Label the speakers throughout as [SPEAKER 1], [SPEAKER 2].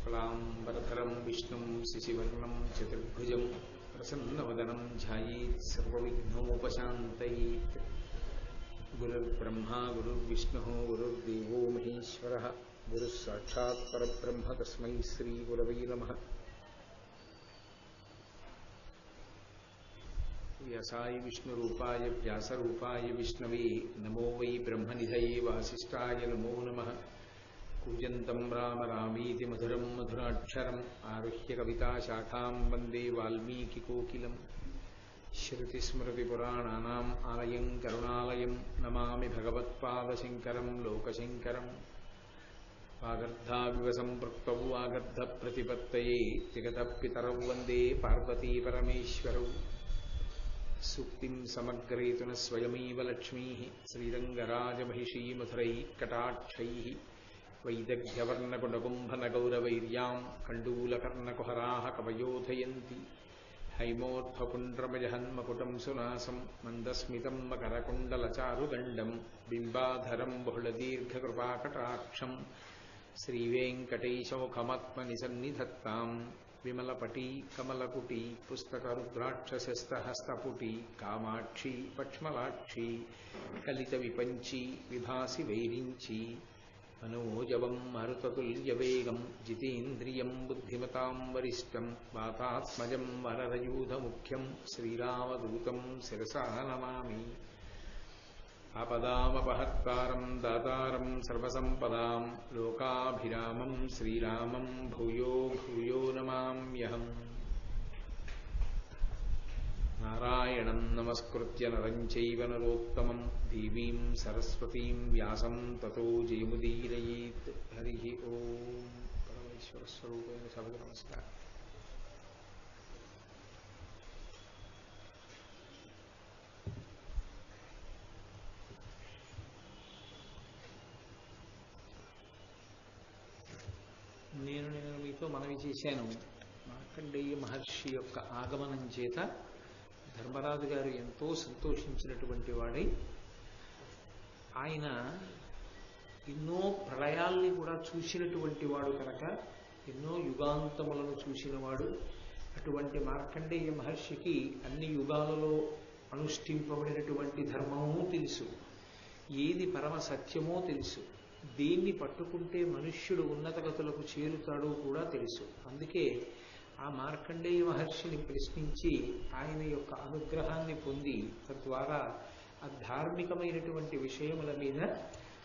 [SPEAKER 1] शुक्लांबरधरं विष्णुं शशिवर्णं चतुर्भुजं प्रसन्नवदनं ध्यायेत् सर्वविघ्नोपशान्तयेत्। गुरुर्ब्रह्मा गुरुर्विष्णुः गुरुर्देवो महेश्वरः गुरुः साक्षात् परब्रह्म तस्मै श्रीगुरवे नमः। व्यासाय विष्णुरूपाय व्यासरूपाय विष्णवे नमो वै ब्रह्मनिधये वासिष्ठाय नमो नमः। कूजन्तं राम रामीति मधुरं मधुराक्षरम् आरुह्य कविताशाखां वन्दे वाल्मीकिकोकिलम्। श्रुतिस्मृतिपुराणानाम् आलयं करुणालयं नमामि भगवत्पादशङ्करं लोकशङ्करम्। वागर्धाविव सम्पृक्तौ वागर्धप्रतिपत्तये जगतपितरौ वन्दे पार्वतीपरमेश्वरौ। सूक्तिं समग्रेतु न स्वयमेव लक्ष्मीः श्रीरङ्गराजमहिषी मधुरैः कटाक्षैः। वैदग्ध्यवर्णकुडकुम्भनगौरवैर्यां कण्डूलकर्णकुहराः कवयोधयन्ति। हैमोत्फपुण्ड्रमजहन्मकुटं सुनासं मन्दस्मितं मकरकुण्डलचारुदण्डं बिम्बाधरं बहुलदीर्घकृपाकटाक्षं श्रीवेङ्कटेशमुखमात्मनि सन्निधत्ताम्। विमलपटी कमलकुटी पुस्तकरुद्राक्षसस्तहस्तपुटी कामाक्षी पक्ष्मलाक्षी कलितविपञ्ची विभासि वैरिञ्ची। मनोजवं मरुततुल्यवेगं जितेन्द्रियं बुद्धिमतां वरिष्ठं वातात्मजं वररयूथमुख्यं श्रीरामदूतं शिरसा नमामि। आपदामपहर्तारं दातारं सर्वसम्पदां लोकाभिरामं श्रीरामं भूयो भूयो नमाम्यहम्। नारायणं नमस्कृत्य नरं चैव नरोत्तमं देवीं सरस्वतीं व्यासं ततो जयमुदीरयेत्। हरिः ओम्। परमेश्वरस्वरूपेण सभा नमस्कारः। నేను మీతో మనవి చేశాను, మార్కండేయ మహర్షి యొక్క ఆగమనం చేత ధర్మరాజు గారు ఎంతో సంతోషించినటువంటి వాడై ఆయన ఎన్నో ప్రళయాల్ని కూడా చూసినటువంటి వాడు కనుక ఎన్నో యుగాంతములను చూసినవాడు. అటువంటి మార్కండేయ మహర్షికి అన్ని యుగాలలో అనుష్ఠింపబడినటువంటి ధర్మము తెలుసు, ఏది పరమ సత్యమో తెలుసు, దేన్ని పట్టుకుంటే మనుష్యుడు ఉన్నతగతులకు చేరుతాడో కూడా తెలుసు. అందుకే ఆ మార్కండేయ మహర్షిని ప్రశ్నించి ఆయన యొక్క అనుగ్రహాన్ని పొంది తద్వారా ఆ ధార్మికమైనటువంటి విషయముల మీద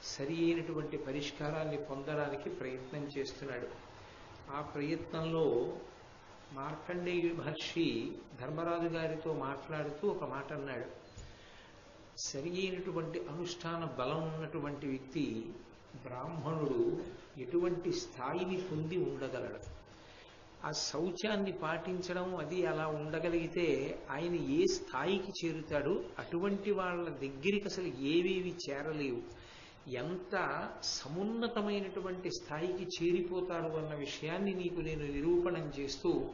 [SPEAKER 1] సరి అయినటువంటి పరిష్కారాన్ని పొందడానికి ప్రయత్నం చేస్తున్నాడు. ఆ ప్రయత్నంలో మార్కండేయ మహర్షి ధర్మరాజు గారితో మాట్లాడుతూ ఒక మాట అన్నాడు. సరి అయినటువంటి అనుష్ఠాన బలం ఉన్నటువంటి వ్యక్తి బ్రాహ్మణుడు ఎటువంటి స్థాయిని పొంది ఉండగలడు. ఆ శౌచాన్ని పాటించడం అది అలా ఉండగలిగితే ఆయన ఏ స్థాయికి చేరుతాడు, అటువంటి వాళ్ళ దగ్గరికి అసలు ఏవేవి చేరలేవు, ఎంత సమున్నతమైనటువంటి స్థాయికి చేరిపోతాడు అన్న విషయాన్ని నీకు నేను నిరూపణం చేస్తూ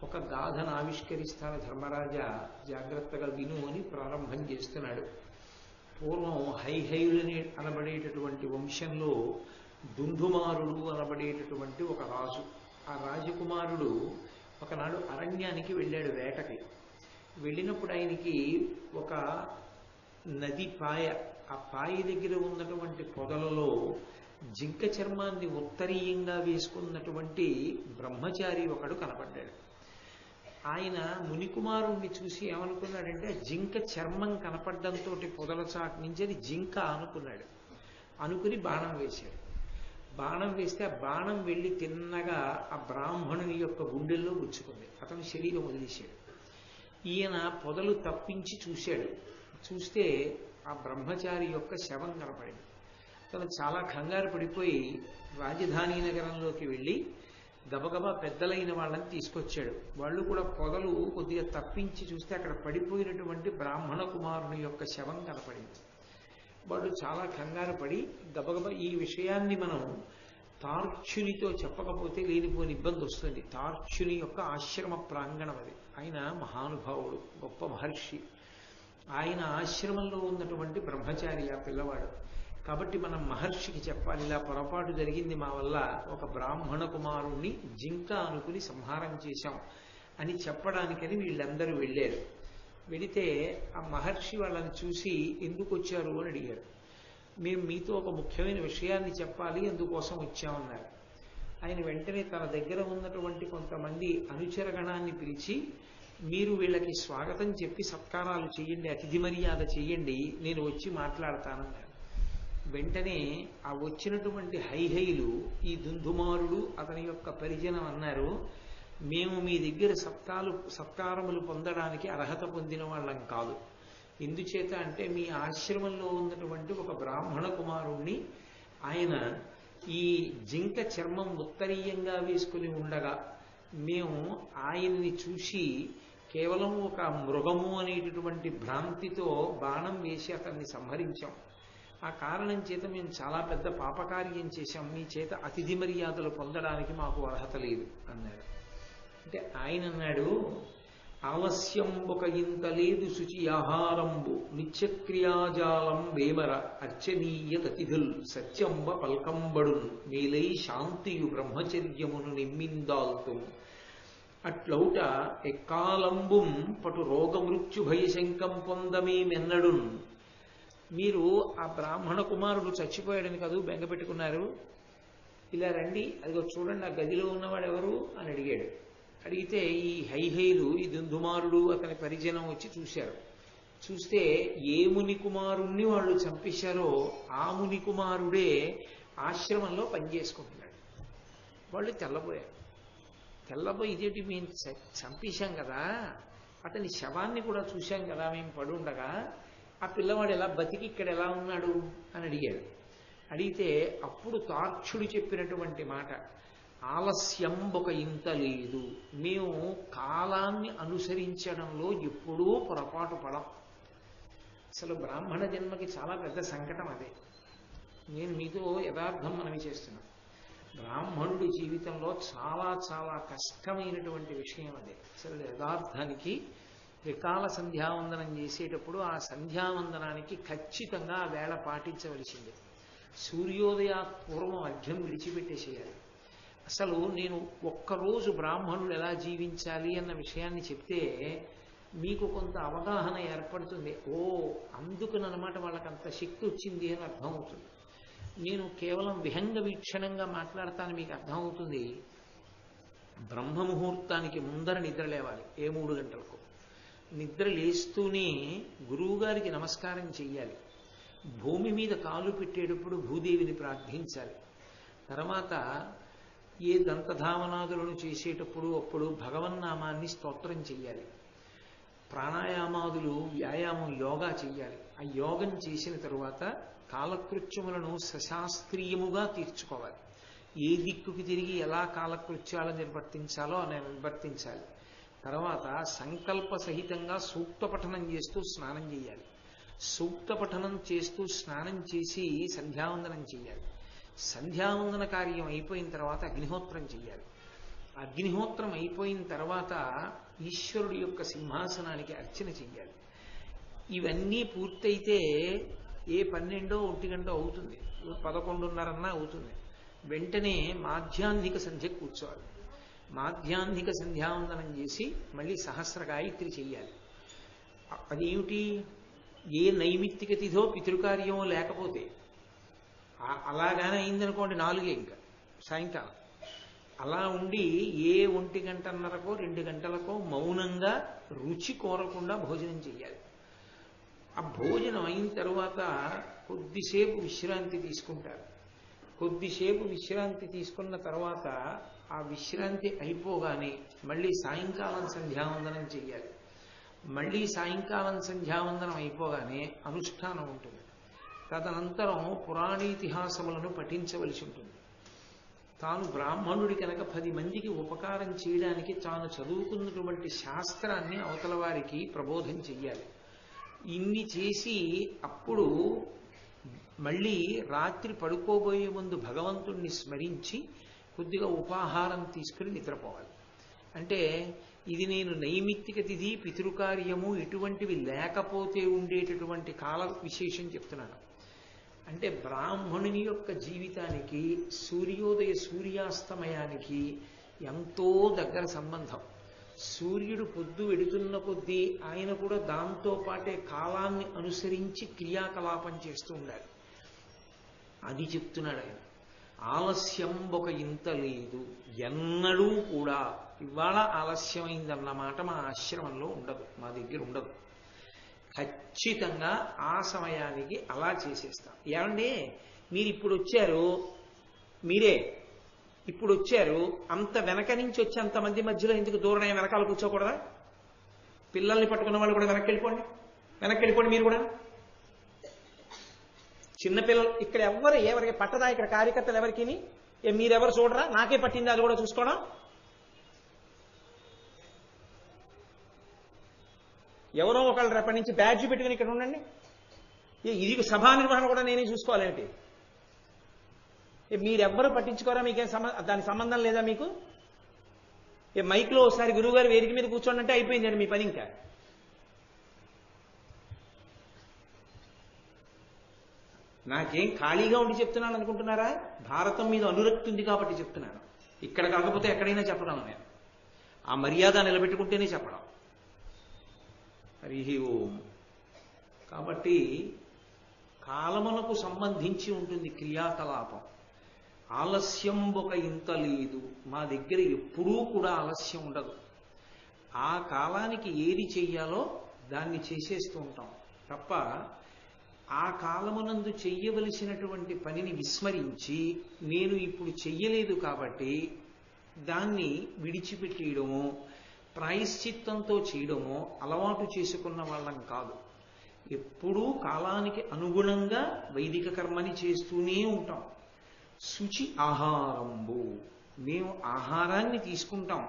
[SPEAKER 1] ఒక గాథను ఆవిష్కరిస్తాను ధర్మరాజా, జాగ్రత్తగా విను అని ప్రారంభం చేస్తున్నాడు. పూర్వం హైహైలని అనబడేటటువంటి వంశంలో దుందుమారుడు అనబడేటటువంటి ఒక రాజు. ఆ రాజకుమారుడు ఒకనాడు అరణ్యానికి వెళ్ళాడు వేటకి. వెళ్ళినప్పుడు ఆయనకి ఒక నది పాయ, ఆ పాయ దగ్గర ఉన్నటువంటి పొదలలో జింక చర్మాన్ని ఉత్తరీయంగా వేసుకున్నటువంటి బ్రహ్మచారి ఒకడు కనపడ్డాడు. ఆయన మునికుమారుణ్ణి చూసి ఏమనుకున్నాడంటే జింక చర్మం కనపడ్డంతో పొదల చాటు నుంచి అది జింక అనుకున్నాడు. అనుకుని బాణం వేశాడు. బాణం వేస్తే ఆ బాణం వెళ్ళి తిన్నగా ఆ బ్రాహ్మణుని యొక్క గుండెల్లో గుచ్చుకుంది. అతను శరీరం వదిలేశాడు. ఈయన పొదలు తప్పించి చూశాడు. చూస్తే ఆ బ్రహ్మచారి యొక్క శవం కనపడింది. అతను చాలా కంగారు పడిపోయి రాజధాని నగరంలోకి వెళ్ళి గబగబా పెద్దలైన వాళ్ళని తీసుకొచ్చాడు. వాళ్ళు కూడా పొదలు కొద్దిగా తప్పించి చూస్తే అక్కడ పడిపోయినటువంటి బ్రాహ్మణ కుమారుని యొక్క శవం కనపడింది. వాడు చాలా కంగారు పడి గబగబా ఈ విషయాన్ని మనం తార్క్షునితో చెప్పకపోతే లేనిపోని ఇబ్బంది వస్తుంది. తార్క్షుని యొక్క ఆశ్రమ ప్రాంగణం అది. ఆయన మహానుభావుడు, గొప్ప మహర్షి. ఆయన ఆశ్రమంలో ఉన్నటువంటి బ్రహ్మచారి ఆ పిల్లవాడు. కాబట్టి మనం మహర్షికి చెప్పాలి, ఇలా పొరపాటు జరిగింది మా వల్ల, ఒక బ్రాహ్మణ కుమారుణ్ణి జింక అనుకుని సంహారం చేశాం అని చెప్పడానికని వీళ్ళందరూ వెళ్ళారు. వెళితే ఆ మహర్షి వాళ్ళని చూసి ఎందుకు వచ్చారు అని అడిగారు. మేము మీతో ఒక ముఖ్యమైన విషయాన్ని చెప్పాలి, అందుకోసం వచ్చామన్నారు. ఆయన వెంటనే తన దగ్గర ఉన్నటువంటి కొంతమంది అనుచరగణాన్ని పిలిచి, మీరు వీళ్ళకి స్వాగతం చెప్పి సత్కారాలు చేయండి, అతిథి మర్యాద చేయండి, నేను వచ్చి మాట్లాడతానన్నారు. వెంటనే ఆ వచ్చినటువంటి హైహైలు ఈ దుందుమారుడు అతని యొక్క పరిజనం అన్నారు, మేము మీ దగ్గర సత్కారములు పొందడానికి అర్హత పొందిన వాళ్ళం కాదు. ఎందుచేత అంటే మీ ఆశ్రమంలో ఉన్నటువంటి ఒక బ్రాహ్మణ కుమారుణ్ణి ఆయన ఈ జింక చర్మం ఉత్తరీయంగా వేసుకుని ఉండగా మేము ఆయన్ని చూసి కేవలం ఒక మృగము అనేటటువంటి భ్రాంతితో బాణం వేసి అతన్ని సంహరించాం. ఆ కారణం చేత మేము చాలా పెద్ద పాపకార్యం చేశాం, మీ చేత అతిథి మర్యాదలు పొందడానికి మాకు అర్హత లేదు అన్నాడు. అంటే ఆయన అన్నాడు, ఆలస్యం ఒక ఇంత లేదు శుచి ఆహారంబు నిత్యక్రియాజాలం వేమర అర్చనీయ తతిథుల్ సత్యంబ పల్కంబడున్ మేలై శాంతియు బ్రహ్మచర్యమును నిమ్మిందాల్తు అట్లౌట ఎక్కాలంబుం పటు రోగమృత్యు భయశంకం పొందమేమెన్నడున్. మీరు ఆ బ్రాహ్మణ కుమారుడు చచ్చిపోయాడని కాదు బెంగ పెట్టుకున్నారు, ఇలా రండి, అదిగో చూడండి ఆ గదిలో ఉన్నవాడు ఎవరు అని అడిగాడు. అడిగితే ఈ హైహైలు ఈ దుందుమారుడు అతని పరిజనం వచ్చి చూశారు. చూస్తే ఏ ముని కుమారుణ్ణి వాళ్ళు చంపేశారో ఆ ముని కుమారుడే ఆశ్రమంలో పనిచేసుకుంటున్నాడు. వాళ్ళు తెల్లబోయారు. తెల్లబోయి ఇదేంటి, మేము చంపేశాం కదా, అతని శవాన్ని కూడా చూశాం కదా మేము పడుండగా, ఆ పిల్లవాడు ఎలా బతికి ఇక్కడ ఎలా ఉన్నాడు అని అడిగాడు. అడిగితే అప్పుడు తార్క్షుడు చెప్పినటువంటి మాట, ఆలస్యం ఒక ఇంత లేదు, మేము కాలాన్ని అనుసరించడంలో ఎప్పుడూ పొరపాటు పడం. అసలు బ్రాహ్మణ జన్మకి చాలా పెద్ద సంకటం అదే. నేను మీతో యథార్థం మనవి చేస్తున్నాను. బ్రాహ్మణుడి జీవితంలో చాలా చాలా కష్టమైనటువంటి విషయం అదే. అసలు యథార్థానికి త్రికాల సంధ్యావందనం చేసేటప్పుడు ఆ సంధ్యావందనానికి ఖచ్చితంగా ఆ వేళ పాటించవలసిందే. సూర్యోదయాత్ పూర్వం అర్ఘ్యం విడిచిపెట్టేసేయాలి. అసలు నేను ఒక్కరోజు బ్రాహ్మణులు ఎలా జీవించాలి అన్న విషయాన్ని చెప్తే మీకు కొంత అవగాహన ఏర్పడుతుంది. ఓ అందుకునమాట వాళ్ళకి అంత శక్తి వచ్చింది అని అర్థమవుతుంది. నేను కేవలం విహంగ వీక్షణంగా మాట్లాడతాను, మీకు అర్థమవుతుంది. బ్రహ్మముహూర్తానికి ముందర నిద్ర లేవాలి, 3 గంటలకు. నిద్ర లేస్తూనే గురువుగారికి నమస్కారం చెయ్యాలి. భూమి మీద కాలు పెట్టేటప్పుడు భూదేవిని ప్రార్థించాలి. తర్వాత ఏ దంతధావనాదులను చేసేటప్పుడు అప్పుడు భగవన్నామాన్ని స్తోత్రం చెయ్యాలి. ప్రాణాయామాదులు వ్యాయామం యోగా చెయ్యాలి. ఆ యోగం చేసిన తరువాత కాలకృత్యములను సశాస్త్రీయముగా తీర్చుకోవాలి. ఏ దిక్కుకి తిరిగి ఎలా కాలకృత్యాలు నిర్వర్తించాలో నిర్వర్తించాలి. తర్వాత సంకల్ప సహితంగా సూక్త పఠనం చేస్తూ స్నానం చేయాలి. సూక్త పఠనం చేస్తూ స్నానం చేసి సంధ్యావందనం చేయాలి. సంధ్యావందన కార్యం అయిపోయిన తర్వాత అగ్నిహోత్రం చేయాలి. అగ్నిహోత్రం అయిపోయిన తర్వాత ఈశ్వరుడి యొక్క సింహాసనానికి అర్చన చెయ్యాలి. ఇవన్నీ పూర్తయితే ఏ 12 1 గంట అవుతుంది, 11:30 అవుతుంది. వెంటనే మాధ్యాహ్నిక సంధ్య కూర్చోవాలి. మాధ్యాహ్నిక సంధ్యావందనం చేసి మళ్ళీ సహస్ర గాయత్రి చెయ్యాలి. అదేమిటి, ఏ నైమిత్తిక తిథో పితృకార్యమో లేకపోతే అలాగానే అయిందనుకోండి 4 ఇంకా సాయంకాలం అలా ఉండి ఏ 1 గంటన్నరకో 2 గంటలకో మౌనంగా రుచి కోరకుండా భోజనం చెయ్యాలి. ఆ భోజనం అయిన తర్వాత కొద్దిసేపు విశ్రాంతి తీసుకుంటారు. కొద్దిసేపు విశ్రాంతి తీసుకున్న తర్వాత ఆ విశ్రాంతి అయిపోగానే మళ్ళీ సాయంకాలం సంధ్యావందనం చెయ్యాలి. మళ్ళీ సాయంకాలం సంధ్యావందనం అయిపోగానే అనుష్ఠానం ఉంటుంది. తదనంతరం పురాణీతిహాసములను పఠించవలసి ఉంటుంది. తాను బ్రాహ్మణుడి కనుక 10 మందికి ఉపకారం చేయడానికి తాను చదువుకున్నటువంటి శాస్త్రాన్ని అవతల వారికి ప్రబోధం చెయ్యాలి. ఇన్ని చేసి అప్పుడు మళ్ళీ రాత్రి పడుకోబోయే ముందు భగవంతుణ్ణి స్మరించి కొద్దిగా ఉపాహారం తీసుకుని నిద్రపోవాలి. అంటే ఇది నేను నైమిత్తిక తిథి పితృకార్యము ఇటువంటివి లేకపోతే ఉండేటటువంటి కాల విశేషం చెప్తున్నాను. అంటే బ్రాహ్మణుని యొక్క జీవితానికి సూర్యోదయ సూర్యాస్తమయానికి ఎంతో దగ్గర సంబంధం. సూర్యుడు పొద్దు వెడుతున్న కొద్దీ ఆయన కూడా దాంతో పాటే కాలాన్ని అనుసరించి క్రియాకలాపం చేస్తూ ఉండాలి. అది చెప్తున్నాడు ఆయన. ఆలస్యం ఒక ఇంత లేదు, ఎన్నడూ కూడా ఇవాళ ఆలస్యమైందన్నమాట మా ఆశ్రమంలో ఉండదు, మా దగ్గర ఉండదు. ఖచ్చితంగా ఆ సమయానికి అలా చేసేస్తాం. ఏమండి మీరు ఇప్పుడు వచ్చారు, మీరే ఇప్పుడు వచ్చారు, అంత వెనక నుంచి వచ్చి అంతమంది మధ్యలో ఎందుకు దూరం వెనకాల కూర్చోకూడదా? పిల్లల్ని పట్టుకున్న వాళ్ళు కూడా వెనక్కి వెళ్ళిపోండి మీరు కూడా. చిన్నపిల్లలు ఇక్కడ ఎవరికి పట్టదా? ఇక్కడ కార్యకర్తలు ఎవరికి మీరెవరు చూడరా? నాకే పట్టింది, అది కూడా చూసుకోవడం. ఎవరో ఒకళ్ళు రేపటి నుంచి బ్యాడ్జ్ పెట్టుకుని ఇక్కడ ఉండండి. ఇది సభా నిర్వహణ కూడా నేనే చూసుకోవాలేంటి? మీరెవ్వరూ పట్టించుకోరా? మీకేం దానికి సంబంధం లేదా మీకు? మైక్లో ఒకసారి గురువుగారు వేదిక మీద కూర్చోండి అంటే అయిపోయిందండి మీ పని. ఇంకా నాకేం ఖాళీగా ఉండి చెప్తున్నాను అనుకుంటున్నారా? భారతం మీద అనురక్తి ఉంది కాబట్టి చెప్తున్నాను. ఇక్కడ కాకపోతే ఎక్కడైనా చెప్పడం నేను ఆ మర్యాద నిలబెట్టుకుంటేనే చెప్పడం. హరి ఓం. కాబట్టి కాలమునకు సంబంధించి ఉంటుంది క్రియాకలాపం. ఆలస్యం ఒక ఇంత లేదు, మా దగ్గర ఎప్పుడూ కూడా ఆలస్యం ఉండదు. ఆ కాలానికి ఏది చెయ్యాలో దాన్ని చేసేస్తూ ఉంటాం తప్ప ఆ కాలమునందు చెయ్యవలసినటువంటి పనిని విస్మరించి నేను ఇప్పుడు చెయ్యలేదు కాబట్టి దాన్ని విడిచిపెట్టేయడమో ప్రాయశ్చిత్తంతో చేయడమో అలవాటు చేసుకున్న వాళ్ళం కాదు. ఎప్పుడూ కాలానికి అనుగుణంగా వైదిక కర్మని చేస్తూనే ఉంటాం. శుచి ఆహారంబు, మేము ఆహారాన్ని తీసుకుంటాం.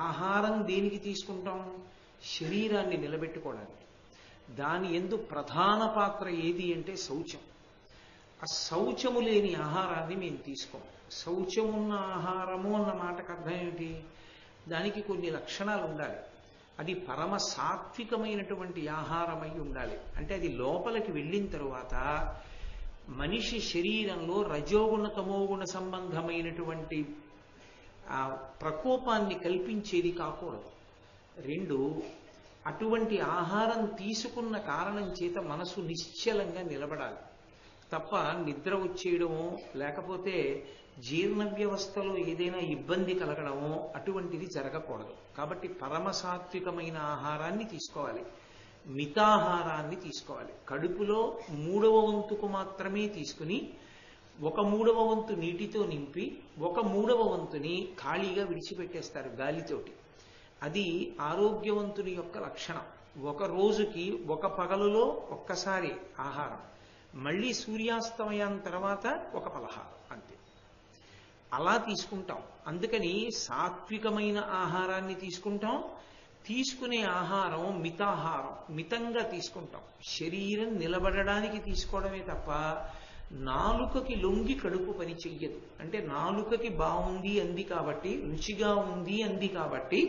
[SPEAKER 1] ఆహారం దేనికి తీసుకుంటాం? శరీరాన్ని నిలబెట్టుకోవడానికి. దాని యందు ప్రధాన పాత్ర ఏది అంటే శౌచం. ఆ శౌచము లేని ఆహారాన్ని మేము తీసుకోం. శౌచమున్న ఆహారము అన్న మాటకు అర్థం ఏమిటి? దానికి కొన్ని లక్షణాలు ఉండాలి. అది పరమ సాత్వికమైనటువంటి ఆహారమై ఉండాలి. అంటే అది లోపలికి వెళ్ళిన తరువాత మనిషి శరీరంలో రజోగుణ తమోగుణ సంబంధమైనటువంటి ప్రకోపాన్ని కల్పించేది కాకూడదు. రెండు, అటువంటి ఆహారం తీసుకున్న కారణం చేత మనసు నిశ్చలంగా నిలబడాలి తప్ప నిద్ర వచ్చేయడమో లేకపోతే జీర్ణ వ్యవస్థలో ఏదైనా ఇబ్బంది కలగడమో అటువంటిది జరగకూడదు. కాబట్టి పరమసాత్వికమైన ఆహారాన్ని తీసుకోవాలి, మితాహారాన్ని తీసుకోవాలి. కడుపులో 3వ వంతుకు మాత్రమే తీసుకుని 1/3వ వంతు నీటితో నింపి 1/3వ వంతుని ఖాళీగా విడిచిపెట్టేస్తారు గాలితోటి. అది ఆరోగ్యవంతుని యొక్క లక్షణం. ఒక రోజుకి ఒక పగలులో ఒక్కసారి ఆహారం, మళ్ళీ సూర్యాస్తమయం తర్వాత ఒక పలహారం, అంతే. అలా తీసుకుంటాం. అందుకని సాత్వికమైన ఆహారాన్ని తీసుకుంటాం. తీసుకునే ఆహారం మితాహారం, మితంగా తీసుకుంటాం. శరీరం నిలబడడానికి తీసుకోవడమే తప్ప నాలుకకి లొంగి కడుపు పని చెయ్యదు. అంటే నాలుకకి బాగుంది అంది కాబట్టి, రుచిగా ఉంది అంది కాబట్టి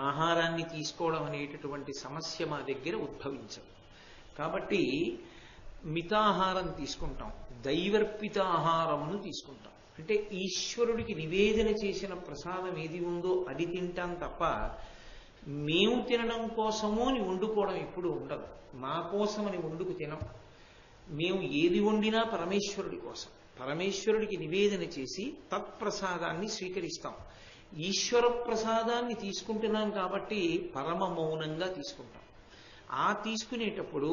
[SPEAKER 1] ఆహారాన్ని తీసుకోవడం అనేటటువంటి సమస్య మా దగ్గర ఉద్భవించదు. కాబట్టి మితాహారం తీసుకుంటాం, దైవర్పిత ఆహారమును తీసుకుంటాం. అంటే ఈశ్వరుడికి నివేదన చేసిన ప్రసాదం ఏది ఉందో అది తింటాం తప్ప మేము తినడం కోసమో అని వండుకోవడం ఎప్పుడు ఉండదు. మా కోసమని వండుకు తినం. మేము ఏది వండినా పరమేశ్వరుడి కోసం, పరమేశ్వరుడికి నివేదన చేసి తత్ప్రసాదాన్ని స్వీకరిస్తాం. ఈశ్వర ప్రసాదాన్ని తీసుకుంటున్నాం కాబట్టి పరమ మౌనంగా తీసుకుంటాం. ఆ తీసుకునేటప్పుడు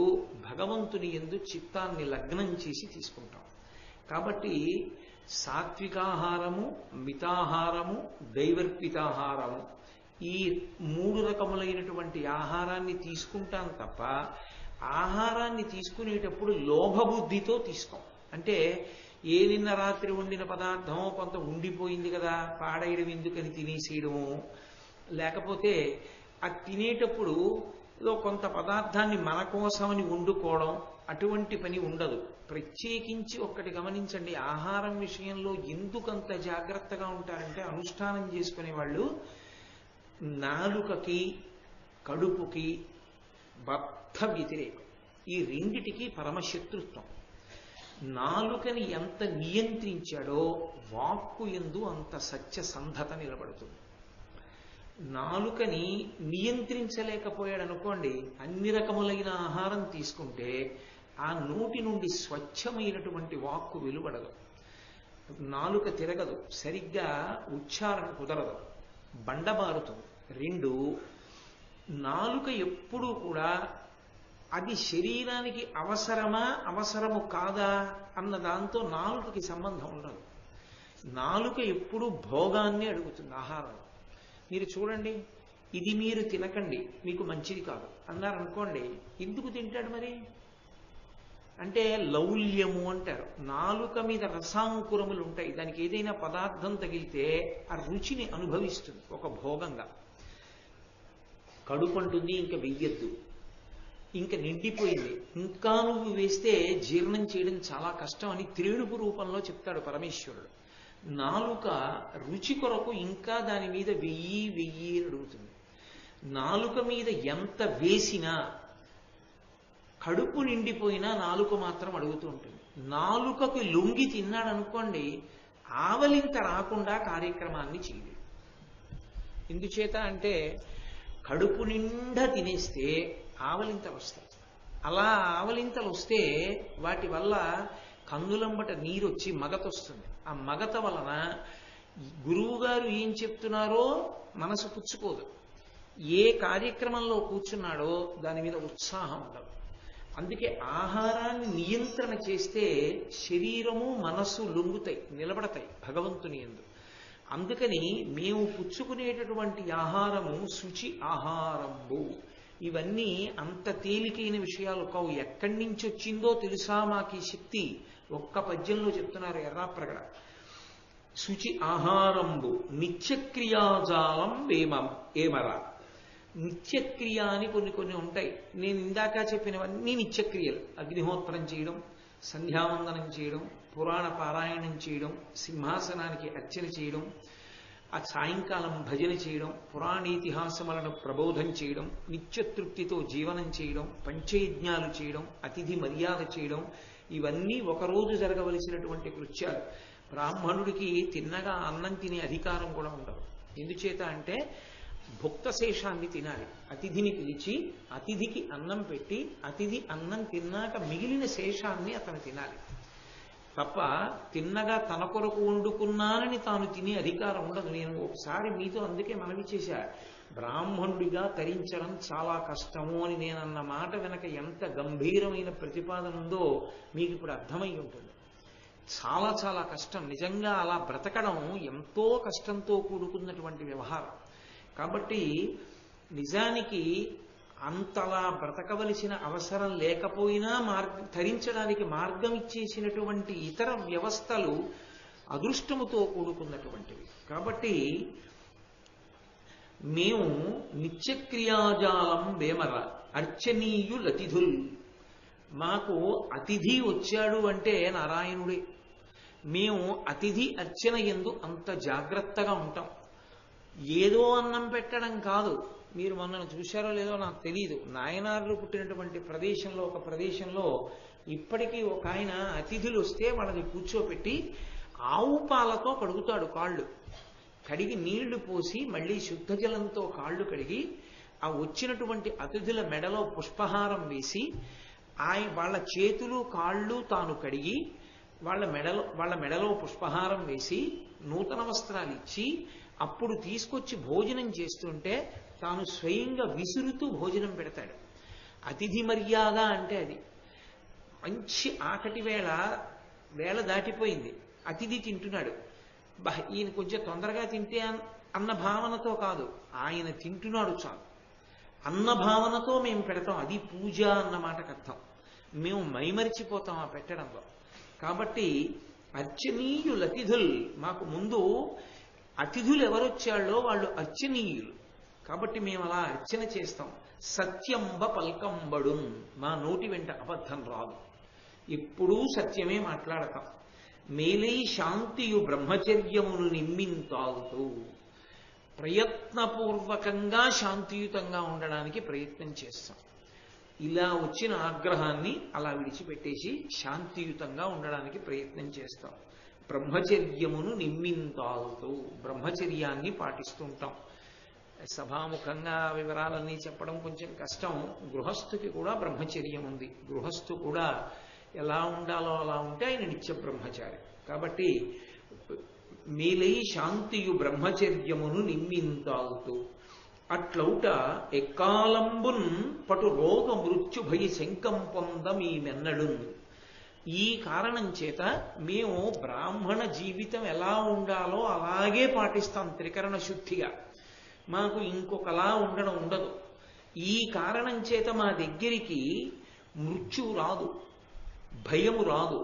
[SPEAKER 1] భగవంతుని యందు చిత్తాన్ని లగ్నం చేసి తీసుకుంటాం. కాబట్టి సాత్వికాహారము, మితాహారము, దైవర్పితాహారము, ఈ 3 రకములైనటువంటి ఆహారాన్ని తీసుకుంటాం తప్ప ఆహారాన్ని తీసుకునేటప్పుడు లోభబుద్ధితో తీసుకోం. అంటే ఏ నిన్న రాత్రి వండిన పదార్థమో కొంత ఉండిపోయింది కదా పాడేయడం ఎందుకని తినేసేయడము, లేకపోతే ఆ తినేటప్పుడు కొంత పదార్థాన్ని మన కోసమని వండుకోవడం, అటువంటి పని ఉండదు. ప్రత్యేకించి ఒక్కటి గమనించండి, ఆహారం విషయంలో ఎందుకంత జాగ్రత్తగా ఉంటారంటే అనుష్ఠానం చేసుకునే వాళ్ళు నాలుకకి కడుపుకి బద్ధ వ్యతిరేకం. ఈ రెండిటికి పరమశత్రుత్వం. నాలుకని ఎంత నియంత్రించాడో వాక్కు యందు అంత సత్యసంధత నిలబడుతుంది. నాలుకని నియంత్రించలేకపోయాడు అనుకోండి, అన్ని రకములైన ఆహారం తీసుకుంటే ఆ నోటి నుండి స్వచ్ఛమైనటువంటి వాక్కు వెలువడదు. నాలుక తిరగదు, సరిగ్గా ఉచ్చారణ కుదరదు, బండబారుతుంది. రెండు, నాలుక ఎప్పుడూ కూడా అది శరీరానికి అవసరమా అవసరము కాదా అన్న దాంతో నాలుకకి సంబంధం ఉండదు. నాలుక ఎప్పుడూ భోగాన్ని అడుగుతుంది. ఆహారం మీరు చూడండి, ఇది మీరు తినకండి మీకు మంచిది కాదు అన్నారనుకోండి, ఎందుకు తింటాడు మరి? అంటే లౌల్యము అంటారు. నాలుక మీద రసాంకురములు ఉంటాయి. దానికి ఏదైనా పదార్థం తగిలితే ఆ రుచిని అనుభవిస్తుంది ఒక భోగంగా. కడుపు అంటుంది ఇంకా వెయ్యొద్దు, ఇంకా నిండిపోయింది, ఇంకా నువ్వు వేస్తే జీర్ణం చేయడం చాలా కష్టం అని త్రేణుపు రూపంలో చెప్తాడు పరమేశ్వరుడు. నాలుక రుచి కొరకు ఇంకా దాని మీద వెయ్యి అడుగుతుంది. నాలుక మీద ఎంత వేసినా కడుపు నిండిపోయినా నాలుక మాత్రం అడుగుతూ ఉంటుంది. నాలుకకు లొంగి తిన్నాడు అనుకోండి, ఆవలింత రాకుండా కార్యక్రమాన్ని చేయలేదు. ఎందుచేత అంటే కడుపు నిండా తినేస్తే ఆవలింతలు వస్తాయి. అలా ఆవలింతలు వస్తే వాటి వల్ల కన్నులంబట నీరు వచ్చి మగత వస్తుంది. ఆ మగత వలన గురువు గారు ఏం చెప్తున్నారో మనసు పుచ్చుకోదు. ఏ కార్యక్రమంలో కూర్చున్నాడో దాని మీద ఉత్సాహం ఉండదు. అందుకే ఆహారాన్ని నియంత్రణ చేస్తే శరీరము మనస్సు లొంగుతాయి, నిలబడతాయి భగవంతుని యందు. అందుకని మేము పుచ్చుకునేటటువంటి ఆహారము శుచి ఆహారంబు. ఇవన్నీ అంత తేలికైన విషయాలు కావు. ఎక్కడి నుంచి వచ్చిందో తెలుసా మాకు ఈ శక్తి? ఒక్క పద్యంలో చెప్తున్నారు ఎర్రాప్రగడ. శుచి ఆహారంబు నిత్యక్రియాజాలం ఏమరా. నిత్యక్రియ అని కొన్ని ఉంటాయి. నేను ఇందాక చెప్పినవన్నీ నిత్యక్రియలు. అగ్నిహోత్రం చేయడం, సంధ్యావందనం చేయడం, పురాణ పారాయణం చేయడం, సింహాసనానికి అర్చన చేయడం, ఆ సాయంకాలం భజన చేయడం, పురాణేతిహాసములను ప్రబోధం చేయడం, నిత్యతృప్తితో జీవనం చేయడం, పంచయజ్ఞాలు చేయడం, అతిథి మర్యాద చేయడం, ఇవన్నీ ఒకరోజు జరగవలసినటువంటి కృత్యాలు. బ్రాహ్మణుడికి తిన్నగా అన్నం తినే అధికారం కూడా ఉండదు. ఎందుచేత అంటే భుక్త శేషాన్ని తినాలి. అతిథిని పిలిచి అతిథికి అన్నం పెట్టి అతిథి అన్నం తిన్నాక మిగిలిన శేషాన్ని అతను తినాలి తప్ప తిన్నగా తన కొరకు వండుకున్నానని తాను తినే అధికారం ఉండదు. నేను ఒకసారి మీతో అందుకే మనవి చేశా, బ్రాహ్మణుడిగా తరించడం చాలా కష్టము అని నేనన్న మాట వెనక ఎంత గంభీరమైన ప్రతిపాదన ఉందో మీకు ఇప్పుడు అర్థమై ఉంటుంది. చాలా చాలా కష్టం. నిజంగా అలా బ్రతకడం ఎంతో కష్టంతో కూడుకున్నటువంటి వ్యవహారం. కాబట్టి నిజానికి అంతలా బ్రతకవలసిన అవసరం లేకపోయినా తరించడానికి మార్గం ఇచ్చేసినటువంటి ఇతర వ్యవస్థలు అదృష్టముతో కూడుకున్నటువంటివి. కాబట్టి మేము నిత్యక్రియాజాలం వేమర అర్చనీయులతిథుల్. మాకు అతిథి వచ్చాడు అంటే నారాయణుడే. మేము అతిథి అర్చన యందు అంత జాగ్రత్తగా ఉంటాం. ఏదో అన్నం పెట్టడం కాదు. మీరు మొన్న చూశారో లేదో నాకు తెలియదు, నాయనార్లు పుట్టినటువంటి ప్రదేశంలో ఒక ప్రదేశంలో ఇప్పటికీ ఒక ఆయన అతిథులు వస్తే వాళ్ళని కూర్చోపెట్టి ఆవు పాలతో కడుగుతాడు కాళ్ళు. కడిగి నీళ్లు పోసి మళ్ళీ శుద్ధ జలంతో కాళ్ళు కడిగి ఆ వచ్చినటువంటి అతిథుల మెడలో పుష్పహారం వేసి వాళ్ళ చేతులు కాళ్ళు తాను కడిగి వాళ్ళ మెడలో పుష్పహారం వేసి నూతన వస్త్రాలు ఇచ్చి అప్పుడు తీసుకొచ్చి భోజనం చేస్తుంటే తాను స్వయంగా విసురుతూ భోజనం పెడతాడు. అతిథి మర్యాద అంటే అది. మంచి ఆకటి వేళ దాటిపోయింది, అతిథి తింటున్నాడు. ఈయన కొంచెం తొందరగా తింటే అన్న భావనతో కాదు, ఆయన తింటున్నాడు చాలు అన్న భావనతో మేము పెడతాం. అది పూజ అన్న మాటకు అర్థం. మేము మైమరిచిపోతాం ఆ పెట్టడంలో. కాబట్టి అర్చనీయులు అతిథులు. మాకు ముందు అతిథులు ఎవరొచ్చాళ్ళో వాళ్ళు అర్చనీయులు. కాబట్టి మేము అలా అర్చన చేస్తాం. సత్యంబ పల్కంబడు. మా నోటి వెంట అబద్ధం రాదు, ఎప్పుడూ సత్యమే మాట్లాడతాం. మేలై శాంతియు బ్రహ్మచర్యమును నిమ్మింతాగుతూ ప్రయత్నపూర్వకంగా శాంతియుతంగా ఉండడానికి ప్రయత్నం చేస్తాం. ఇలా వచ్చిన ఆగ్రహాన్ని అలా విడిచిపెట్టేసి శాంతియుతంగా ఉండడానికి ప్రయత్నం చేస్తాం. బ్రహ్మచర్యమును నిమ్మింతాలుతూ బ్రహ్మచర్యాన్ని పాటిస్తూ ఉంటాం. సభాముఖంగా వివరాలన్నీ చెప్పడం కొంచెం కష్టం. గృహస్థుకి కూడా బ్రహ్మచర్యం ఉంది. గృహస్థు కూడా ఎలా ఉండాలో అలా ఉంటే ఆయన నిత్య బ్రహ్మచారి. కాబట్టి మేలై శాంతియు బ్రహ్మచర్యమును నిమ్మింతాలుతూ అట్లౌట ఎక్కాలంబున్ పటు రోగ మృత్యు భయ శంకం పొందమీమెన్నడు. ఈ కారణం చేత మేము బ్రాహ్మణ జీవితం ఎలా ఉండాలో అలాగే పాటిస్తాం త్రికరణ శుద్ధిగా. మాకు ఇంకొకలా ఉండడం ఉండదు. ఈ కారణం చేత మా దగ్గరికి మృత్యువు రాదు, భయము రాదు,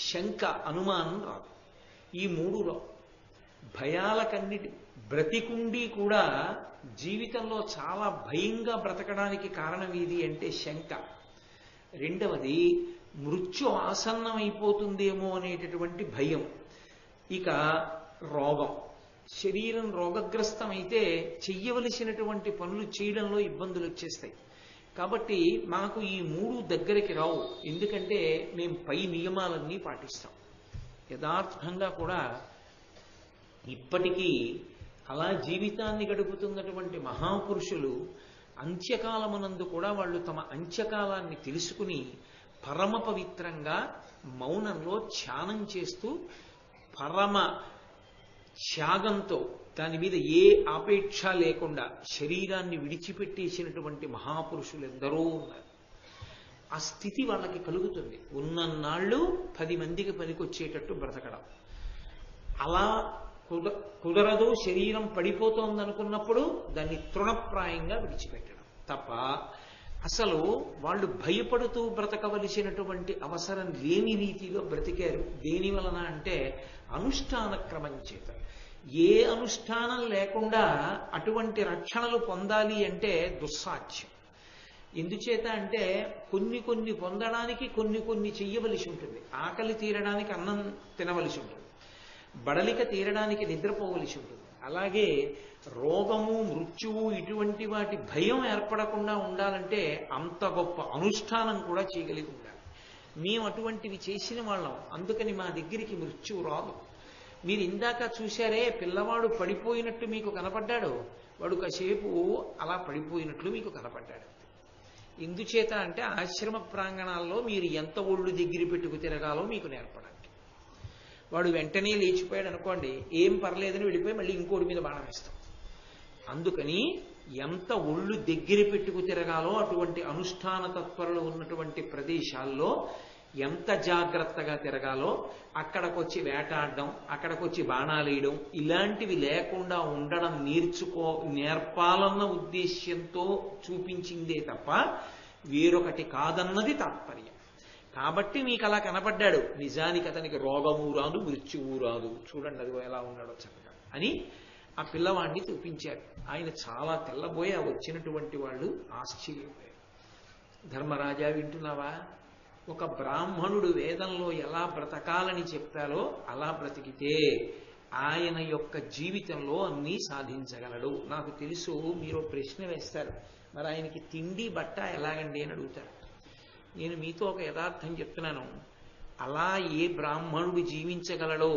[SPEAKER 1] శంక అనుమానం రాదు. ఈ మూడు రావు. భయాలకన్నిటి బ్రతికుండి కూడా జీవితంలో చాలా భయంగా బ్రతకడానికి కారణం ఏది అంటే శంక. రెండవది మృత్యు ఆసన్నమైపోతుందేమో అనేటటువంటి భయం. ఇక రోగం. శరీరం రోగగ్రస్తమైతే చెయ్యవలసినటువంటి పనులు చేయడంలో ఇబ్బందులు వచ్చేస్తాయి. కాబట్టి మాకు ఈ మూడు దగ్గరికి రావు. ఎందుకంటే మేము పై నియమాలన్నీ పాటిస్తాం. యథార్థంగా కూడా ఇప్పటికీ అలా జీవితాన్ని గడుపుతున్నటువంటి మహాపురుషులు అంత్యకాలమునందు కూడా వాళ్ళు తమ అంత్యకాలాన్ని తెలుసుకుని పరమ పవిత్రంగా మౌనంలో ధ్యానం చేస్తూ పరమ త్యాగంతో దాని మీద ఏ ఆపేక్ష లేకుండా శరీరాన్ని విడిచిపెట్టేసినటువంటి మహాపురుషులు ఎందరో ఉన్నారు. ఆ స్థితి వాళ్ళకి కలుగుతుంది. ఉన్నన్నాళ్ళు 10 మందికి పనికొచ్చేటట్టు బ్రతకడం. అలా కుదరదు, శరీరం పడిపోతోందనుకున్నప్పుడు దాన్ని తృణప్రాయంగా విడిచిపెట్టడం తప్ప అసలు వాళ్ళు భయపడుతూ బ్రతకవలసినటువంటి అవసరం లేని రీతిలో బ్రతికారు. దేని వలన అంటే అనుష్ఠాన క్రమం చేత. ఏ అనుష్ఠానం లేకుండా అటువంటి రక్షణలు పొందాలి అంటే దుస్సాధ్యం. ఎందుచేత అంటే కొన్ని పొందడానికి కొన్ని చెయ్యవలసి ఉంటుంది. ఆకలి తీరడానికి అన్నం తినవలసి ఉంటుంది, బడలిక తీరడానికి నిద్రపోవలసి ఉంటుంది. అలాగే రోగము, మృత్యువు ఇటువంటి వాటి భయం ఏర్పడకుండా ఉండాలంటే అంత గొప్ప అనుష్ఠానం కూడా చేయగలిగి ఉండాలి. మేము అటువంటివి చేసిన వాళ్ళం. అందుకని మా దగ్గరికి మృత్యువు రాదు. మీరు ఇందాక చూశారే, పిల్లవాడు పడిపోయినట్టు మీకు కనపడ్డాడు, వాడు కాసేపు అలా పడిపోయినట్లు మీకు కనపడ్డాడు. ఎందుచేత అంటే ఆశ్రమ ప్రాంగణాల్లో మీరు ఎంత ఒళ్ళు దగ్గర పెట్టుకు తిరగాలో మీకు నేర్పడానికి. వాడు వెంటనే లేచిపోయాడు అనుకోండి, ఏం పర్లేదని వెళ్ళిపోయి మళ్ళీ ఇంకోటి మీద బాణం వేస్తాం. అందుకని ఎంత ఒళ్ళు దగ్గర పెట్టుకు తిరగాలో అటువంటి అనుష్ఠాన తత్పరులు ఉన్నటువంటి ప్రదేశాల్లో ఎంత జాగ్రత్తగా తిరగాలో, అక్కడికొచ్చి వేటాడడం, అక్కడికొచ్చి బాణాలేయడం ఇలాంటివి లేకుండా ఉండడం నేర్పాలన్న ఉద్దేశ్యంతో చూపించిందే తప్ప వేరొకటి కాదన్నది తాత్పర్యం. కాబట్టి మీకు అలా కనపడ్డాడు. నిజానికి అతనికి రోగము రాదు, మృత్యువు రాదు. చూడండి అది ఎలా ఉన్నాడో చక్కగా అని ఆ పిల్లవాడిని చూపించారు. ఆయన చాలా తెల్లబోయి వచ్చినటువంటి వాళ్ళు ఆశ్చర్యపోయారు. ధర్మరాజా వింటున్నావా? ఒక బ్రాహ్మణుడు వేదంలో ఎలా బ్రతకాలని చెప్పారో అలా బ్రతికితే ఆయన యొక్క జీవితంలో అన్నీ సాధించగలడు. నాకు తెలుసు మీరు ప్రశ్న వేస్తారు, మరి ఆయనకి తిండి బట్ట ఎలాగండి అని అడుగుతారు. నేను మీతో ఒక యథార్థం చెప్తున్నాను. అలా ఏ బ్రాహ్మణుడు జీవించగలడో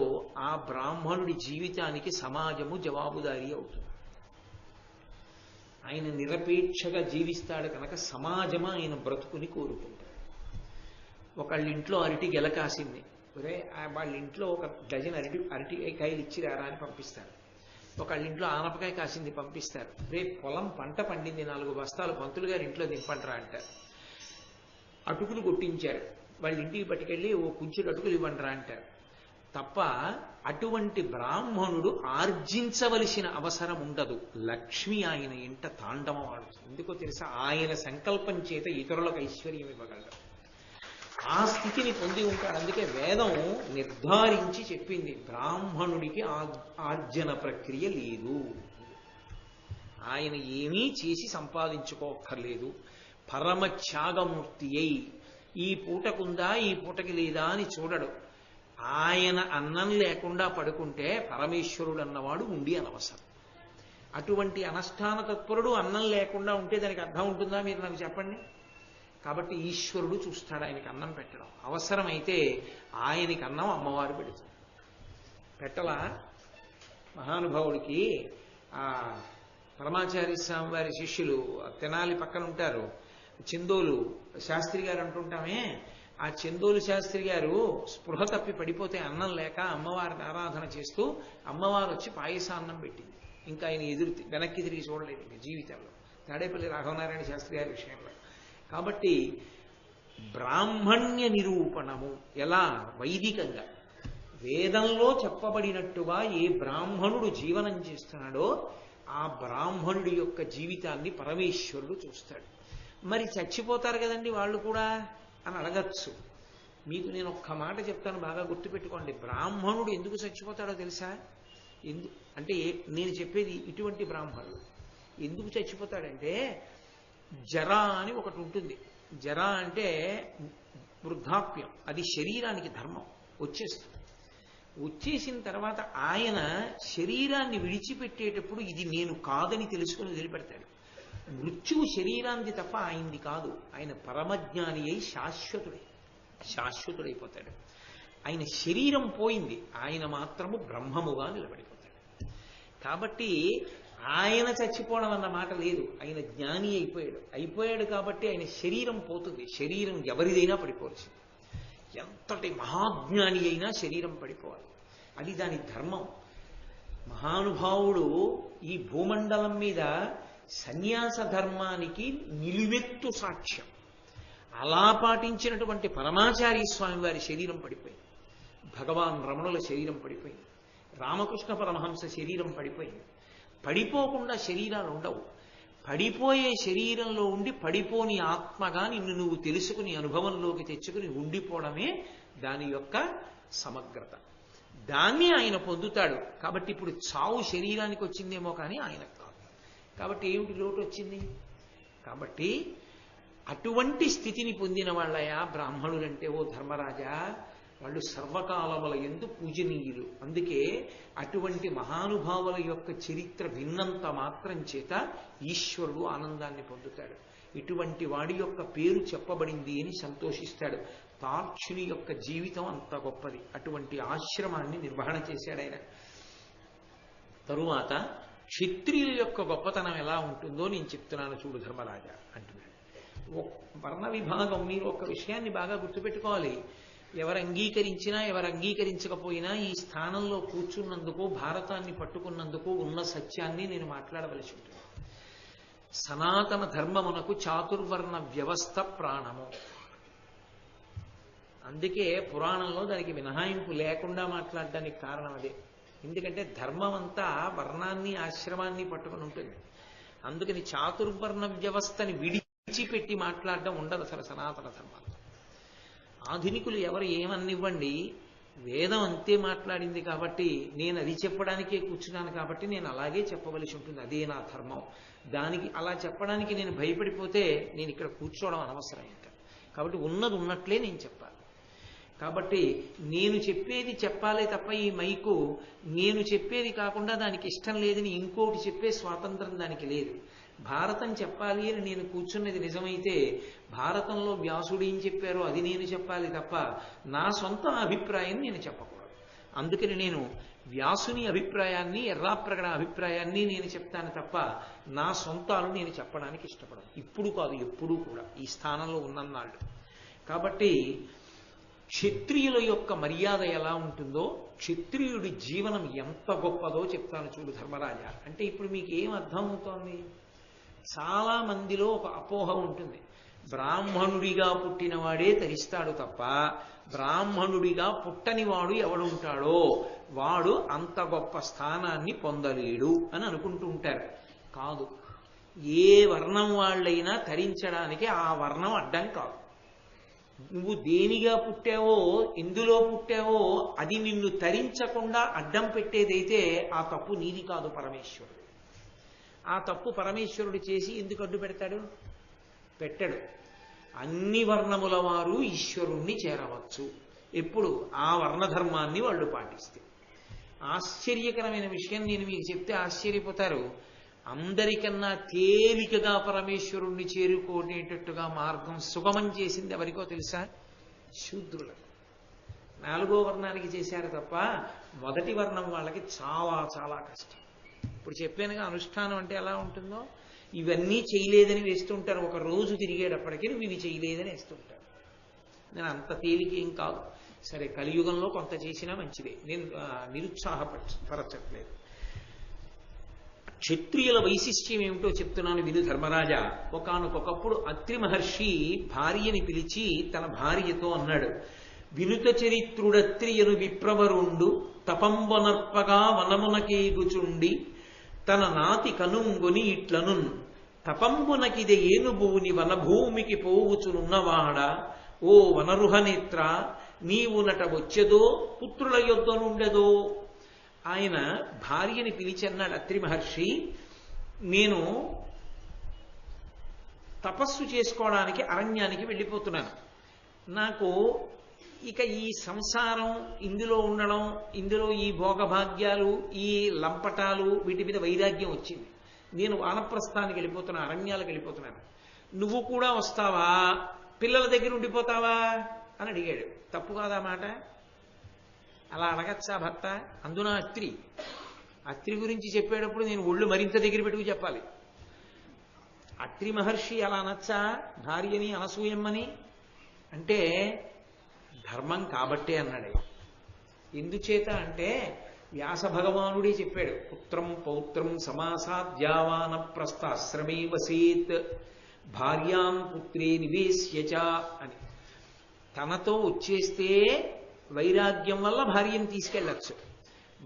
[SPEAKER 1] ఆ బ్రాహ్మణుడి జీవితానికి సమాజము జవాబుదారీ అవుతుంది. ఆయన నిరపేక్షగా జీవిస్తాడు కనుక సమాజము ఆయన బ్రతుకుని కోరుకుంటాడు. ఒకళ్ళింట్లో అరటి గెల కాసింది, ఒరే వాళ్ళ ఇంట్లో ఒక డజన్ అరటికాయలు ఇచ్చి రారా అని పంపిస్తారు. ఒకళ్ళింట్లో ఆనపకాయ కాసింది పంపిస్తారు. రేపు పొలం పంట పండింది, 4 బస్తాలు పంతులు గారి ఇంట్లో దింపంటారా అంటారు. అటుకులు కొట్టించారు, వాళ్ళ ఇంటికి పట్టుకెళ్ళి ఓ కుంచెడు అటుకులు ఇవ్వండిరా అంటారు. తప్ప అటువంటి బ్రాహ్మణుడు ఆర్జించవలసిన అవసరం ఉండదు. లక్ష్మి ఆయన ఇంట తాండవం ఆడుతుంది. ఎందుకో తెలుసా? ఆయన సంకల్పం చేత ఇతరులకు ఐశ్వర్యం ఇవ్వగలడు. ఆ స్థితిని పొంది ఉంటాడు. అందుకే వేదం నిర్ధారించి చెప్పింది, బ్రాహ్మణుడికి ఆర్జన ప్రక్రియ లేదు. ఆయన ఏమీ చేసి సంపాదించుకోక్కర్లేదు. పరమ త్యాగమూర్తి అయి ఈ పూటకుందా ఈ పూటకి లేదా అని చూడడు. ఆయన అన్నం లేకుండా పడుకుంటే పరమేశ్వరుడు అన్నవాడు ఉండి అనవసరం. అటువంటి అనుష్ఠాన తత్పరుడు అన్నం లేకుండా ఉంటే దానికి అర్థం ఉంటుందా? మీరు నాకు చెప్పండి. కాబట్టి ఈశ్వరుడు చూస్తాడు ఆయనకి అన్నం పెట్టడం. అవసరమైతే ఆయనకి అన్నం అమ్మవారు పెడుతుంది. పెట్టలా మహానుభావుడికి ఆ పరమాచార్య స్వామి వారి శిష్యులు తెనాలి పక్కన ఉంటారు, చందోలు శాస్త్రి గారు అంటుంటామే, ఆ చందోలు శాస్త్రి గారు స్పృహ తప్పి పడిపోతే అన్నం లేక అమ్మవారిని ఆరాధన చేస్తూ అమ్మవారు వచ్చి పాయసాన్నం పెట్టింది. ఇంకా ఆయన వెనక్కి తిరిగి చూడలేదు ఇంకా జీవితంలో, తాడేపల్లి రాఘవనారాయణ శాస్త్రి గారి విషయంలో. కాబట్టి బ్రాహ్మణ్య నిరూపణము ఎలా వైదికంగా వేదంలో చెప్పబడినట్టుగా ఏ బ్రాహ్మణుడు జీవనం చేస్తున్నాడో ఆ బ్రాహ్మణుడి యొక్క జీవితాన్ని పరమేశ్వరుడు చూస్తాడు. మరి చచ్చిపోతారు కదండి వాళ్ళు కూడా అని అడగచ్చు. మీకు నేను ఒక్క మాట చెప్తాను, బాగా గుర్తుపెట్టుకోండి. బ్రాహ్మణుడు ఎందుకు చచ్చిపోతాడో తెలుసా? అంటే నేను చెప్పేది ఇటువంటి బ్రాహ్మణుడు ఎందుకు చచ్చిపోతాడంటే, జర అని ఒకటి ఉంటుంది. జర అంటే వృద్ధాప్యం, అది శరీరానికి ధర్మం వచ్చేస్తుంది. వచ్చేసిన తర్వాత ఆయన శరీరాన్ని విడిచిపెట్టేటప్పుడు ఇది నేను కాదని తెలుసుకుని వదిలిపెడతాడు. మృత్యువు శరీరానికి తప్ప ఆయనది కాదు. ఆయన పరమజ్ఞాని అయి శాశ్వతుడైపోతాడు. ఆయన శరీరం పోయింది, ఆయన మాత్రము బ్రహ్మముగా నిలబడిపోతాడు. కాబట్టి ఆయన చచ్చిపోవడం అన్న మాట లేదు, ఆయన జ్ఞాని అయిపోయాడు కాబట్టి ఆయన శరీరం పోతుంది. శరీరం ఎవరిదైనా పడిపోవచ్చు, ఎంతటి మహాజ్ఞాని అయినా శరీరం పడిపోవాలి, అది దాని ధర్మం. మహానుభావుడు ఈ భూమండలం మీద సన్యాస ధర్మానికి నిలువెత్తు సాక్ష్యం. అలా పాటించినటువంటి పరమాచార్య స్వామి వారి శరీరం పడిపోయింది, భగవాన్ రమణుల శరీరం పడిపోయింది, రామకృష్ణ పరమహంస శరీరం పడిపోయింది. పడిపోకుండా శరీరాలు ఉండవు. పడిపోయే శరీరంలో ఉండి పడిపోని ఆత్మగా నిన్ను నువ్వు తెలుసుకుని అనుభవంలోకి తెచ్చుకుని ఉండిపోవడమే దాని యొక్క సమగ్రత. దాన్ని ఆయన పొందుతాడు. కాబట్టి ఇప్పుడు చావు శరీరానికి వచ్చిందేమో కానీ ఆయనకు కాదు. కాబట్టి ఏమిటి లోటు వచ్చింది? కాబట్టి అటువంటి స్థితిని పొందిన వాళ్ళయా బ్రాహ్మణులంటే ఓ ధర్మరాజా, వాళ్ళు సర్వకాలముల యందు పూజనీయులు. అందుకే అటువంటి మహానుభావుల యొక్క చరిత్ర విన్నంత మాత్రం చేత ఈశ్వరుడు ఆనందాన్ని పొందుతాడు. ఇటువంటి వాడి యొక్క పేరు చెప్పబడింది అని సంతోషిస్తాడు. తార్క్షుని యొక్క జీవితం అంత గొప్పది. అటువంటి ఆశ్రమాన్ని నిర్వహణ చేశాడు ఆయన. తరువాత క్షత్రియుల యొక్క గొప్పతనం ఎలా ఉంటుందో నేను చెప్తున్నాను చూడు ధర్మరాజా అంటున్నాడు. వర్ణ విభాగం, మీరు ఒక విషయాన్ని బాగా గుర్తుపెట్టుకోవాలి. ఎవరు అంగీకరించినా ఎవరు అంగీకరించకపోయినా ఈ స్థానంలో కూర్చున్నందుకు, భారతాన్ని పట్టుకున్నందుకు ఉన్న సత్యాన్ని నేను మాట్లాడవలసి ఉంటుంది. సనాతన ధర్మమునకు చాతుర్వర్ణ వ్యవస్థ ప్రాణము. అందుకే పురాణంలో దానికి మినహాయింపు లేకుండా మాట్లాడడానికి కారణం అదే. ఎందుకంటే ధర్మం అంతా వర్ణాన్ని ఆశ్రమాన్ని పట్టుకుని ఉంటుంది. అందుకని చాతుర్వర్ణ వ్యవస్థని విడిచిపెట్టి మాట్లాడడం ఉండదు అసలు సనాతన ధర్మాలు. ఆధునికులు ఎవరు ఏమన్నివ్వండి, వేదం అంతే మాట్లాడింది కాబట్టి నేను అది చెప్పడానికే కూర్చున్నాను కాబట్టి నేను అలాగే చెప్పవలసి ఉంటుంది. అదే నా ధర్మం. దానికి అలా చెప్పడానికి నేను భయపడిపోతే నేను ఇక్కడ కూర్చోవడం అనవసరం ఇంకా. కాబట్టి ఉన్నది ఉన్నట్లే నేను చెప్పాలి. కాబట్టి నేను చెప్పేది చెప్పాలే తప్ప ఈ మైకు నేను చెప్పేది కాకుండా దానికి ఇష్టం లేదని ఇంకోటి చెప్పే స్వాతంత్రం దానికి లేదు. భారతం చెప్పాలి అని నేను కూర్చున్నది నిజమైతే భారతంలో వ్యాసుడు ఏం చెప్పారో అది నేను చెప్పాలి తప్ప నా సొంత అభిప్రాయం నేను చెప్పకూడదు. అందుకని నేను వ్యాసుని అభిప్రాయాన్ని, ఎర్రాప్రగడ అభిప్రాయాన్ని నేను చెప్తాను తప్ప నా సొంతాలు నేను చెప్పడానికి ఇష్టపడను. ఇప్పుడు కాదు, ఎప్పుడూ కూడా ఈ స్థానంలో ఉన్నన్నాళ్ళు. కాబట్టి క్షత్రియుల యొక్క మర్యాద ఎలా ఉంటుందో, క్షత్రియుడి జీవనం ఎంత గొప్పదో చెప్తాను చూడు ధర్మరాజా. అంటే ఇప్పుడు మీకు ఏం అర్థం అవుతోంది? చాలా మందిలో ఒక అపోహ ఉంటుంది, బ్రాహ్మణుడిగా పుట్టినవాడే తరిస్తాడు తప్ప బ్రాహ్మణుడిగా పుట్టనివాడు ఎవడుంటాడో వాడు అంత గొప్ప స్థానాన్ని పొందలేడు అని అనుకుంటూ ఉంటారు. కాదు, ఏ వర్ణం వాళ్ళైనా తరించడానికి ఆ వర్ణం అడ్డం కాదు. నువ్వు దేనిగా పుట్టావో, ఎందులో పుట్టావో అది నిన్ను తరించకుండా అడ్డం పెట్టేదైతే ఆ తప్పు నీది కాదు, పరమేశ్వరుడు. ఆ తప్పు పరమేశ్వరుడు చేసి ఎందుకు అడ్డు పెడతాడు? పెట్టడు. అన్ని వర్ణముల వారు ఈశ్వరుణ్ణి చేరవచ్చు ఎప్పుడు? ఆ వర్ణధర్మాన్ని వాళ్ళు పాటిస్తే. ఆశ్చర్యకరమైన విషయం నేను మీకు చెప్తే ఆశ్చర్యపోతారు. అందరికన్నా తేలికగా పరమేశ్వరుణ్ణి చేరుకునేటట్టుగా మార్గం సుగమం చేసింది ఎవరికో తెలుసా? శూద్రులకు. 4వ వర్ణానికి చేశారు తప్ప మొదటి వర్ణం వాళ్ళకి చాలా చాలా కష్టం. ఇప్పుడు చెప్పానుగా అనుష్ఠానం అంటే ఎలా ఉంటుందో. ఇవన్నీ చేయలేదని వేస్తుంటారు, ఒక రోజు తిరిగేటప్పటికీ నువ్వు ఇవి చేయలేదని వేస్తుంటారు. నేను అంత తేలికేం కాదు. సరే, కలియుగంలో కొంత చేసినా మంచిదే, నేను నిరుత్సాహపరచట్లేదు. క్షత్రియుల వైశిష్ట్యం ఏమిటో చెప్తున్నాను విను ధర్మరాజా. ఒకానొకప్పుడు అత్రి మహర్షి భార్యని పిలిచి తన భార్యతో అన్నాడు, వినుత చరిత్రుడత్రియను విప్రవరుండు తపంబొనర్పగా వనమునకేగుచుండి తన నాతి కనుంగొని ఇట్లనున్ తపంబునకిదే ఏనుబూని వనభూమికి పోవుచునున్నవాడ ఓ వనరుహనేత్ర నీవు నట వచ్చేదో పుత్రుల యొద్దనుండెదో. ఆయన భార్యని పిలిచన్నాడు అత్రి మహర్షి, నేను తపస్సు చేసుకోవడానికి అరణ్యానికి వెళ్ళిపోతున్నాను. నాకు ఇక ఈ సంసారం, ఇందులో ఉండడం, ఇందులో ఈ భోగభాగ్యాలు, ఈ లంపటాలు, వీటి మీద వైరాగ్యం వచ్చింది. నేను వానప్రస్థానికి వెళ్ళిపోతున్నాను, అరణ్యాలకు వెళ్ళిపోతున్నాను. నువ్వు కూడా వస్తావా, పిల్లల దగ్గర ఉండిపోతావా అని అడిగాడు. తప్పు కాదా మాట? అలా అడగచ్చా భర్త? అందున అత్రి గురించి చెప్పేటప్పుడు నేను ఒళ్ళు మరింత దగ్గర పెట్టుకు చెప్పాలి. అత్రి మహర్షి అలా అనొచ్చా భార్యని, అనసూయమ్మని? అంటే ధర్మం కాబట్టే అన్నాడు. ఎందుచేత అంటే వ్యాస భగవానుడే చెప్పాడు, పుత్రం పౌత్రం సమాసాద్యావాన ప్రస్థాశ్రమే వసేత్ భార్యాం పుత్రే నివేశ్యచ అని. తనతో వచ్చేస్తే వైరాగ్యం వల్ల భార్యను తీసుకెళ్ళచ్చు.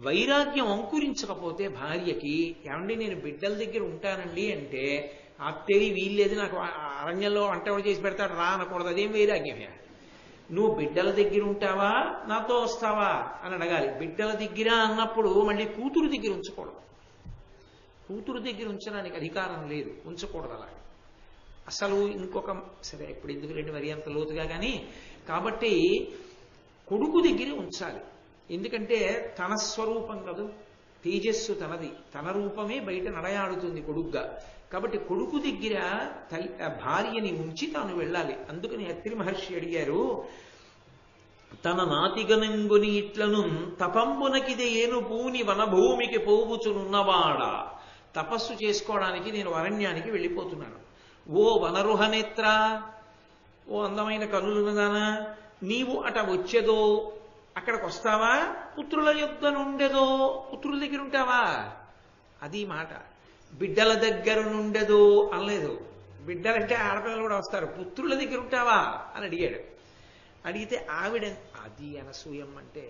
[SPEAKER 1] వైరాగ్యం అంకురించకపోతే భార్యకి, ఏమండి నేను బిడ్డల దగ్గర ఉంటానండి అంటే, అత్తేది వీల్లేదు, నాకు అరణ్యంలో వంట చేసి పెడతాడు రా అనకూడదు. అదేం వైరాగ్యమే? నువ్వు బిడ్డల దగ్గర ఉంటావా, నాతో వస్తావా అని అడగాలి. బిడ్డల దగ్గర అన్నప్పుడు మళ్ళీ కూతురు దగ్గర ఉంచకూడదు. కూతురు దగ్గర ఉంచడానికి అధికారం లేదు, ఉంచకూడదు అలా. అసలు ఇంకొక, సరే ఇప్పుడు ఎందుకు రెండు మరి అంత లోతుగా కానీ, కాబట్టి కొడుకు దగ్గరే ఉంచాలి. ఎందుకంటే తన స్వరూపం కదూ, తేజస్సు తనది, తన రూపమే బయట నడయాడుతుంది కొడుగ్గా. కాబట్టి కొడుకు దగ్గర భార్యని ఉంచి తాను వెళ్ళాలి. అందుకని అత్రి మహర్షి అడిగారు, తన నాతిగనంగుని ఇట్లను తపంబునకిదే ఏను పూని వనభూమికి పోవుచునున్నవాడ. తపస్సు చేసుకోవడానికి నేను అరణ్యానికి వెళ్ళిపోతున్నాను. ఓ వనరుహనేత్ర, ఓ అందమైన కనులున్నదానా, నీవు అట వచ్చేదో, అక్కడికి వస్తావా, పుత్రుల యొద్దనుండెదో, పుత్రుల దగ్గర ఉంటావా? అది మాట. బిడ్డల దగ్గర నుండెదో అనలేదు. బిడ్డలంటే ఆడపిల్లలు కూడా వస్తారు. పుత్రుల దగ్గర ఉంటావా అని అడిగాడు. అడిగితే ఆవిడ, అది అనసూయం అంటే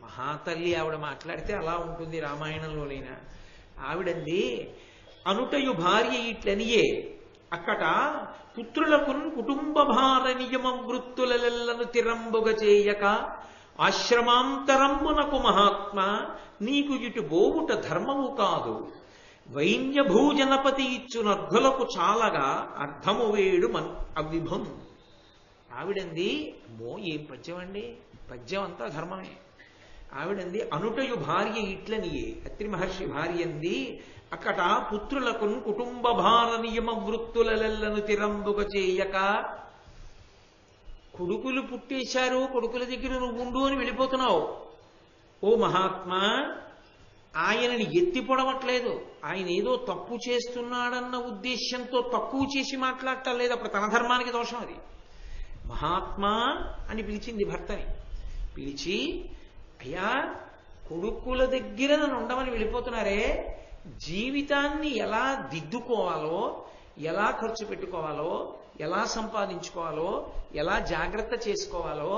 [SPEAKER 1] మహాతల్లి, ఆవిడ మాట్లాడితే అలా ఉంటుంది రామాయణంలోనైనా. ఆవిడంది, అనుటయు భార్య ఇట్లనియే అక్కట పుత్రులకు కుటుంబ భార నియమ వృత్తులెల్లను తిరంబుగ చేయక ఆశ్రమాంతరంబునకు మహాత్మ నీకు ఇటు బోవుట ధర్మము కాదు. వైన్య భూజనపతి ఇచ్చున అర్ధులకు చాలగా అర్థము వేడు అవిభం. ఆవిడంది, ఏం పద్యం అండి, పద్యం అంతా ధర్మమే. ఆవిడంది, అనుటయు భార్య ఇట్లనియే, అత్రి మహర్షి భార్య అంది, అక్కట పుత్రులకు కుటుంబ భార నియమ వృత్తులెల్లను తిరంబుగ చేయక, కొడుకులు పుట్టేశారు, కొడుకుల దగ్గర నువ్వు ఉండు అని వెళ్ళిపోతున్నావు. ఓ మహాత్మా, ఆయనని ఎత్తి పొడవట్లేదు, ఆయన ఏదో తప్పు చేస్తున్నాడన్న ఉద్దేశ్యంతో తక్కువ చేసి మాట్లాడటం లేదు. అప్పుడు తన ధర్మానికి దోషం అది. మహాత్మా అని పిలిచింది భర్తని. పిలిచి, అయ్యా కొడుకుల దగ్గర నన్ను ఉండమని వెళ్ళిపోతున్నారే, జీవితాన్ని ఎలా దిద్దుకోవాలో, ఎలా ఖర్చు పెట్టుకోవాలో, ఎలా సంపాదించుకోవాలో, ఎలా జాగ్రత్త చేసుకోవాలో,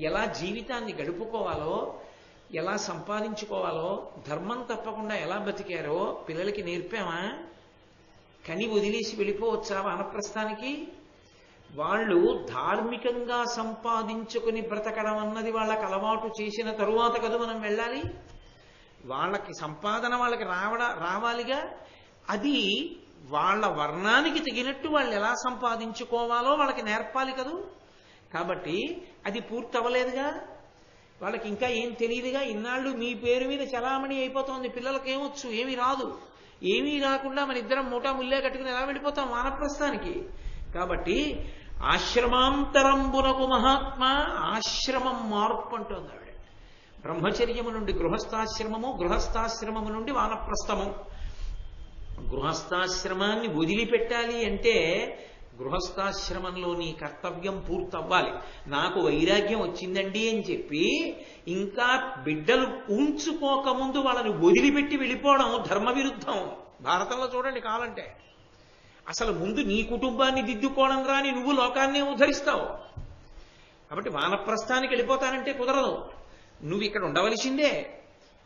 [SPEAKER 1] ఎలా జీవితాన్ని గడుపుకోవాలో, ఎలా సంపాదించుకోవాలో, ధర్మం తప్పకుండా ఎలా బతికారో పిల్లలకి నేర్పామా? కని వదిలేసి వెళ్ళిపోవచ్చా వానప్రస్థానికి? వాళ్ళు ధార్మికంగా సంపాదించుకుని బ్రతకడం అన్నది వాళ్ళకి అలవాటు చేసిన తరువాత కదా మనం వెళ్ళాలి. వాళ్ళకి సంపాదన వాళ్ళకి రావాలిగా. అది వాళ్ళ వర్ణానికి తగినట్టు వాళ్ళు ఎలా సంపాదించుకోవాలో వాళ్ళకి నేర్పాలి కదూ. కాబట్టి అది పూర్తవ్వలేదుగా, వాళ్ళకి ఇంకా ఏం తెలియదుగా. ఇన్నాళ్ళు మీ పేరు మీద చలామణి అయిపోతోంది, పిల్లలకి ఏమొచ్చు, ఏమి రాదు. ఏమీ రాకుండా మన ఇద్దరం మూటా ముల్లే కట్టుకుని ఎలా వెళ్ళిపోతాం వానప్రస్థానికి? కాబట్టి ఆశ్రమాంతరంబునకు మహాత్మ, ఆశ్రమం మార్పు అంటోంది ఆవిడ. బ్రహ్మచర్యము నుండి గృహస్థాశ్రమము, గృహస్థాశ్రమము నుండి వానప్రస్థము. గృహస్థాశ్రమాన్ని వదిలిపెట్టాలి అంటే గృహస్థాశ్రమంలో నీ కర్తవ్యం పూర్తవ్వాలి. నాకు వైరాగ్యం వచ్చిందండి అని చెప్పి ఇంకా బిడ్డలు ఉంచుకోకముందు వాళ్ళని వదిలిపెట్టి వెళ్ళిపోవడం ధర్మ విరుద్ధం. భారతంలో చూడండి కావాలంటే. అసలు ముందు నీ కుటుంబాన్ని దిద్దుకోవడం రాని నువ్వు లోకాన్నే ఉద్ధరిస్తావు. కాబట్టి వానప్రస్థానికి వెళ్ళిపోతానంటే కుదరదు. నువ్వు ఇక్కడ ఉండవలసిందే.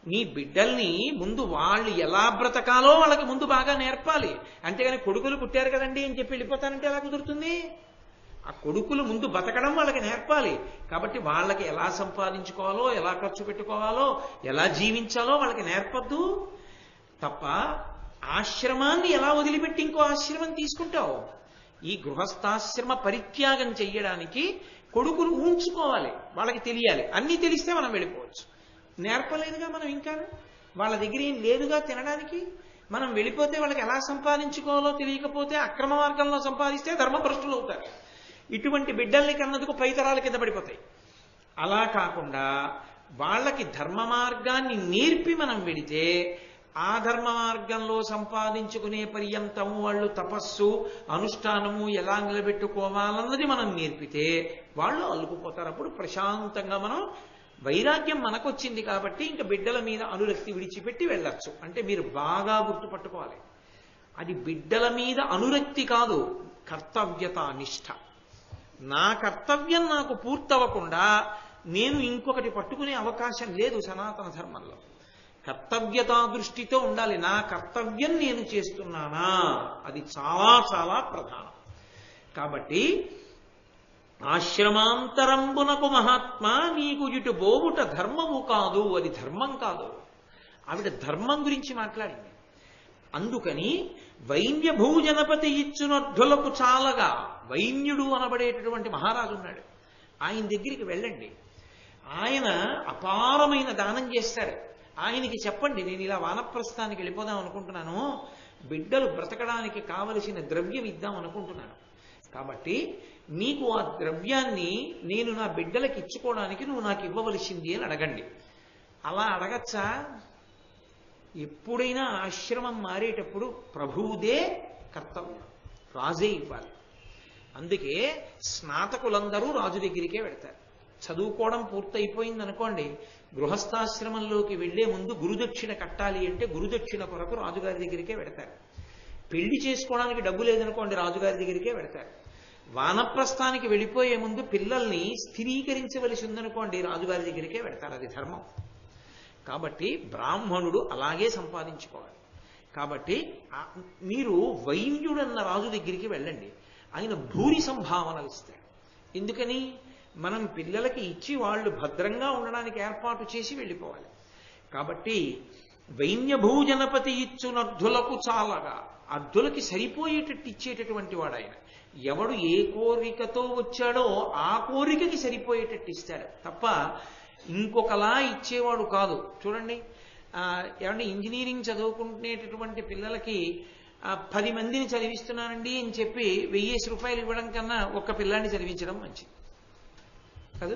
[SPEAKER 1] నీ బిడ్డల్ని ముందు వాళ్ళు ఎలా బ్రతకాలో వాళ్ళకి ముందు బాగా నేర్పాలి. అంతేగాని కొడుకులు పుట్టారు కదండి అని చెప్పి వెళ్ళిపోతానంటే ఎలా కుదురుతుంది? ఆ కొడుకులు ముందు బతకడం వాళ్ళకి నేర్పాలి. కాబట్టి వాళ్ళకి ఎలా సంపాదించుకోవాలో, ఎలా ఖర్చు పెట్టుకోవాలో, ఎలా జీవించాలో వాళ్ళకి నేర్పద్దు తప్ప ఆశ్రమాన్ని ఎలా వదిలిపెట్టి ఇంకో ఆశ్రమం తీసుకుంటావు? ఈ గృహస్థాశ్రమ పరిత్యాగం చెయ్యడానికి కొడుకులు ఉంచుకోవాలి, వాళ్ళకి తెలియాలి. అన్నీ తెలిస్తే మనం వెళ్ళిపోవచ్చు. నేర్పలేదుగా మనం, ఇంకా వాళ్ళ దగ్గర ఏం లేదుగా తినడానికి. మనం వెళ్ళిపోతే వాళ్ళకి ఎలా సంపాదించుకోవాలో తెలియకపోతే అక్రమ మార్గంలో సంపాదిస్తే ధర్మభ్రష్టులు అవుతారు. ఇటువంటి బిడ్డల్ని కన్నందుకు పైతరాల కింద పడిపోతాయి. అలా కాకుండా వాళ్ళకి ధర్మ మార్గాన్ని నేర్పి మనం వెడితే ఆ ధర్మ మార్గంలో సంపాదించుకునే పర్యంతం వాళ్ళు తపస్సు అనుష్ఠానము ఎలా నిలబెట్టుకోవాలన్నది మనం నేర్పితే వాళ్ళు అల్లుకుపోతారు. అప్పుడు ప్రశాంతంగా మనం వైరాగ్యం మనకొచ్చింది కాబట్టి ఇంకా బిడ్డల మీద అనురక్తి విడిచిపెట్టి వెళ్ళొచ్చు. అంటే మీరు బాగా గుర్తుపట్టుకోవాలి, అది బిడ్డల మీద అనురక్తి కాదు, కర్తవ్యత నిష్ఠ. నా కర్తవ్యం నాకు పూర్తవకుండా నేను ఇంకొకటి పట్టుకునే అవకాశం లేదు సనాతన ధర్మంలో. కర్తవ్యతా దృష్టితో ఉండాలి. నా కర్తవ్యం నేను చేస్తున్నానా, అది చాలా చాలా ప్రధానం. కాబట్టి ఆశ్రమాంతరంబునకు మహాత్మ, నీకు ఇటు బోవుట ధర్మము కాదు, అది ధర్మం కాదు. ఆవిడ ధర్మం గురించి మాట్లాడింది. అందుకని వైన్య భూజనపతి ఇచ్చునర్థులకు చాలగా, వైన్యుడు అనబడేటటువంటి మహారాజు ఉన్నాడు, ఆయన దగ్గరికి వెళ్ళండి. ఆయన అపారమైన దానం చేస్తాడు. ఆయనకి చెప్పండి, నేను ఇలా వానప్రస్థానికి వెళ్ళిపోదాం అనుకుంటున్నాను, బిడ్డలు బ్రతకడానికి కావలసిన ద్రవ్యం ఇద్దాం అనుకుంటున్నాను, కాబట్టి నీకు ఆ ద్రవ్యాన్ని నేను నా బిడ్డలకి ఇచ్చుకోవడానికి నువ్వు నాకు ఇవ్వవలసింది అని అడగండి. అలా అడగచ్చా? ఎప్పుడైనా ఆశ్రమం మారేటప్పుడు ప్రభువుదే కర్తవ్యం, రాజే ఇవ్వాలి. అందుకే స్నాతకులందరూ రాజు దగ్గరికే వెడతారు. చదువుకోవడం పూర్తయిపోయింది అనుకోండి, గృహస్థాశ్రమంలోకి వెళ్లే ముందు గురుదక్షిణ కట్టాలి అంటే గురుదక్షిణ కొరకు రాజుగారి దగ్గరికే వెడతారు. పెళ్లి చేసుకోవడానికి డబ్బు లేదనుకోండి, రాజుగారి దగ్గరికే వెడతారు. వానప్రస్థానికి వెళ్ళిపోయే ముందు పిల్లల్ని స్థిరీకరించవలసి ఉందనుకోండి, రాజుగారి దగ్గరికే వెడతారు. అది ధర్మం. కాబట్టి బ్రాహ్మణుడు అలాగే సంపాదించుకోవాలి. కాబట్టి మీరు వైన్యుడన్న రాజు దగ్గరికి వెళ్ళండి, ఆయన భూరి సంభావనలు ఇస్తాడు. ఎందుకని? మనం పిల్లలకి ఇచ్చి వాళ్ళు భద్రంగా ఉండడానికి ఏర్పాటు చేసి వెళ్ళిపోవాలి. కాబట్టి వైన్యభూజనపతి ఇచ్చునర్థులకు చాలగా, అర్థులకి సరిపోయేటట్టు ఇచ్చేటటువంటి వాడు ఆయన. ఎవడు ఏ కోరికతో వచ్చాడో ఆ కోరికకి సరిపోయేటట్టు ఇస్తాడు తప్ప ఇంకొకలా ఇచ్చేవాడు కాదు. చూడండి, ఏమంటే ఇంజనీరింగ్ చదువుకునేటటువంటి పిల్లలకి 10 మందిని చదివిస్తున్నానండి అని చెప్పి 1000 రూపాయలు ఇవ్వడం కన్నా ఒక్క పిల్లాడిని చదివించడం మంచిది కాదు.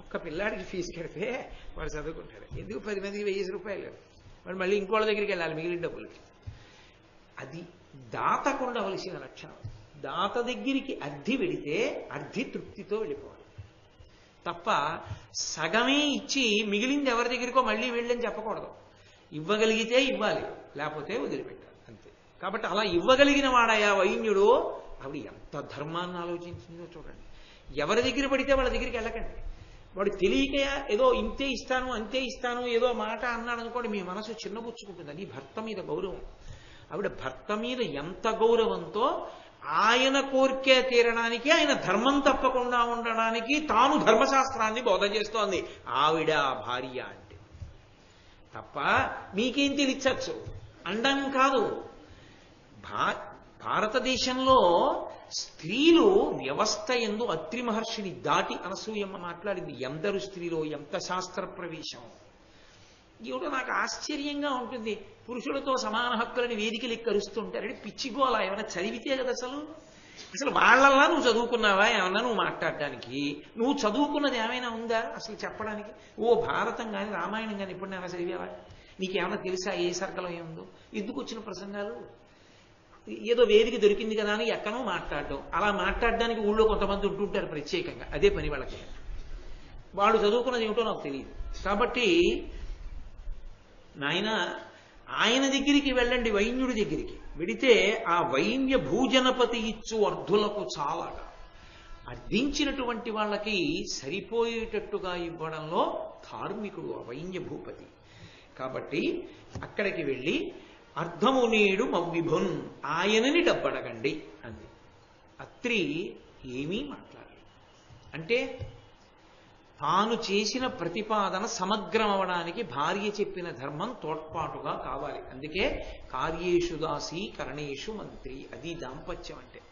[SPEAKER 1] ఒక్క పిల్లాడికి ఫీజు కడితే వాడు చదువుకుంటాడు. ఎందుకు 10 మందికి 1000 రూపాయలు? వాడు మళ్ళీ ఇంకోళ్ళ దగ్గరికి వెళ్ళాలి మిగిలిన డబ్బులకి. అది దాతకు ఉండవలసిన లక్షణం. దాత దగ్గరికి అర్థి వెడితే అర్థి తృప్తితో వెళ్ళిపోవాలి తప్ప సగమే ఇచ్చి మిగిలింది ఎవరి దగ్గరికో మళ్ళీ వెళ్ళని చెప్పకూడదు. ఇవ్వగలిగితే ఇవ్వాలి, లేకపోతే వదిలిపెట్టాలి, అంతే. కాబట్టి అలా ఇవ్వగలిగిన వాడయా వైన్యుడు. ఆవిడ ఎంత ధర్మాన్ని ఆలోచించిందో చూడండి. ఎవరి దగ్గర పడితే వాళ్ళ దగ్గరికి వెళ్ళకండి. వాడు తెలియక ఏదో ఇంతే ఇస్తాను అంతే ఇస్తాను ఏదో మాట అన్నాడు అనుకోండి, మీ మనసు చిన్నబుచ్చుకుంటుంది. అది భర్త మీద గౌరవం. ఆవిడ భర్త మీద ఎంత గౌరవంతో ఆయన కోరికే తీరడానికి, ఆయన ధర్మం తప్పకుండా ఉండడానికి తాను ధర్మశాస్త్రాన్ని బోధ చేస్తోంది ఆవిడ భార్య అంటే. తప్ప మీకేం తెలియచ్చు అండం కాదు. భారతదేశంలో స్త్రీలు వ్యవస్థ యందు అత్రి మహర్షిని దాటి అనసూయమ్మ మాట్లాడింది. ఎందరు స్త్రీలో ఎంత శాస్త్ర ప్రవేశం, ఏమిటో నాకు ఆశ్చర్యంగా ఉంటుంది. పురుషులతో సమాన హక్కులని వేదికలు ఎక్కరుస్తుంటారని పిచ్చిగోలా ఏమైనా చదివితే కదా అసలు వాళ్ళల్లా నువ్వు చదువుకున్నావా ఏమన్నా నువ్వు మాట్లాడడానికి? నువ్వు చదువుకున్నది ఏమైనా ఉందా అసలు చెప్పడానికి? భారతం కానీ రామాయణం కానీ ఎప్పుడైనా చదివావా? నీకేమైనా తెలుసా ఏ సర్కలం ఏముందో? ఎందుకు వచ్చిన ప్రసంగాలు? ఏదో వేదిక దొరికింది కదా అని ఎక్కనో మాట్లాడడం. అలా మాట్లాడడానికి ఊళ్ళో కొంతమంది ఉంటుంటారు ప్రత్యేకంగా, అదే పని వాళ్ళకి. వాళ్ళు చదువుకున్నది ఏమిటో నాకు తెలియదు. కాబట్టి నాయన ఆయన దగ్గరికి వెళ్ళండి, వైన్యుడి దగ్గరికి వెడితే ఆ వైన్య భూజనపతి ఇచ్చు అర్ధులకు చాలగా అర్థించినటువంటి వాళ్ళకి సరిపోయేటట్టుగా ఇవ్వడంలో ధార్మికుడు ఆ వైన్య భూపతి. కాబట్టి అక్కడికి వెళ్ళి అర్ధము నేడు మవ్విభున్ ఆయనని డబ్బడగండి అంది. అత్రి ఏమీ మాట్లాడలేదు. అంటే తాను చేసిన ప్రతిపాదన సమగ్రం అవడానికి భార్య చెప్పిన ధర్మం తోడ్పాటుగా కావాలి. అందుకే కార్యేషు దాసి కరణేషు మంత్రి. అది దాంపత్యం అంటే.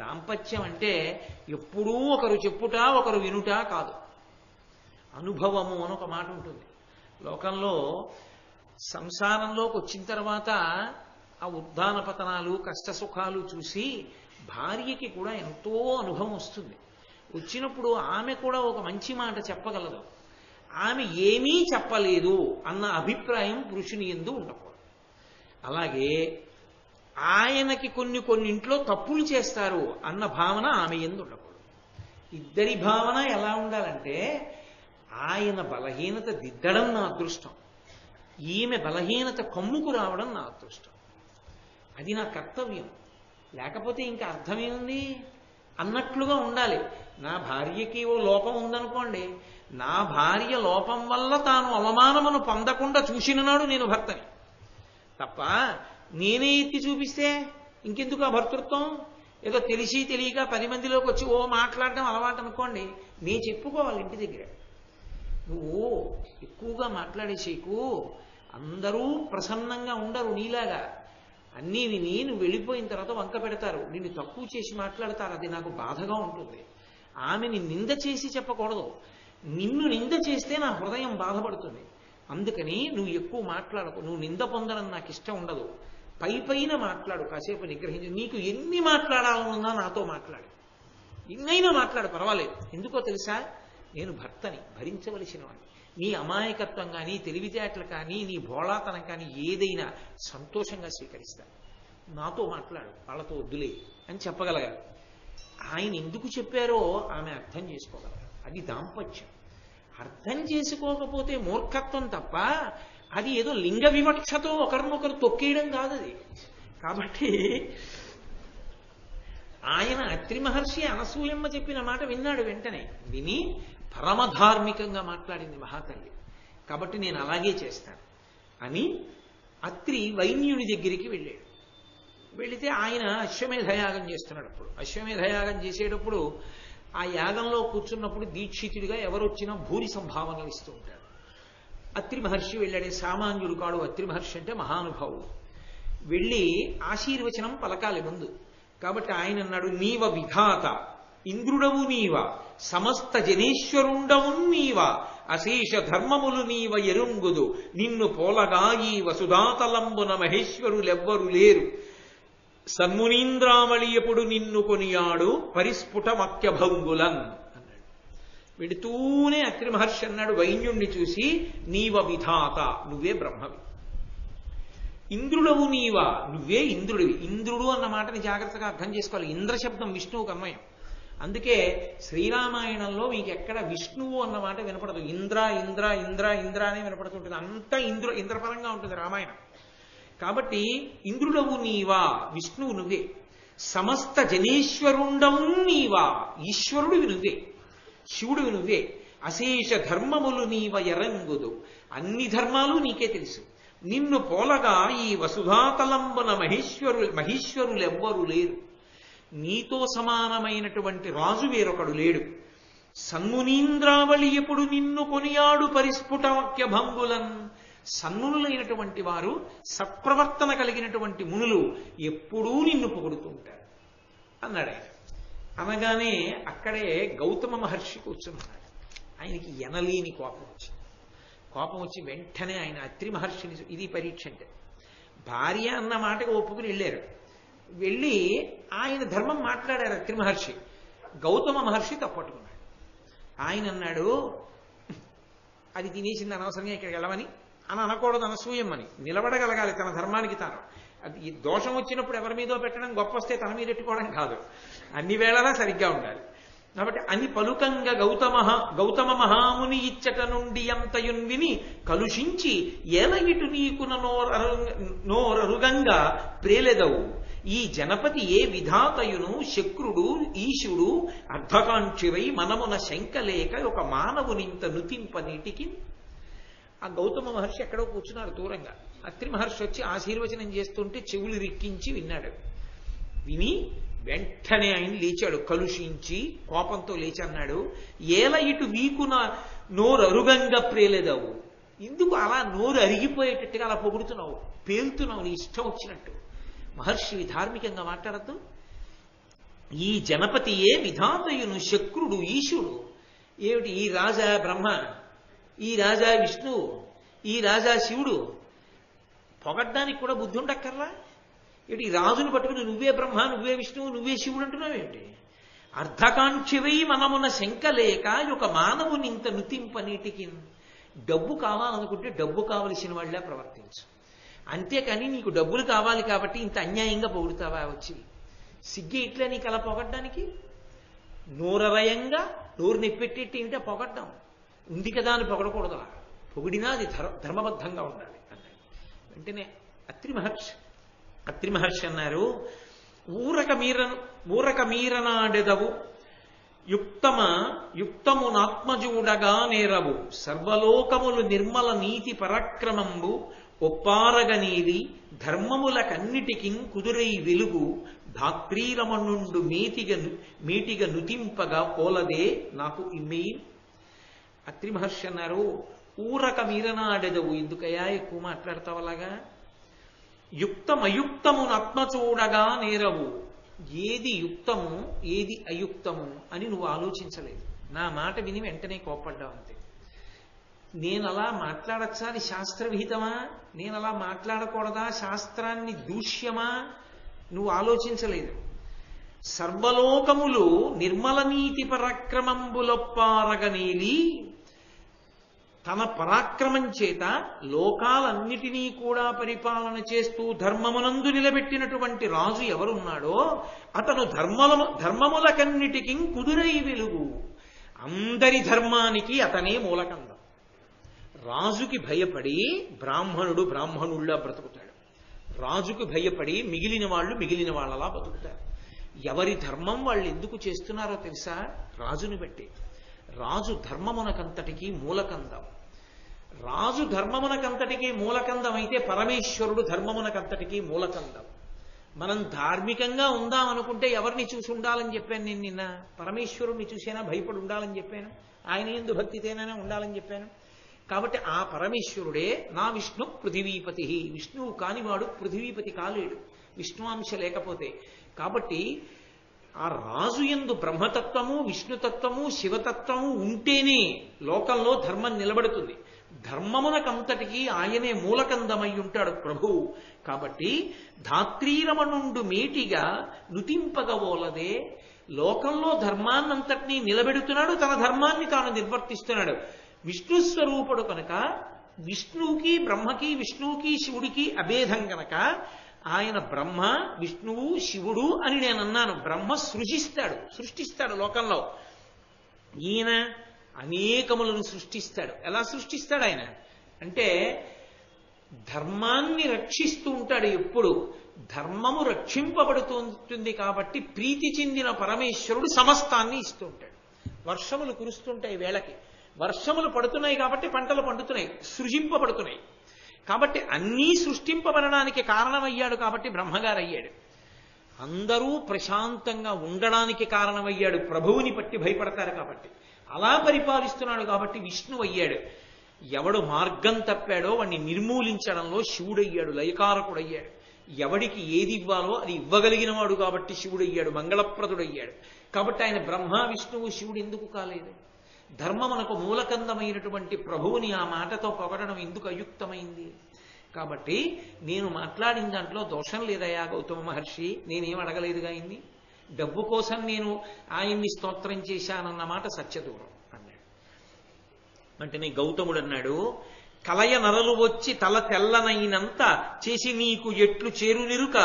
[SPEAKER 1] దాంపత్యం అంటే ఎప్పుడూ ఒకరు చెప్పుట ఒకరు వినుట కాదు, అనుభవము అని ఒక మాట ఉంటుంది లోకంలో. సంసారంలోకి వచ్చిన తర్వాత ఆ ఉద్దాన పతనాలు కష్ట సుఖాలు చూసి భార్యకి కూడా ఎంతో అనుభవం వస్తుంది. వచ్చినప్పుడు ఆమె కూడా ఒక మంచి మాట చెప్పగలదు. ఆమె ఏమీ చెప్పలేదు అన్న అభిప్రాయం పురుషుని యందు ఉండకూడదు. అలాగే ఆయనకి కొన్నింట్లో తప్పులు చేస్తారు అన్న భావన ఆమె యందు ఉండకూడదు. ఇద్దరి భావన ఎలా ఉండాలంటే ఆయన బలహీనత దిద్దడం నా అదృష్టం, ఈమె బలహీనత కమ్ముకు రావడం నా అదృష్టం, అది నా కర్తవ్యం. లేకపోతే ఇంకా అర్థమేముంది అన్నట్లుగా ఉండాలి. నా భార్యకి ఓ లోపం ఉందనుకోండి, నా భార్య లోపం వల్ల తాను అవమానమును పొందకుండా చూసిన నాడు నేను భర్తని తప్ప నేనే ఎత్తి చూపిస్తే ఇంకెందుకు ఆ భర్తృత్వం? ఏదో తెలిసి తెలియక 10 మందిలోకి వచ్చి మాట్లాడడం అలవాటు అనుకోండి, నేను చెప్పుకోవాలి ఇంటి దగ్గర. నువ్వు ఎక్కువగా మాట్లాడేసేకు, అందరూ ప్రసన్నంగా ఉండరు నీలాగా. అన్నీ విని నువ్వు వెళ్ళిపోయిన తర్వాత వంక పెడతారు, నిన్ను తక్కువ చేసి మాట్లాడతారు. అది నాకు బాధగా ఉంటుంది. ఆమెని నింద చేసి చెప్పకూడదు, నిన్ను నింద చేస్తే నా హృదయం బాధపడుతుంది. అందుకని నువ్వు ఎక్కువ మాట్లాడకు, నువ్వు నింద పొందడం నాకు ఇష్టం ఉండదు. పైన మాట్లాడు, కాసేపు నిగ్రహించు. నీకు ఎన్ని మాట్లాడాలనున్నా నాతో మాట్లాడు, ఎన్నైనా మాట్లాడు, పర్వాలేదు. ఎందుకో తెలుసా, నేను భర్తని, భరించవలసిన వాడిని. నీ అమాయకత్వం కానీ తెలివితేటలు కానీ నీ భోళాతనం కానీ ఏదైనా సంతోషంగా స్వీకరిస్తాను. నాతో మాట్లాడు, వాళ్ళతో వద్దులే అని చెప్పగలగాలి. ఆయన ఎందుకు చెప్పారో ఆమె అర్థం చేసుకోగలగాలి. అది దాంపత్యం. అర్థం చేసుకోకపోతే మూర్ఖత్వం తప్ప అది ఏదో లింగ వివక్షతో ఒకరినొకరు తొక్కేయడం కాదు అది. కాబట్టి ఆయన అత్రి మహర్షి అనసూయమ్మ చెప్పిన మాట విన్నాడు. వెంటనే విని పరమధార్మికంగా మాట్లాడింది మహాతల్లి. కాబట్టి నేను అలాగే చేస్తాను అని అత్రి వైన్యుని దగ్గరికి వెళ్ళాడు. వెళితే ఆయన అశ్వమేధయాగం చేస్తున్నాడు. అప్పుడు అశ్వమేధయాగం చేసేటప్పుడు ఆ యాగంలో కూర్చున్నప్పుడు దీక్షితుడిగా ఎవరొచ్చినా భూరి సంభావనలు ఇస్తూ ఉంటాడు. అత్రి మహర్షి వెళ్ళాడే, సామాన్యుడు కాడు. అత్రి మహర్షి అంటే మహానుభావుడు. వెళ్ళి ఆశీర్వచనం పలకాలి ముందు. కాబట్టి ఆయన అన్నాడు, నీవ విధాత ఇంద్రుడవు నీవ, సమస్త జనేశ్వరుండవు నీవ, అశేష ధర్మములు నీవ ఎరుంగుదు, నిన్ను పోలగా ఈ వసుధాతలంబున మహేశ్వరులెవ్వరు లేరు, సన్మునీంద్రామళి ఎప్పుడు నిన్ను కొనియాడు పరిస్ఫుట వాక్యభంగులన్ అన్నాడు. వెడుతూనే అత్రి మహర్షి అన్నాడు వైన్యుణ్ణి చూసి, నీవ విధాత, నువ్వే బ్రహ్మవి. ఇంద్రుడవు నీవా, నువ్వే ఇంద్రుడివి. ఇంద్రుడు అన్న మాటని జాగ్రత్తగా అర్థం చేసుకోవాలి. ఇంద్ర శబ్దం విష్ణువుకు అన్వయం. అందుకే శ్రీరామాయణంలో మీకు ఎక్కడ విష్ణువు అన్న మాట వినపడదు. ఇంద్ర ఇంద్ర ఇంద్ర ఇంద్ర అనే వినపడుతుంటుంది. అంతా ఇంద్రపరంగా ఉంటుంది రామాయణం. కాబట్టి ఇంద్రుడవు నీవా, విష్ణువు నువ్వే. సమస్త జనేశ్వరుండవు నీవా, ఈశ్వరుడివి నువ్వే, శివుడివి నువ్వే. అశేష ధర్మములు నీవ ఎరంగుదు, అన్ని ధర్మాలు నీకే తెలుసు. నిన్ను పోలగా ఈ వసుధాతలంబున మహేశ్వరులెవ్వరు లేరు, నీతో సమానమైనటువంటి రాజు వేరొకడు లేడు. సన్మునీంద్రావళి ఎప్పుడు నిన్ను కొనియాడు పరిస్ఫుట వాక్యభంగులన్, సన్మునులైనటువంటి వారు, సత్ప్రవర్తన కలిగినటువంటి మునులు ఎప్పుడూ నిన్ను పొగుడుతుంటారు అన్నాడు ఆయన. అనగానే అక్కడే గౌతమ మహర్షి కూర్చున్నాడు. ఆయనకి ఎనలేని కోపం వచ్చింది. కోపం వచ్చి వెంటనే ఆయన అత్రి మహర్షిని, ఇది పరీక్ష అంటే, భార్య అన్న మాటకు ఒప్పుకుని వెళ్ళారు. వెళ్ళి ఆయన ధర్మం మాట్లాడారు అత్రి మహర్షి. గౌతమ మహర్షి తప్పట్టుకున్నాడు. ఆయన అన్నాడు, అది తినేసింది అనవసరంగా ఇక్కడికి వెళ్ళమని అని అనకూడదు, అనసూయమ్మని. నిలబడగలగాలి తన ధర్మానికి తాను. అది ఈ దోషం వచ్చినప్పుడు ఎవరి మీదో పెట్టడం, గొప్ప వస్తే తన మీద పెట్టుకోవడం కాదు, అన్ని వేళలా సరిగ్గా ఉండాలి. కాబట్టి అని పలుకంగా గౌతమ మహాముని ఇచ్చట నుండి అంతయున్ విని కలుషించి ఏల ఇటు నీకున నోరరుగంగా ప్రేలెదవు ఈ జనపతి ఏ విధాతయును శక్రుడు ఈశుడు అర్ధకాంక్షివై మనమున శంకలేక ఒక మానవునింత నుతింపనీటికి. ఆ గౌతమ మహర్షి ఎక్కడో కూర్చున్నారు దూరంగా. అత్రి మహర్షి వచ్చి ఆశీర్వచనం చేస్తుంటే చెవులు రిక్కించి విన్నాడు. విని వెంటనే ఆయన లేచాడు, కలుషించి కోపంతో లేచి అన్నాడు, ఏల ఇటు వీకున నోరు అరుగంగా ప్రేలేదవు, ఎందుకు అలా నోరు అరిగిపోయేటట్టుగా అలా పొగుడుతున్నావు, పేలుతున్నావు నీ ఇష్టం వచ్చినట్టు. మహర్షి ధార్మికంగా మాట్లాడద్దు. ఈ జనపతి ఏ విధాతయును శక్రుడు ఈశుడు, ఏమిటి ఈ రాజా బ్రహ్మ, ఈ రాజా విష్ణువు, ఈ రాజా శివుడు, పొగడ్డానికి కూడా బుద్ధి ఉండక్కర్లా? ఏమిటి ఈ రాజును పట్టుకుని నువ్వే బ్రహ్మ, నువ్వే విష్ణువు, నువ్వే శివుడు అంటున్నావేంటి? అర్ధకాంక్షివై మనమున శంకలేక ఒక మానవుని ఇంత నుతింపనీటికి. డబ్బు కావాలనుకుంటే డబ్బు కావలసిన వాళ్ళ ప్రవర్తించు, అంతేకాని నీకు డబ్బులు కావాలి కాబట్టి ఇంత అన్యాయంగా పొగుడుతావా వచ్చి? సిగ్గే ఇట్లా నీకు అలా పొగడ్డానికి? నోరరయంగా నోరు నెప్పెట్టేట్టి ఏంటో పొగడ్డం, ఉంది కదా అని పొగడకూడదు. పొగిడినా అది ధర్మబద్ధంగా ఉండాలి అన్నాడు. వెంటనే అత్రి మహర్షి అన్నారు, ఊరక మీరనాడెదవు యుక్తమునాత్మజూడగా నేరవు సర్వలోకములు నిర్మల నీతి పరాక్రమంబు ఒప్పారగనీది ధర్మములకన్నిటికి కుదురై వెలుగు ధాత్రీరమణుండు మీటిగ నుతింపగా పోలదే నాకు ఇమ్మెయి. అత్రి మహర్షి అన్నారు, ఊరక మీరనాడెదవు, ఎందుకయ్యా ఎక్కువ మాట్లాడతావు అలాగా? యుక్తమయుక్తమును ఆత్మచూడగా నేరవు, ఏది యుక్తము ఏది అయుక్తము అని నువ్వు ఆలోచించలేదు. నా మాట విని వెంటనే కోప్పడ్డావు అంతే. నేను అలా మాట్లాడచ్చా, అది శాస్త్రవిహితమా? నేను అలా మాట్లాడకూడదా, శాస్త్రాన్ని దూష్యమా? నువ్వు ఆలోచించలేదు. సర్వలోకములు నిర్మల నీతి పరాక్రమంబులొప్పారగనేలి, తన పరాక్రమం చేత లోకాలన్నిటినీ కూడా పరిపాలన చేస్తూ ధర్మమునందు నిలబెట్టినటువంటి రాజు ఎవరున్నాడో అతను ధర్మములకన్నిటికి కుదురై వెలుగు. అందరి ధర్మానికి అతనే మూలకందం. రాజుకి భయపడి బ్రాహ్మణుడు బ్రాహ్మణుల్లా బ్రతుకుతాడు, రాజుకు భయపడి మిగిలిన వాళ్ళు మిగిలిన వాళ్ళలా బతుకుతారు. ఎవరి ధర్మం వాళ్ళు ఎందుకు చేస్తున్నారో తెలుసా? రాజుని బట్టి. రాజు ధర్మమునకంతటికి మూలకందం. రాజు ధర్మమునకంతటికి మూలకందం అయితే పరమేశ్వరుడు ధర్మమునకంతటికి మూలకందం. మనం ధార్మికంగా ఉందామనుకుంటే ఎవరిని చూసి ఉండాలని చెప్పాను నేను నిన్న? పరమేశ్వరుడిని చూసేనా భయపడి ఉండాలని చెప్పాను, ఆయన యందు భక్తితేనైనా ఉండాలని చెప్పాను. కాబట్టి ఆ పరమేశ్వరుడే నా విష్ణు పృథివీపతి. విష్ణువు కానివాడు పృథివీపతి కాలేడు విష్ణువాంశ లేకపోతే. కాబట్టి ఆ రాజు యందు బ్రహ్మతత్వము విష్ణుతత్వము శివతత్వము ఉంటేనే లోకంలో ధర్మం నిలబడుతుంది. ధర్మమునకంతటికి ఆయనే మూలకందమై ఉంటాడు ప్రభువు. కాబట్టి ధాత్రీరమణుండు మేటిగా నుతింపగవోలదే, లోకంలో ధర్మాన్నంతటినీ నిలబెడుతున్నాడు, తన ధర్మాన్ని తాను నిర్వర్తిస్తున్నాడు. విష్ణుస్వరూపుడు కనుక విష్ణువుకి బ్రహ్మకి విష్ణువుకి శివుడికి అభేదం కనుక ఆయన బ్రహ్మ విష్ణువు శివుడు అని నేను అన్నాను. బ్రహ్మ సృష్టిస్తాడు లోకంలో, ఈయన అనేకములను సృష్టిస్తాడు. ఎలా సృష్టిస్తాడు ఆయన అంటే ధర్మాన్ని రక్షిస్తూ ఉంటాడు. ఎప్పుడు ధర్మము రక్షింపబడుతుంది కాబట్టి ప్రీతి చెందిన పరమేశ్వరుడు సమస్తాన్ని ఇస్తూ ఉంటాడు. వర్షములు కురుస్తుంటాయి, వేళకి వర్షములు పడుతున్నాయి కాబట్టి పంటలు పండుతున్నాయి, సృజింపబడుతున్నాయి. కాబట్టి అన్నీ సృష్టింపబడడానికి కారణమయ్యాడు కాబట్టి బ్రహ్మగారు అయ్యాడు. అందరూ ప్రశాంతంగా ఉండడానికి కారణమయ్యాడు, ప్రభువుని పట్టి భయపడతారు కాబట్టి. అలా పరిపాలిస్తున్నాడు కాబట్టి విష్ణువు అయ్యాడు. ఎవడు మార్గం తప్పాడో వాడిని నిర్మూలించడంలో శివుడయ్యాడు, లయకారకుడయ్యాడు. ఎవడికి ఏది ఇవ్వాలో అది ఇవ్వగలిగిన వాడు కాబట్టి శివుడయ్యాడు, మంగళప్రదుడయ్యాడు. కాబట్టి ఆయన బ్రహ్మ విష్ణువు శివుడు ఎందుకు కాలేదు? ధర్మమునకు మూలకందమైనటువంటి ప్రభువుని ఆ మాటతో పొగడడం ఎందుకు అయుక్తమైంది? కాబట్టి నేను మాట్లాడిన దాంట్లో దోషం లేదయా గౌతమ మహర్షి, నేనేం అడగలేదుగా ఆయన్ని, డబ్బు కోసం నేను ఆయన్ని స్తోత్రం చేశానన్న మాట సత్యదూరం అన్నాడు. అంటే గౌతముడు అన్నాడు, కలయ నరలు వచ్చి తల తెల్లనైనంత చేసి నీకు ఎట్లు చేరునిరుక,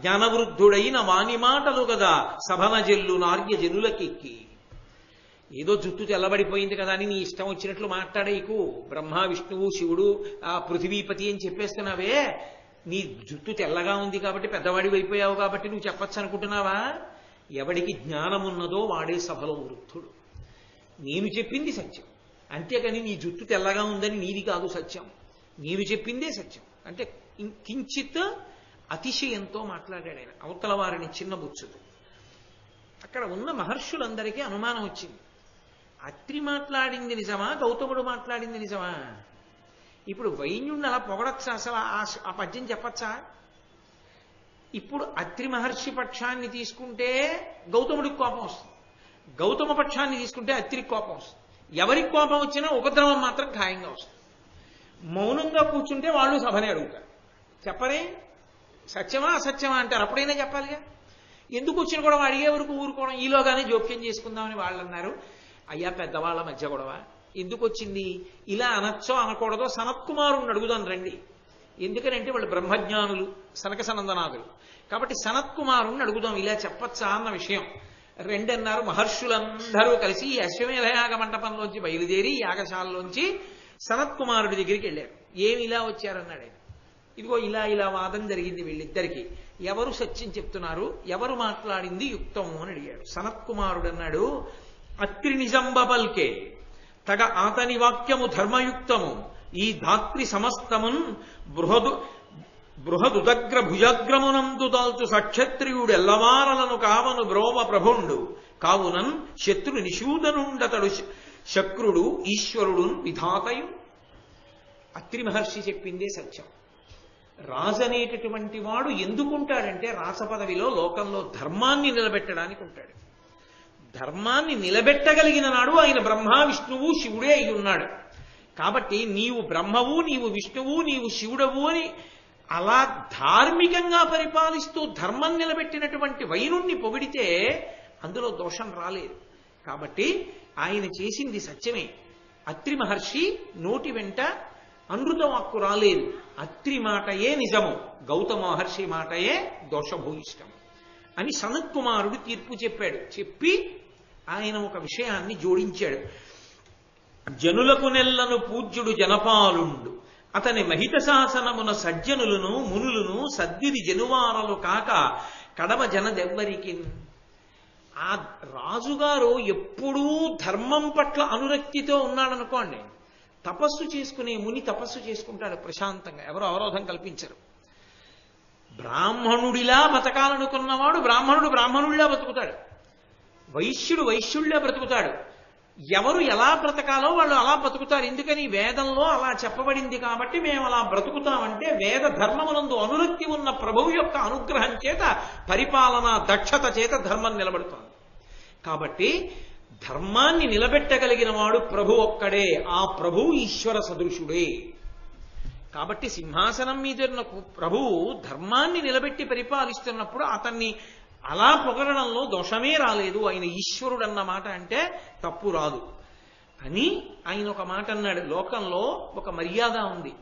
[SPEAKER 1] జ్ఞానవృద్ధుడైన వాని మాటలు గదా సభన జల్లు నార్య జనులకెక్కి. ఏదో జుట్టు తెల్లబడిపోయింది కదా అని నీ ఇష్టం వచ్చినట్లు మాట్లాడేకు, బ్రహ్మ విష్ణువు శివుడు ఆ పృథివీపతి అని చెప్పేస్తున్నావే, నీ జుట్టు తెల్లగా ఉంది కాబట్టి పెద్దవాడి అయిపోయావు కాబట్టి నువ్వు చెప్పచ్చు అనుకుంటున్నావా? ఎవడికి జ్ఞానమున్నదో వాడే సభలో వృద్ధుడు. నేను చెప్పింది సత్యం, అంతేకాని నీ జుట్టు తెల్లగా ఉందని నీది కాదు సత్యం, నేను చెప్పిందే సత్యం అంటే కించిత్ అతిశయంతో మాట్లాడాడు ఆయన, అవతల వారిని చిన్నబుచ్చుతూ. అక్కడ ఉన్న మహర్షులందరికీ అనుమానం వచ్చింది, అత్రి మాట్లాడింది నిజమా, గౌతముడు మాట్లాడింది నిజమా? ఇప్పుడు వైన్యుణ్ణి అలా పొగడచ్చా? అసలు ఆ పద్యం చెప్పచ్చా? ఇప్పుడు అత్రి మహర్షి పక్షాన్ని తీసుకుంటే గౌతముడికి కోపం వస్తుంది, గౌతమ పక్షాన్ని తీసుకుంటే అత్రికి కోపం వస్తుంది. ఎవరికి కోపం వచ్చినా ఉపద్రవం మాత్రం ఖాయంగా వస్తుంది. మౌనంగా కూర్చుంటే వాళ్ళు సభనే అడుగుతారు, చెప్పరే సత్యమా అసత్యమా అంటారు, అప్పుడైనా చెప్పాలిగా. ఎందుకు వచ్చిన గొడవ అడిగే వరకు ఊరుకోవడం, ఈలోగానే జోక్యం చేసుకుందామని వాళ్ళు అన్నారు. అయ్యా పెద్దవాళ్ళ మధ్య గొడవ ఎందుకు వచ్చింది, ఇలా అనొచ్చో అనకూడదో సనత్కుమారుణ్ణి అడుగుదాం రండి. ఎందుకనంటే వాళ్ళు బ్రహ్మజ్ఞానులు సనక సనందనాథులు కాబట్టి సనత్కుమారుణ్ణి అడుగుదాం ఇలా చెప్పచ్చా అన్న విషయం. రెండన్నారు. మహర్షులందరూ కలిసి ఈ అశ్వమేధయాగ మంటపంలోంచి బయలుదేరి యాగశాలలోంచి సనత్కుమారుడి దగ్గరికి వెళ్ళారు. ఏమి ఇలా వచ్చారన్నాడు ఆయన. ఇదిగో ఇలా ఇలా వాదం జరిగింది వీళ్ళిద్దరికి, ఎవరు సత్యం చెప్తున్నారు, ఎవరు మాట్లాడింది యుక్తము అని అడిగాడు. సనత్కుమారుడు అన్నాడు, అత్రి నిజంబ పల్కే తగ ఆతని వాక్యము ధర్మయుక్తము, ఈ ధాత్రి సమస్తమున్ బృహదుదగ్ర భుజాగ్రమునందు దాల్చు సక్షత్రియుడెల్లవారలను కావను బ్రోవ ప్రభుండు, కావునన్ శత్రు నిషూదనుండతడు శక్రుడు ఈశ్వరుడు విధాతయు. అత్రి మహర్షి చెప్పిందే సత్యం. రాజనేటటువంటి వాడు ఎందుకుంటాడంటే రాసపదవిలో లోకంలో ధర్మాన్ని నిలబెట్టడానికి ఉంటాడు. ధర్మాన్ని నిలబెట్టగలిగిన నాడు ఆయన బ్రహ్మ విష్ణువు శివుడే అయి ఉన్నాడు. కాబట్టి నీవు బ్రహ్మవు, నీవు విష్ణువు, నీవు శివుడవు అని అలా ధార్మికంగా పరిపాలిస్తూ ధర్మం నిలబెట్టినటువంటి వైరుణ్ణి పొగిడితే అందులో దోషం రాలేదు. కాబట్టి ఆయన చేసింది సత్యమే. అత్రి మహర్షి నోటి వెంట అనృతవాక్కు రాలేదు. అత్రి మాటయే నిజము, గౌతమ మహర్షి మాటయే దోషభూయిష్టం అని సనత్కుమారుడు తీర్పు చెప్పాడు. చెప్పి ఆయన ఒక విషయాన్ని జోడించాడు. జనులకు నెల్లను పూజ్యుడు జనపాలుండు, అతని మహిత శాసనమున సజ్జనులను మునులను సద్విధి జనువారలు కాక కడవ జనదెవ్వరికి. ఆ రాజుగారు ఎప్పుడూ ధర్మం పట్ల అనురక్తితో ఉన్నాడనుకోండి, తపస్సు చేసుకునే ముని తపస్సు చేసుకుంటాడు ప్రశాంతంగా, ఎవరు అవరోధం కల్పించరు. బ్రాహ్మణుడిలా బతకాలనుకున్నవాడు బ్రాహ్మణుడిలా బతుకుతాడు, వైశ్యుడు వైశ్యుడిలా బ్రతుకుతాడు. ఎవరు ఎలా బ్రతకాలో వాళ్ళు అలా బ్రతుకుతారు. ఎందుకని వేదంలో అలా చెప్పబడింది కాబట్టి మేము అలా బ్రతుకుతామంటే వేద ధర్మమునందు అనురక్తి ఉన్న ప్రభువు యొక్క అనుగ్రహం చేత పరిపాలన దక్షత చేత ధర్మం నిలబడుతుంది. కాబట్టి ధర్మాన్ని నిలబెట్టగలిగిన వాడు ప్రభు ఒక్కడే, ఆ ప్రభువు ఈశ్వర సదృశుడే. కాబట్టి సింహాసనం మీద ఉన్న ప్రభువు ధర్మాన్ని నిలబెట్టి పరిపాలిస్తున్నప్పుడు అతన్ని అలా పొగడడంలో దోషమే రాలేదు. ఆయన ఈశ్వరుడు అన్న మాట అంటే తప్పు రాదు అని ఆయన ఒక మాట అన్నాడు. లోకంలో ఒక మర్యాద ఉంది.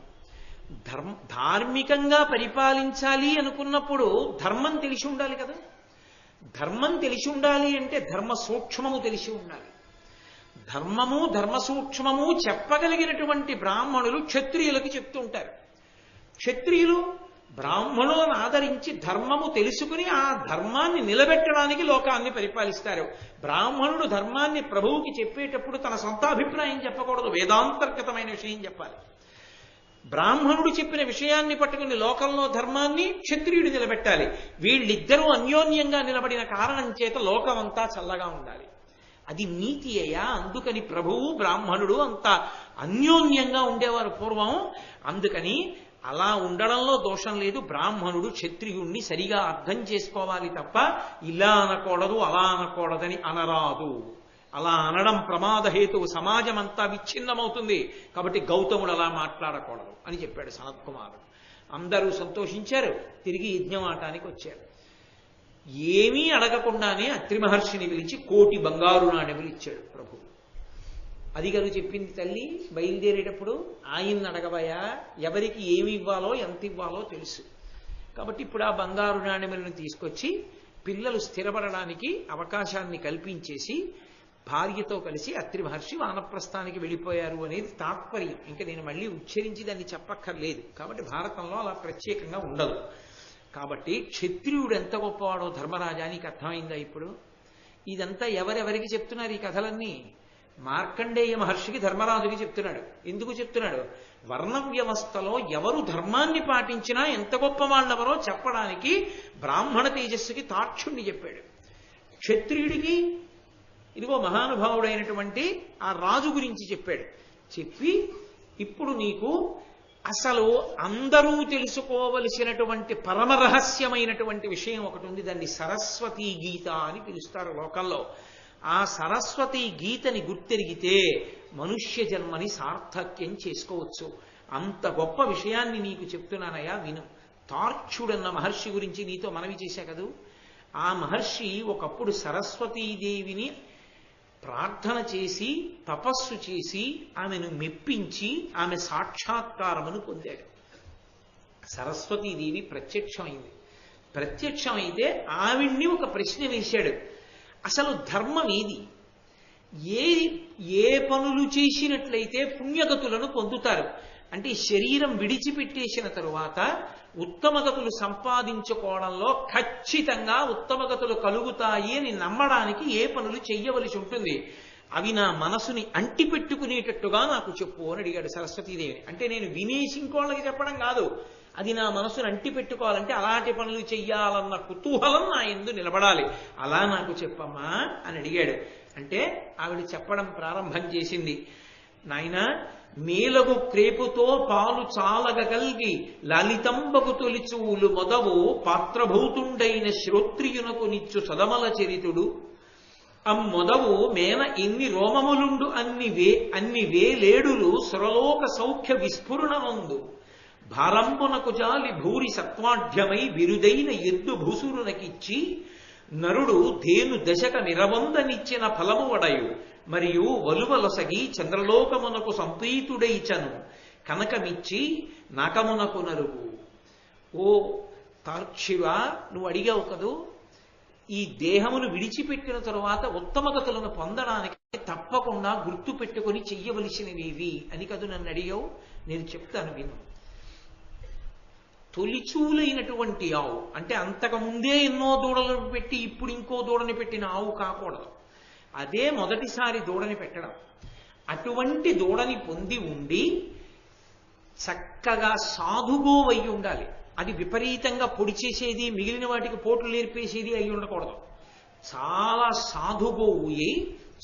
[SPEAKER 1] ధార్మికంగా పరిపాలించాలి అనుకున్నప్పుడు ధర్మం తెలిసి ఉండాలి కదా. ధర్మం తెలిసి ఉండాలి అంటే ధర్మ సూక్ష్మము తెలిసి ఉండాలి. ధర్మము ధర్మ సూక్ష్మము చెప్పగలిగినటువంటి బ్రాహ్మణులు క్షత్రియులకి చెప్తూ ఉంటారు. క్షత్రియులు బ్రాహ్మణులను ఆదరించి ధర్మము తెలుసుకుని ఆ ధర్మాన్ని నిలబెట్టడానికి లోకాన్ని పరిపాలిస్తారు. బ్రాహ్మణుడు ధర్మాన్ని ప్రభువుకి చెప్పేటప్పుడు తన సొంత అభిప్రాయం చెప్పకూడదు, వేదాంతర్గతమైన విషయం చెప్పాలి. బ్రాహ్మణుడు చెప్పిన విషయాన్ని పట్టుకుని లోకంలో ధర్మాన్ని క్షత్రియుడు నిలబెట్టాలి. వీళ్ళిద్దరూ అన్యోన్యంగా నిలబడిన కారణం చేత లోకమంతా చల్లగా ఉండాలి. అది నీతి అయ్యా. అందుకని ప్రభువు బ్రాహ్మణుడు అంత అన్యోన్యంగా ఉండేవారు పూర్వం. అందుకని అలా ఉండడంలో దోషం లేదు. బ్రాహ్మణుడు క్షత్రియుణ్ణి సరిగా అర్థం చేసుకోవాలి తప్ప ఇలా అనకూడదు అలా అనకూడదని అనరాదు అలా అనడం ప్రమాదహేతువు, సమాజం అంతా విచ్ఛిన్నమవుతుంది, కాబట్టి గౌతముడు అలా మాట్లాడకూడదు అని చెప్పాడు సనత్కుమారుడు. అందరూ సంతోషించారు, తిరిగి యజ్ఞమాటానికి వచ్చారు. ఏమీ అడగకుండానే అత్రి మహర్షిని పిలిచి 1,000,000 బంగారు నాణెములు ఇచ్చాడు ప్రభు. అది గారు చెప్పింది తల్లి బయలుదేరేటప్పుడు, ఆయన్ని అడగవయా, ఎవరికి ఏమి ఇవ్వాలో ఎంత ఇవ్వాలో తెలుసు. కాబట్టి ఇప్పుడు ఆ బంగారు నాణెములను తీసుకొచ్చి పిల్లలు స్థిరపడడానికి అవకాశాన్ని కల్పించేసి భార్యతో కలిసి అత్రి మహర్షి వానప్రస్థానికి వెళ్ళిపోయారు అనేది తాత్పర్యం. ఇంకా నేను మళ్ళీ ఉచ్చరించి దాన్ని చెప్పక్కర్లేదు. కాబట్టి భారతంలో అలా ప్రత్యేకంగా ఉండదు. కాబట్టి క్షత్రియుడు ఎంత గొప్పవాడో ధర్మరాజా నీకు అర్థమైందా ఇప్పుడు? ఇదంతా ఎవరెవరికి చెప్తున్నారు ఈ కథలన్నీ? మార్కండేయ మహర్షికి ధర్మరాజుకి చెప్తున్నాడు. ఎందుకు చెప్తున్నాడు? వర్ణ వ్యవస్థలో ఎవరు ధర్మాన్ని పాటించినా ఎంత గొప్ప వాళ్ళెవరో చెప్పడానికి బ్రాహ్మణ తేజస్సుకి తాక్షుణ్ణి చెప్పాడు. క్షత్రియుడికి ఇదిగో మహానుభావుడైనటువంటి ఆ రాజు గురించి చెప్పాడు. చెప్పి ఇప్పుడు నీకు అసలు అందరూ తెలుసుకోవలసినటువంటి పరమ రహస్యమైనటువంటి విషయం ఒకటి ఉంది. దాన్ని సరస్వతీ గీత అని పిలుస్తారు లోకంలో. ఆ సరస్వతీ గీతని గుర్తెరిగితే మనుష్య జన్మని సార్థక్యం చేసుకోవచ్చు. అంత గొప్ప విషయాన్ని నీకు చెప్తున్నానయ్యా విను. తార్క్షుడన్న మహర్షి గురించి నీతో మనవి చేశా కదూ. ఆ మహర్షి ఒకప్పుడు సరస్వతీదేవిని ప్రార్థన చేసి తపస్సు చేసి ఆమెను మెప్పించి ఆమె సాక్షాత్కారమును పొందాడు. సరస్వతీదేవి ప్రత్యక్షమైంది. ప్రత్యక్షమైతే ఆవిడ్ని ఒక ప్రశ్న వేశాడు. అసలు ధర్మం ఏది? ఏ పనులు చేసినట్లయితే పుణ్యగతులను పొందుతారు? అంటే శరీరం విడిచిపెట్టేసిన తరువాత ఉత్తమగతులు సంపాదించుకోవడంలో ఖచ్చితంగా ఉత్తమగతులు కలుగుతాయి అని నమ్మడానికి ఏ పనులు చెయ్యవలసి ఉంటుంది? అవి నా మనసుని అంటిపెట్టుకునేటట్టుగా నాకు చెప్పు అని అడిగాడు సరస్వతీదేవిని. అంటే నేను వినేసి ఇంకోళ్ళకి చెప్పడం కాదు, అది నా మనసును అంటిపెట్టుకోవాలంటే అలాంటి పనులు చెయ్యాలన్న కుతూహలం నా యందు నిలబడాలి. అలా నాకు చెప్పమ్మా అని అడిగాడు. అంటే ఆవిడ చెప్పడం ప్రారంభం చేసింది. నాయనా, మేలగు క్రేపుతో పాలు చాలగగల్గి లలితంబకు తొలిచూలు మొదవు పాత్రభూతుండైన శ్రోత్రియునకు నిచ్చు సదమల చరితుడు అమ్మొదవు మేన ఎన్ని రోమములుండు అన్ని వేలేడులు సురలోక సౌఖ్య విస్ఫురణమందు భారంబునకు జాలి భూరి సత్వాఢ్యమై బిరుదైన ఎద్దు భూసురునకిచ్చి నరుడు ధేను దశక నిరవందనిచ్చిన ఫలము వడయు మరియు వలువలొసగి చంద్రలోకమునకు సంప్రీతుడైచను కనకమిచ్చి నకమునకు నరుగు. ఓ తార్క్షివా, నువ్వు అడిగావు కదూ, ఈ దేహమును విడిచిపెట్టిన తరువాత ఉత్తమగతులను పొందడానికి తప్పకుండా గుర్తు పెట్టుకుని చెయ్యవలసినవి అని కదూ నన్ను అడిగావు. నేను చెప్తాను విను. తొలిచూలైనటువంటి ఆవు అంటే అంతకుముందే ఎన్నో దూడలను పెట్టి ఇప్పుడు ఇంకో దూడని పెట్టిన ఆవు కాకూడదు. అదే మొదటిసారి దూడని పెట్టడం. అటువంటి దూడని పొంది ఉండి చక్కగా సాధుగోవై ఉండాలి. అది విపరీతంగా పొడి చేసేది, మిగిలిన వాటికి పోట్లు నేర్పేసేది అయి ఉండకూడదు. చాలా సాధుగోవు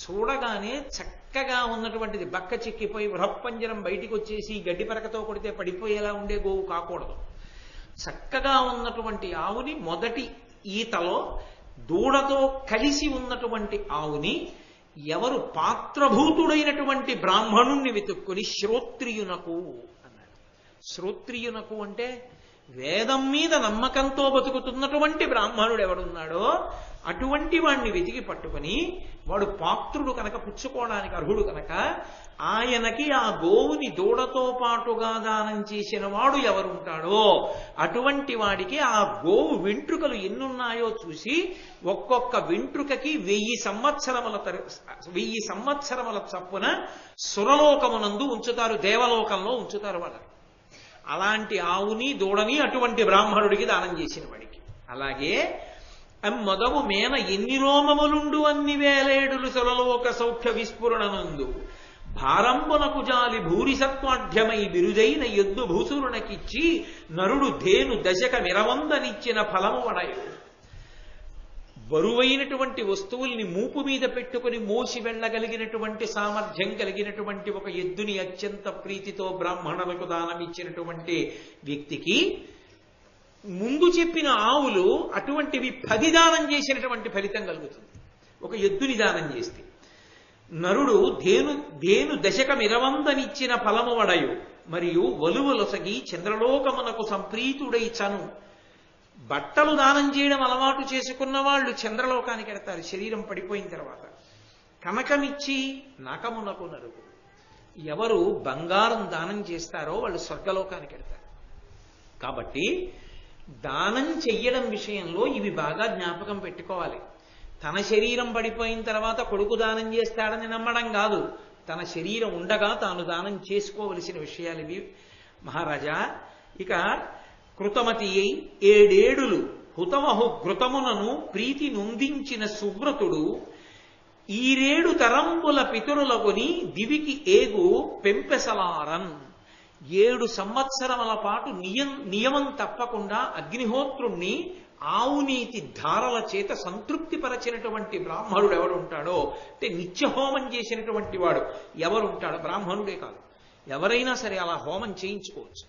[SPEAKER 1] చూడగానే చక్కగా ఉన్నటువంటిది, బక్క చిక్కిపోయి బృహప్పంజరం బయటికి వచ్చేసి గడ్డి పరకతో కొడితే పడిపోయేలా ఉండే గోవు కాకూడదు. చక్కగా ఉన్నటువంటి ఆవుని మొదటి ఈతలో దూడతో కలిసి ఉన్నటువంటి ఆవుని ఎవరు పాత్రభూతుడైనటువంటి బ్రాహ్మణుణ్ణి వెతుక్కుని శ్రోత్రియునకు అన్నాడు. శ్రోత్రియునకు అంటే వేదం మీద నమ్మకంతో బతుకుతున్నటువంటి బ్రాహ్మణుడు ఎవడున్నాడో అటువంటి వాణ్ణి వెతికి పట్టుకుని, వాడు పాత్రుడు కనుక పుచ్చుకోవడానికి అర్హుడు కనుక ఆయనకి ఆ గోవుని దూడతో పాటుగా దానం చేసిన వాడు ఎవరుంటాడో అటువంటి వాడికి ఆ గోవు వెంట్రుకలు ఎన్నున్నాయో చూసి ఒక్కొక్క వెంట్రుకకి 1000 సంవత్సరముల చప్పున సురలోకమునందు ఉంచుతారు, దేవలోకంలో ఉంచుతారు వాళ్ళు. అలాంటి ఆవుని దూడని అటువంటి బ్రాహ్మణుడికి దానం చేసిన వాడికి. అలాగే మొదవు మేన ఎన్ని రోమములుండు అన్ని వేలేడులు సురలోక సౌఖ్య విస్ఫురణనందు భారంబునకు జాలి భూరి సత్వాఢ్యమై బిరుదైన ఎద్దు భూసురునకిచ్చి నరుడు ధేను దశక నిరవందనిచ్చిన ఫలము వడయు. బరువైనటువంటి వస్తువుల్ని మూపు మీద పెట్టుకుని మోసి వెళ్ళగలిగినటువంటి సామర్థ్యం కలిగినటువంటి ఒక ఎద్దుని అత్యంత ప్రీతితో బ్రాహ్మణులకు దానం ఇచ్చినటువంటి వ్యక్తికి ముందు చెప్పిన ఆవులు అటువంటివి 10 దానం చేసినటువంటి ఫలితం కలుగుతుంది. ఒక ఎద్దుని దానం చేస్తే నరుడు ధేను దశకమిరవందనిచ్చిన ఫలము వడయు మరియు వలువలొసగి చంద్రలోకమునకు సంప్రీతుడై చను. బట్టలు దానం చేయడం అలవాటు చేసుకున్న వాళ్ళు చంద్రలోకానికి వెడతారు శరీరం పడిపోయిన తర్వాత. కనకమిచ్చి నకమునకు నరుగు. ఎవరు బంగారం దానం చేస్తారో వాళ్ళు స్వర్గలోకానికి వెడతారు. కాబట్టి దానం చెయ్యడం విషయంలో ఇవి బాగా జ్ఞాపకం పెట్టుకోవాలి. తన శరీరం పడిపోయిన తర్వాత కొడుకు దానం చేస్తాడని నమ్మడం కాదు, తన శరీరం ఉండగా తాను దానం చేసుకోవలసిన విషయాలు ఇవి మహారాజా. ఇక కృతమతి అయి 7 ఏడులు హుతమహు ఘృతమునను ప్రీతి నొందించిన సువ్రతుడు ఈరేడు తరంబుల పితరులకొని దివికి ఏగు పెంపెసలారన్. 7 సంవత్సరముల పాటు నియమం తప్పకుండా అగ్నిహోత్రుణ్ణి ఆవునీతి ధారల చేత సంతృప్తిపరచినటువంటి బ్రాహ్మణుడు ఎవరు ఉంటాడో, అంటే నిత్యహోమం చేసినటువంటి వాడు ఎవరుంటాడో, బ్రాహ్మణుడే కాదు ఎవరైనా సరే అలా హోమం చేయించుకోవచ్చు.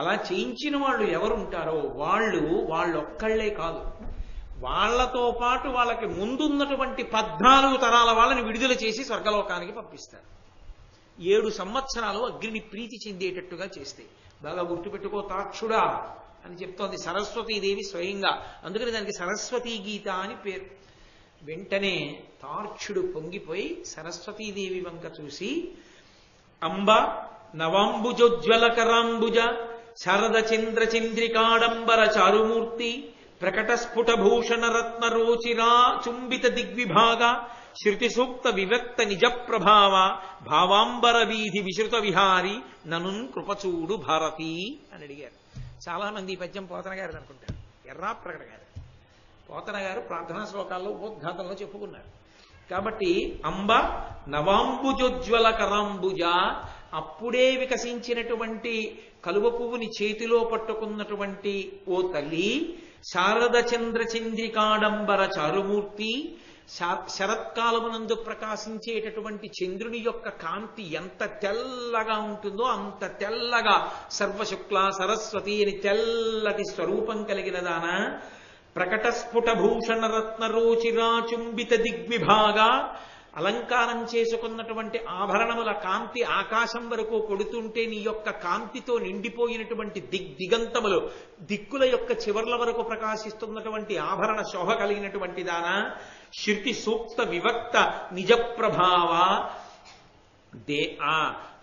[SPEAKER 1] అలా చేయించిన వాళ్ళు ఎవరుంటారో వాళ్ళొక్కళ్లే కాదు, వాళ్లతో పాటు వాళ్ళకి ముందున్నటువంటి 14 తరాల వాళ్ళని విడుదల చేసి స్వర్గలోకానికి పంపిస్తారు. 7 సంవత్సరాలు అగ్నిని ప్రీతి చెందేటట్టుగా చేస్తే. బాగా గుర్తుపెట్టుకో తాక్షుడా అని చెప్తోంది సరస్వతీదేవి స్వయంగా, అందుకని దానికి సరస్వతీ గీత అని పేరు. వెంటనే తార్క్షుడు పొంగిపోయి సరస్వతీదేవి వంక చూసి, అంబ నవాంబుజోజ్వలకరాంబుజ శరద చంద్ర చంద్రికాడంబర చారుమూర్తి ప్రకట స్ఫుట భూషణ రత్న రోచిరా చుంబిత దిగ్విభాగ శృతి సూక్త వివక్త నిజ ప్రభావ భావాంబర వీధి విశ్రుత విహారి ననున్ కృపచూడు భారతి అని అడిగారు. చాలా మంది ఈ పద్యం పోతన గారు అనుకుంటారు, ఎర్రాప్రగడ గారు. పోతన గారు ప్రార్థనా శ్లోకాల్లో ఉపోద్ఘాతంలో చెప్పుకున్నారు. కాబట్టి అంబ నవాంబుజోజ్వల కరాంబుజ, అప్పుడే వికసించినటువంటి కలువ పువ్వుని చేతిలో పట్టుకున్నటువంటి ఓ తల్లి, శారద చంద్ర చంద్రికాడంబర చారుమూర్తి, శరత్కాలమునందు ప్రకాశించేటటువంటి చంద్రుని యొక్క కాంతి ఎంత తెల్లగా ఉంటుందో అంత తెల్లగా సర్వశుక్ల సరస్వతి అని తెల్లటి స్వరూపం కలిగిన దాన, ప్రకట స్ఫుట భూషణ రత్న రోచిరా చుంబిత దిగ్విభాగ, అలంకారం చేసుకున్నటువంటి ఆభరణముల కాంతి ఆకాశం వరకు కొడుతుంటే నీ యొక్క కాంతితో నిండిపోయినటువంటి దిగంతములు దిక్కుల యొక్క చివర్ల వరకు ప్రకాశిస్తున్నటువంటి ఆభరణ శోభ కలిగినటువంటి దాన, శృతి సూక్త వివక్త నిజ ప్రభావ.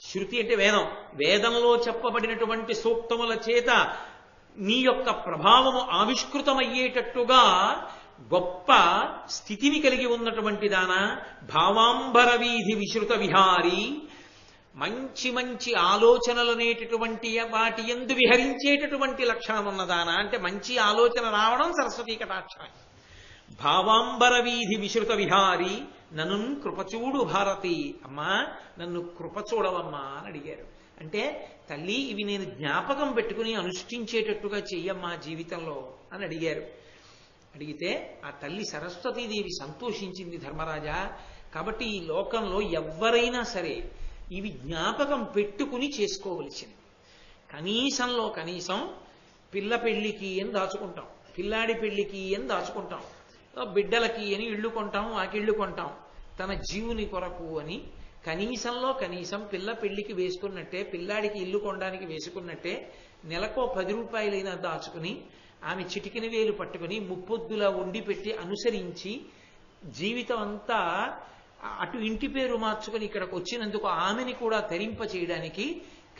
[SPEAKER 1] శృతి అంటే వేదం, వేదంలో చెప్పబడినటువంటి సూక్తముల చేత నీ యొక్క ప్రభావము ఆవిష్కృతమయ్యేటట్టుగా గొప్ప స్థితిని కలిగి ఉన్నటువంటి దాన, భావాంబర వీధి విశ్రుత విహారి, మంచి మంచి ఆలోచనలు అనేటటువంటి వాటి యందు విహరించేటటువంటి లక్షణం ఉన్నదానా, అంటే మంచి ఆలోచన రావడం సరస్వతీ కటాక్షమే. భావాంబర వీధి విశ్రుత విహారి నన్ను కృపచూడు భారతి, అమ్మా నన్ను కృపచూడవమ్మా అని అడిగారు. అంటే తల్లి ఇవి నేను జ్ఞాపకం పెట్టుకుని అనుష్ఠించేటట్టుగా చెయ్యమ్మా జీవితంలో అని అడిగారు. అడిగితే ఆ తల్లి సరస్వతీదేవి సంతోషించింది, ధర్మరాజా. కాబట్టి ఈ లోకంలో ఎవరైనా సరే ఇవి జ్ఞాపకం పెట్టుకుని చేసుకోవలసింది. కనీసంలో కనీసం పిల్ల పెళ్లికి అని దాచుకుంటాం, పిల్లాడి పెళ్లికి అని దాచుకుంటాం, బిడ్డలకి అని ఇళ్ళు కొంటాం, వాకిళ్ళు కొంటాం, తన జీవుని కొరకు అని కనీసంలో కనీసం పిల్ల పెళ్లికి వేసుకున్నట్టే, పిల్లాడికి ఇల్లు కొనడానికి వేసుకున్నట్టే నెలకో 10 రూపాయలైనా దాచుకుని ఆమె చిటికిన వేలు పట్టుకుని ముప్పొద్దులా వండి పెట్టి అనుసరించి జీవితం అంతా అటు ఇంటి పేరు మార్చుకుని ఇక్కడికి వచ్చినందుకు ఆమెని కూడా తరింప చేయడానికి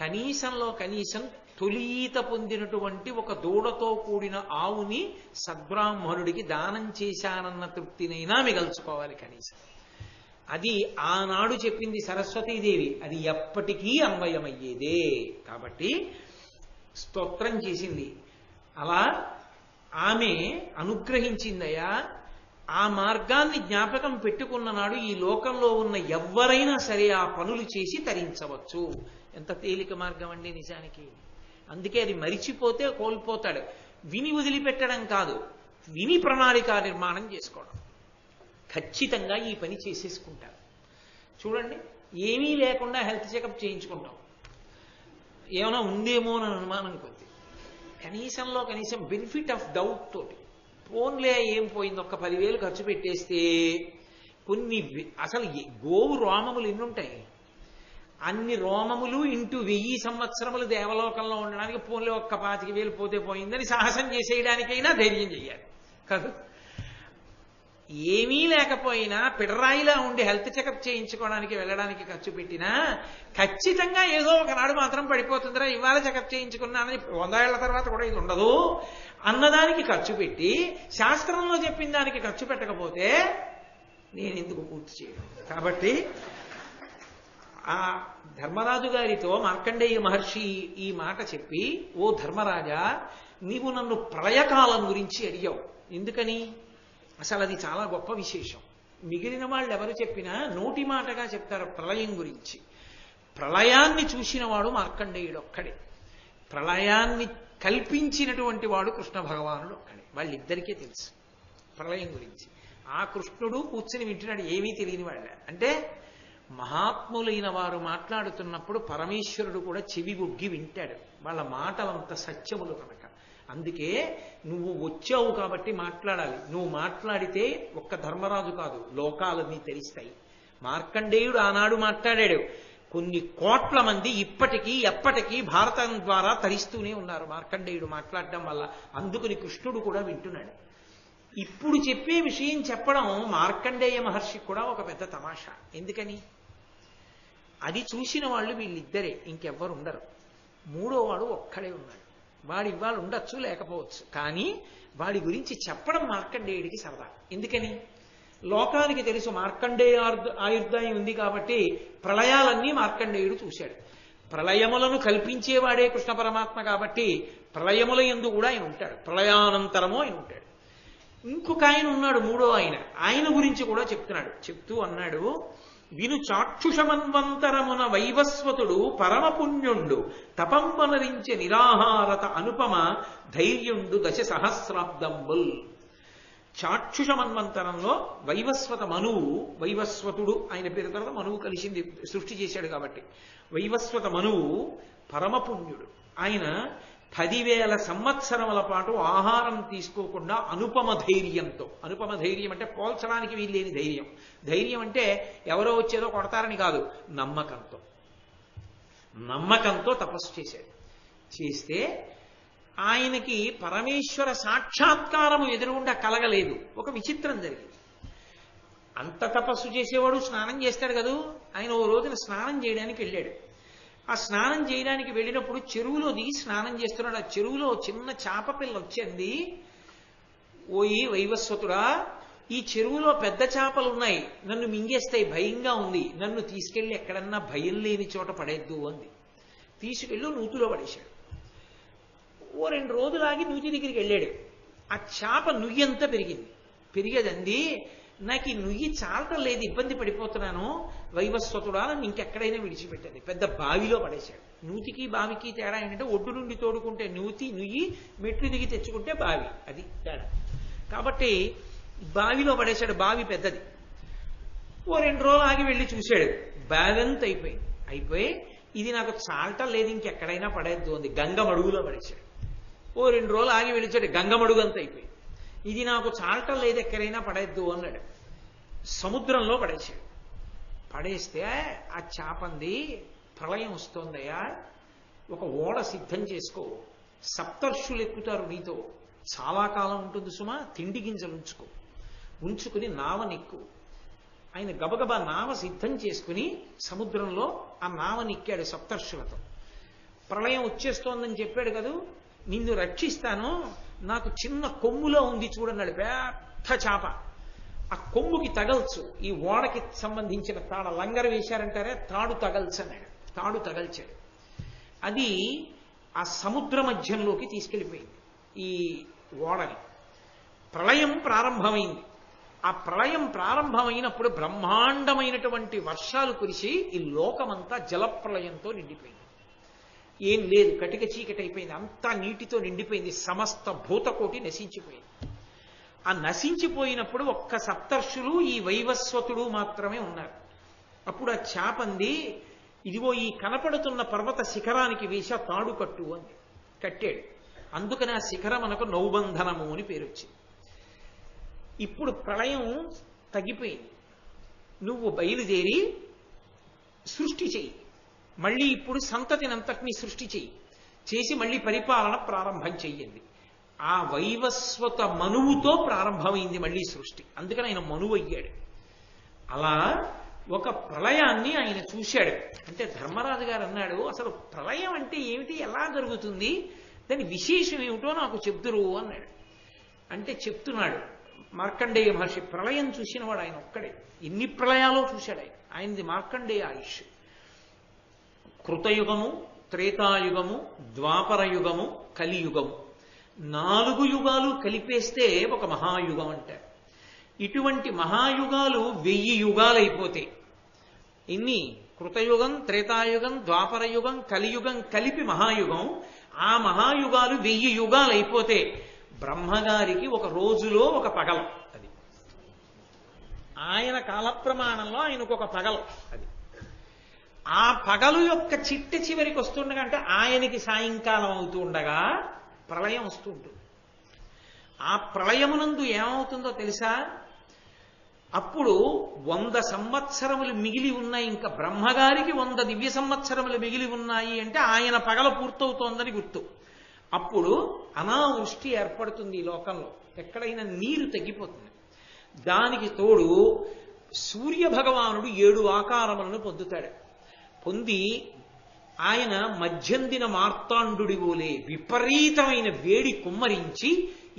[SPEAKER 1] కనీసంలో కనీసం తొలీత పొందినటువంటి ఒక దూడతో కూడిన ఆవుని సద్బ్రాహ్మణుడికి దానం చేశానన్న తృప్తినైనా మిగల్చుకోవాలి కనీసం. అది ఆనాడు చెప్పింది సరస్వతీదేవి, అది ఎప్పటికీ అన్వయమయ్యేదే. కాబట్టి స్తోత్రం చేసింది. అలా ఆమె అనుగ్రహించిందయా. ఆ మార్గాన్ని జ్ఞాపకం పెట్టుకున్న నాడు ఈ లోకంలో ఉన్న ఎవ్వరైనా సరే ఆ పనులు చేసి తరించవచ్చు. ఎంత తేలిక మార్గం అండి నిజానికి. అందుకే అది మరిచిపోతే కోల్పోతాడు. విని వదిలిపెట్టడం కాదు, విని ప్రణాళిక నిర్మాణం చేసుకోవడం. ఖచ్చితంగా ఈ పని చేసేసుకుంటారు. చూడండి, ఏమీ లేకుండా హెల్త్ చెకప్ చేయించుకుంటాం, ఏమైనా ఉందేమో అని అనుమానం కొద్ది. కనీసంలో కనీసం బెనిఫిట్ ఆఫ్ డౌట్ తోటి పోన్లే ఏం పోయింది, ఒక్క 10,000 ఖర్చు పెట్టేస్తే కొన్ని అసలు గోవు రోమములు ఎన్నుంటాయి? అన్ని రోమములు ఇంటూ 1000 సంవత్సరములు దేవలోకంలో ఉండడానికి పోన్లే ఒక్క 25,000 పోతే పోయిందని సాహసం చేసేయడానికైనా ధైర్యం చెయ్యాలి కాదు. ఏమీ లేకపోయినా పిడరాయిలా ఉండి హెల్త్ చెకప్ చేయించుకోవడానికి వెళ్ళడానికి ఖర్చు పెట్టినా ఖచ్చితంగా ఏదో ఒకనాడు మాత్రం పడిపోతుందిరా, ఇవాళ చెకప్ చేయించుకున్నానని 100 ఏళ్ల తర్వాత కూడా ఇది ఉండదు అన్నదానికి ఖర్చు పెట్టి శాస్త్రంలో చెప్పిన దానికి ఖర్చు పెట్టకపోతే నేను ఎందుకు పూర్తి చేయను? కాబట్టి ఆ ధర్మరాజు గారితో మార్కండేయ మహర్షి ఈ మాట చెప్పి, ఓ ధర్మరాజా, నీవు నన్ను ప్రళయకాలం గురించి అడిగావు. ఎందుకని? అసలు అది చాలా గొప్ప విశేషం. మిగిలిన వాళ్ళు ఎవరు చెప్పినా నోటి మాటగా చెప్తారు ప్రళయం గురించి. ప్రళయాన్ని చూసిన వాడు మార్కండేయుడు ఒక్కడే. ప్రళయాన్ని కల్పించినటువంటి వాడు కృష్ణ భగవానుడు ఒక్కడే. వాళ్ళిద్దరికీ తెలుసు ప్రళయం గురించి. ఆ కృష్ణుడు కూర్చుని వింటున్నాడు, ఏమీ తెలియని వాళ్ళ. అంటే మహాత్ములైన వారు మాట్లాడుతున్నప్పుడు పరమేశ్వరుడు కూడా చెవి ఒగ్గి వింటాడు. వాళ్ళ మాటలంత సత్యములు కనుక. అందుకే నువ్వు వచ్చావు కాబట్టి మాట్లాడాలి. నువ్వు మాట్లాడితే ఒక్క ధర్మరాజు కాదు, లోకాలన్నీ తెలుస్తాయి. మార్కండేయుడు ఆనాడు మాట్లాడాడు. కొన్ని కోట్ల మంది ఇప్పటికీ ఎప్పటికీ భారతం ద్వారా తరిస్తూనే ఉన్నారు మార్కండేయుడు మాట్లాడడం వల్ల. అందుకని కృష్ణుడు కూడా వింటున్నాడు. ఇప్పుడు చెప్పే విషయం చెప్పడం మార్కండేయ మహర్షికి కూడా ఒక పెద్ద తమాషా. ఎందుకని? అది చూసిన వాళ్ళు వీళ్ళిద్దరే, ఇంకెవ్వరు ఉండరు. మూడో వాడు ఒక్కడే ఉన్నాడు. వాడు ఇవాళ ఉండొచ్చు, లేకపోవచ్చు. కానీ వాడి గురించి చెప్పడం మార్కండేయుడికి సరదా. ఎందుకని? లోకానికి తెలుసు మార్కండేయ ఆయుర్దాయం ఉంది కాబట్టి ప్రళయాలన్నీ మార్కండేయుడు చూశాడు. ప్రళయములను కల్పించేవాడే కృష్ణ పరమాత్మ కాబట్టి ప్రళయముల యందు కూడా ఆయన ఉంటాడు. ప్రళయానంతరము ఆయన ఉంటాడు. ఇంకొక ఆయన ఉన్నాడు, మూడో ఆయన. ఆయన గురించి కూడా చెప్తున్నాడు. చెప్తూ అన్నాడు, విను చాక్షుషమన్వంతరమున వైవస్వతుడు పరమపుణ్యుండు తపంబనరించే నిరాహారత అనుపమ ధైర్యుండు 10 సహస్రాబ్దంబుల్. చాక్షుషమన్వంతరంలో వైవస్వత మనువు, వైవస్వతుడు ఆయన పేరు తర్వాత మనువు కలిసింది, సృష్టి చేశాడు కాబట్టి. వైవస్వత మనువు పరమపుణ్యుడు. ఆయన 10,000 సంవత్సరముల పాటు ఆహారం తీసుకోకుండా అనుపమ ధైర్యంతో, అనుపమ ధైర్యం అంటే పోల్చడానికి వీల్లేని ధైర్యం. ధైర్యం అంటే ఎవరో వచ్చేదో కొడతారని కాదు, నమ్మకంతో తపస్సు చేశాడు. చేస్తే ఆయనకి పరమేశ్వర సాక్షాత్కారము ఎదురుగుండా కలగలేదు. ఒక విచిత్రం జరిగింది. అంత తపస్సు చేసేవాడు స్నానం చేస్తాడు కదూ. ఆయన ఓ రోజున స్నానం చేయడానికి వెళ్ళాడు. ఆ స్నానం చేయడానికి వెళ్ళినప్పుడు చెరువులో దిగి స్నానం చేస్తున్నాడు. ఆ చెరువులో చిన్న చేప పిల్ల వచ్చింది. ఓయి వైవస్వతుడా, ఈ చెరువులో పెద్ద చేపలు ఉన్నాయి, నన్ను మింగేస్తాయి, భయంగా ఉంది, నన్ను తీసుకెళ్లి ఎక్కడన్నా భయం లేని చోట పడేద్దు అంది. తీసుకెళ్ళి నూతిలో పడేశాడు. ఓ 2 రోజులాగి నూతి దగ్గరికి వెళ్ళాడు. ఆ చేప నుయ్యంతా పెరిగేదంది, నాకు ఈ నుయ్యి చాలటం లేదు, ఇబ్బంది పడిపోతున్నాను వైవస్వతుడా, నన్ను ఇంకెక్కడైనా విడిచిపెట్టండి. పెద్ద బావిలో పడేశాడు. నూతికి బావికి తేడా ఏంటంటే ఒడ్డు నుండి తోడుకుంటే నుయ్యి, మెట్లు దిగి తెచ్చుకుంటే బావి, అది తేడా. కాబట్టి బావిలో పడేశాడు. బావి పెద్దది. ఓ 2 రోజులు ఆగి వెళ్ళి చూశాడు. బావి అంతా అయిపోయి ఇది నాకు చాలటం లేదు, ఇంకెక్కడైనా పడేద్దు అంది. గంగమడుగులో పడేశాడు. ఓ 2 రోజులు ఆగి వెళ్ళిచాడు. గంగమడుగు అంతా అయిపోయింది. ఇది నాకు చాలటం లేదు, ఎక్కడైనా పడేద్దు అన్నాడు. సముద్రంలో పడేశాడు. పడేస్తే ఆ చేపంది, ప్రళయం వస్తోందయ్యా, ఒక ఓడ సిద్ధం చేసుకో, సప్తర్షులు ఎక్కుతారు నీతో, చాలా కాలం ఉంటుంది సుమా, తిండి గింజలు ఉంచుకుని నావనెక్కు. ఆయన గబగబా నావ సిద్ధం చేసుకుని సముద్రంలో ఆ నావనెక్కాడు సప్తర్షులతో. ప్రళయం వచ్చేస్తోందని చెప్పాడు కదూ, నిన్ను రక్షిస్తాను, నాకు చిన్న కొమ్ములో ఉంది చూడన్నాడు. పెద్ద చేప. ఆ కొమ్ముకి తగల్చు, ఈ ఓడకి సంబంధించిన తాడ లంగర వేశారంటారే, తాడు తగల్చన్నాడు. తాడు తగల్చాడు. అది ఆ సముద్ర మధ్యంలోకి తీసుకెళ్ళిపోయింది ఈ ఓడని. ప్రళయం ప్రారంభమైంది. ఆ ప్రళయం ప్రారంభమైనప్పుడు బ్రహ్మాండమైనటువంటి వర్షాలు కురిసి ఈ లోకమంతా జలప్రళయంతో నిండిపోయింది. ఏం లేదు, కటిక చీకటి అయిపోయింది. అంతా నీటితో నిండిపోయింది. సమస్త భూతకోటి నశించిపోయింది. ఆ నశించిపోయినప్పుడు ఒక్క సప్తర్షులు ఈ వైవస్వతుడు మాత్రమే ఉన్నారు. అప్పుడు ఆ చేపంది, ఇదిగో ఈ కనపడుతున్న పర్వత శిఖరానికి వేసి తాడు కట్టు అంది. కట్టాడు. అందుకని ఆ శిఖరం మనకు నౌబంధనము అని పేరు వచ్చింది. ఇప్పుడు ప్రళయం తగ్గిపోయింది. నువ్వు బయలుదేరి సృష్టి చెయ్యి, మళ్ళీ ఇప్పుడు సంతతినంతటినీ సృష్టి చెయ్యి, చేసి మళ్ళీ పరిపాలన ప్రారంభం చెయ్యండి. ఆ వైవస్వత మనువుతో ప్రారంభమైంది మళ్ళీ సృష్టి. అందుకని ఆయన మనువు అయ్యాడు. అలా ఒక ప్రళయాన్ని ఆయన చూశాడు. అంటే ధర్మరాజు గారు అన్నాడు, అసలు ప్రళయం అంటే ఏమిటి, ఎలా జరుగుతుంది, దాని విశేషం ఏమిటో నాకు చెప్తురు అన్నాడు. అంటే చెప్తున్నాడు మార్కండేయ మహర్షి. ప్రళయం చూసినవాడు ఆయన ఒక్కడే. ఎన్ని ప్రళయాలో చూశాడు ఆయన. ఆయనది మార్కండేయ ఆయుష్. కృతయుగము, త్రేతాయుగము, ద్వాపరయుగము, కలియుగము, 4 యుగాలు కలిపేస్తే ఒక మహాయుగం అంటారు. ఇటువంటి మహాయుగాలు 1000 యుగాలైపోతాయి. ఇన్ని కృతయుగం, త్రేతాయుగం, ద్వాపరయుగం, కలియుగం కలిపి మహాయుగం. ఆ మహాయుగాలు 1000 యుగాలైపోతే బ్రహ్మగారికి ఒక రోజులో ఒక పగలం. అది ఆయన కాలప్రమాణంలో ఆయనకు ఒక పగలం. అది ఆ పగలు యొక్క చిట్ట చివరికి వస్తుండగా, అంటే ఆయనకి సాయంకాలం అవుతూ ఉండగా ప్రళయం వస్తూ ఉంటుంది. ఆ ప్రళయమునందు ఏమవుతుందో తెలుసా? అప్పుడు 100 సంవత్సరములు మిగిలి ఉన్నాయి. ఇంకా బ్రహ్మగారికి 100 దివ్య సంవత్సరములు మిగిలి ఉన్నాయి అంటే ఆయన పగల పూర్తవుతోందని గుర్తు. అప్పుడు అనావృష్టి ఏర్పడుతుంది ఈ లోకంలో. ఎక్కడైనా నీరు తగ్గిపోతుంది. దానికి తోడు సూర్య భగవానుడు 7 ఆకారములను పొందుతాడు. పొంది ఆయన మధ్యందిన మార్తాండుడి వోలే విపరీతమైన వేడి కుమ్మరించి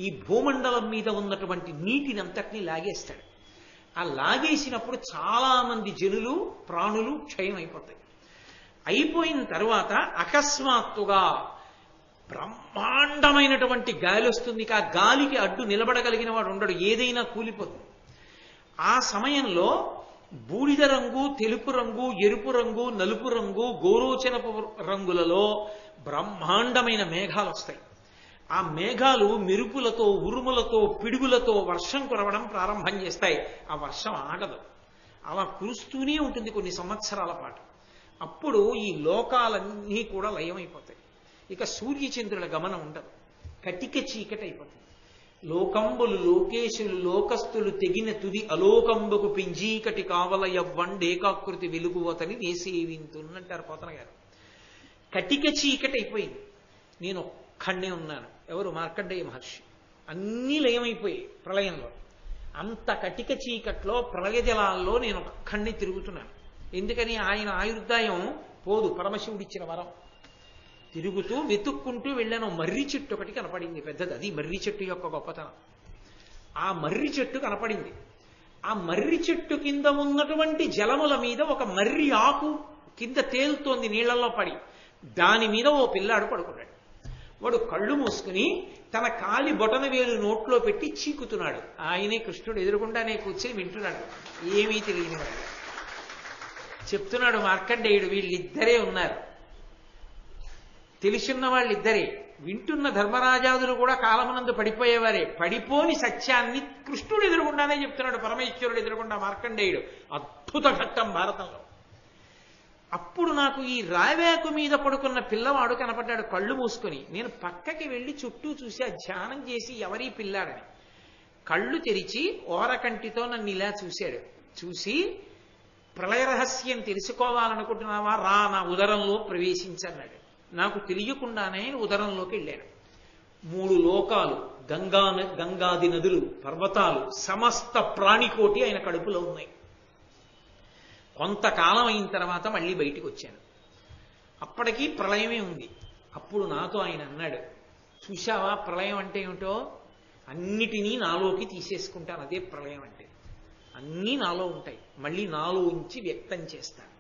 [SPEAKER 1] ఈ భూమండలం మీద ఉన్నటువంటి నీటిని అంతటినీ లాగేస్తాడు. ఆ లాగేసినప్పుడు చాలా మంది జనులు, ప్రాణులు క్షయమైపోతాయి. అయిపోయిన తర్వాత అకస్మాత్తుగా బ్రహ్మాండమైనటువంటి గాలి వస్తుంది. ఆ గాలికి అడ్డు నిలబడగలిగిన వాడు ఉండడు, ఏదైనా కూలిపోతుంది. ఆ సమయంలో బూడిద రంగు, తెలుపు రంగు, ఎరుపు రంగు, నలుపు రంగు, గోరోచనపు రంగులలో బ్రహ్మాండమైన మేఘాలు వస్తాయి. ఆ మేఘాలు మెరుపులతో, ఉరుములతో, పిడుగులతో వర్షం కురవడం ప్రారంభం చేస్తాయి. ఆ వర్షం ఆగదు, అలా కురుస్తూనే ఉంటుంది కొన్ని సంవత్సరాల పాటు. అప్పుడు ఈ లోకాలన్నీ కూడా లయమైపోతాయి. ఇక సూర్యచంద్రుల గమనం ఉండదు, కటిక చీకటి అయిపోతుంది. లోకంబులు లోకేశులు లోకస్తులు తెగిన తుది అలోకంబకు పింజీకటి కావల యవ్వండేకాకృతి వెలుగువతని నేసేవింతున్నంటారు పోతన గారు. కటిక చీకటి అయిపోయింది. నేను ఒక్కడే ఉన్నాను. ఎవరు? మార్కండేయ మహర్షి. అన్నీ లయమైపోయాయి ప్రళయంలో. అంత కటిక చీకట్లో ప్రళయ జలాల్లో నేను ఒక్కడిని తిరుగుతున్నాను. ఎందుకని? ఆయన ఆయుర్దాయం పోదు, పరమశివుడిచ్చిన వరం. తిరుగుతూ వెతుక్కుంటూ వెళ్ళాను. మర్రి చెట్టు ఒకటి కనపడింది, పెద్దది. అది మర్రి చెట్టు యొక్క గొప్పతనం. ఆ మర్రి చెట్టు కనపడింది. ఆ మర్రి చెట్టు కింద ఉన్నటువంటి జలముల మీద ఒక మర్రి ఆకు కింద తేలుతోంది నీళ్లలో పడి. దాని మీద ఓ పిల్లాడు పడుకున్నాడు. వాడు కళ్ళు మూసుకుని తన కాలి బొటన వేలు నోట్లో పెట్టి చీకుతున్నాడు. ఆయనే కృష్ణుడు ఎదురుకుండానే కూర్చొని వింటున్నాడు. ఏమీ తెలియని వాడు చెప్తున్నాడు మార్కండేయుడు, వీళ్ళిద్దరే ఉన్నారు, తెలిసిన వాళ్ళిద్దరే. వింటున్న ధర్మరాజాదులు కూడా కాలమునందు పడిపోయేవారే. పడిపోని సత్యాన్ని కృష్ణుడు ఎదురుకుండానే చెప్తున్నాడు, పరమేశ్వరుడు ఎదురుకుండా మార్కండేయుడు. అద్భుత ఘట్టం భారతంలో. అప్పుడు నాకు ఈ రావేకు మీద పడుకున్న పిల్లవాడు కనపడ్డాడు కళ్ళు మూసుకొని. నేను పక్కకి వెళ్ళి చుట్టూ చూసి ధ్యానం చేసి ఎవరీ పిల్లాడని. కళ్ళు తెరిచి ఓరకంటితో నన్ను ఇలా చూశాడు. చూసి, ప్రళయ రహస్యం తెలుసుకోవాలనుకుంటున్నావా, రా నా ఉదరంలో ప్రవేశించన్నాడు. నాకు తెలియకుండానే ఉదరంలోకి వెళ్ళాను. 3 లోకాలు, గంగాది నదులు, పర్వతాలు, సమస్త ప్రాణికోటి ఆయన కడుపులో ఉన్నాయి. కొంతకాలం అయిన తర్వాత మళ్ళీ బయటికి వచ్చాను. అప్పటికీ ప్రళయమే ఉంది. అప్పుడు నాతో ఆయన అన్నాడు, చూశావా ప్రళయం అంటే ఏమిటో? అన్నిటినీ నాలోకి తీసేసుకుంటాను, అదే ప్రళయం అంటే. అన్నీ నాలో ఉంటాయి, మళ్ళీ నాలోంచి వ్యక్తం చేస్తాను.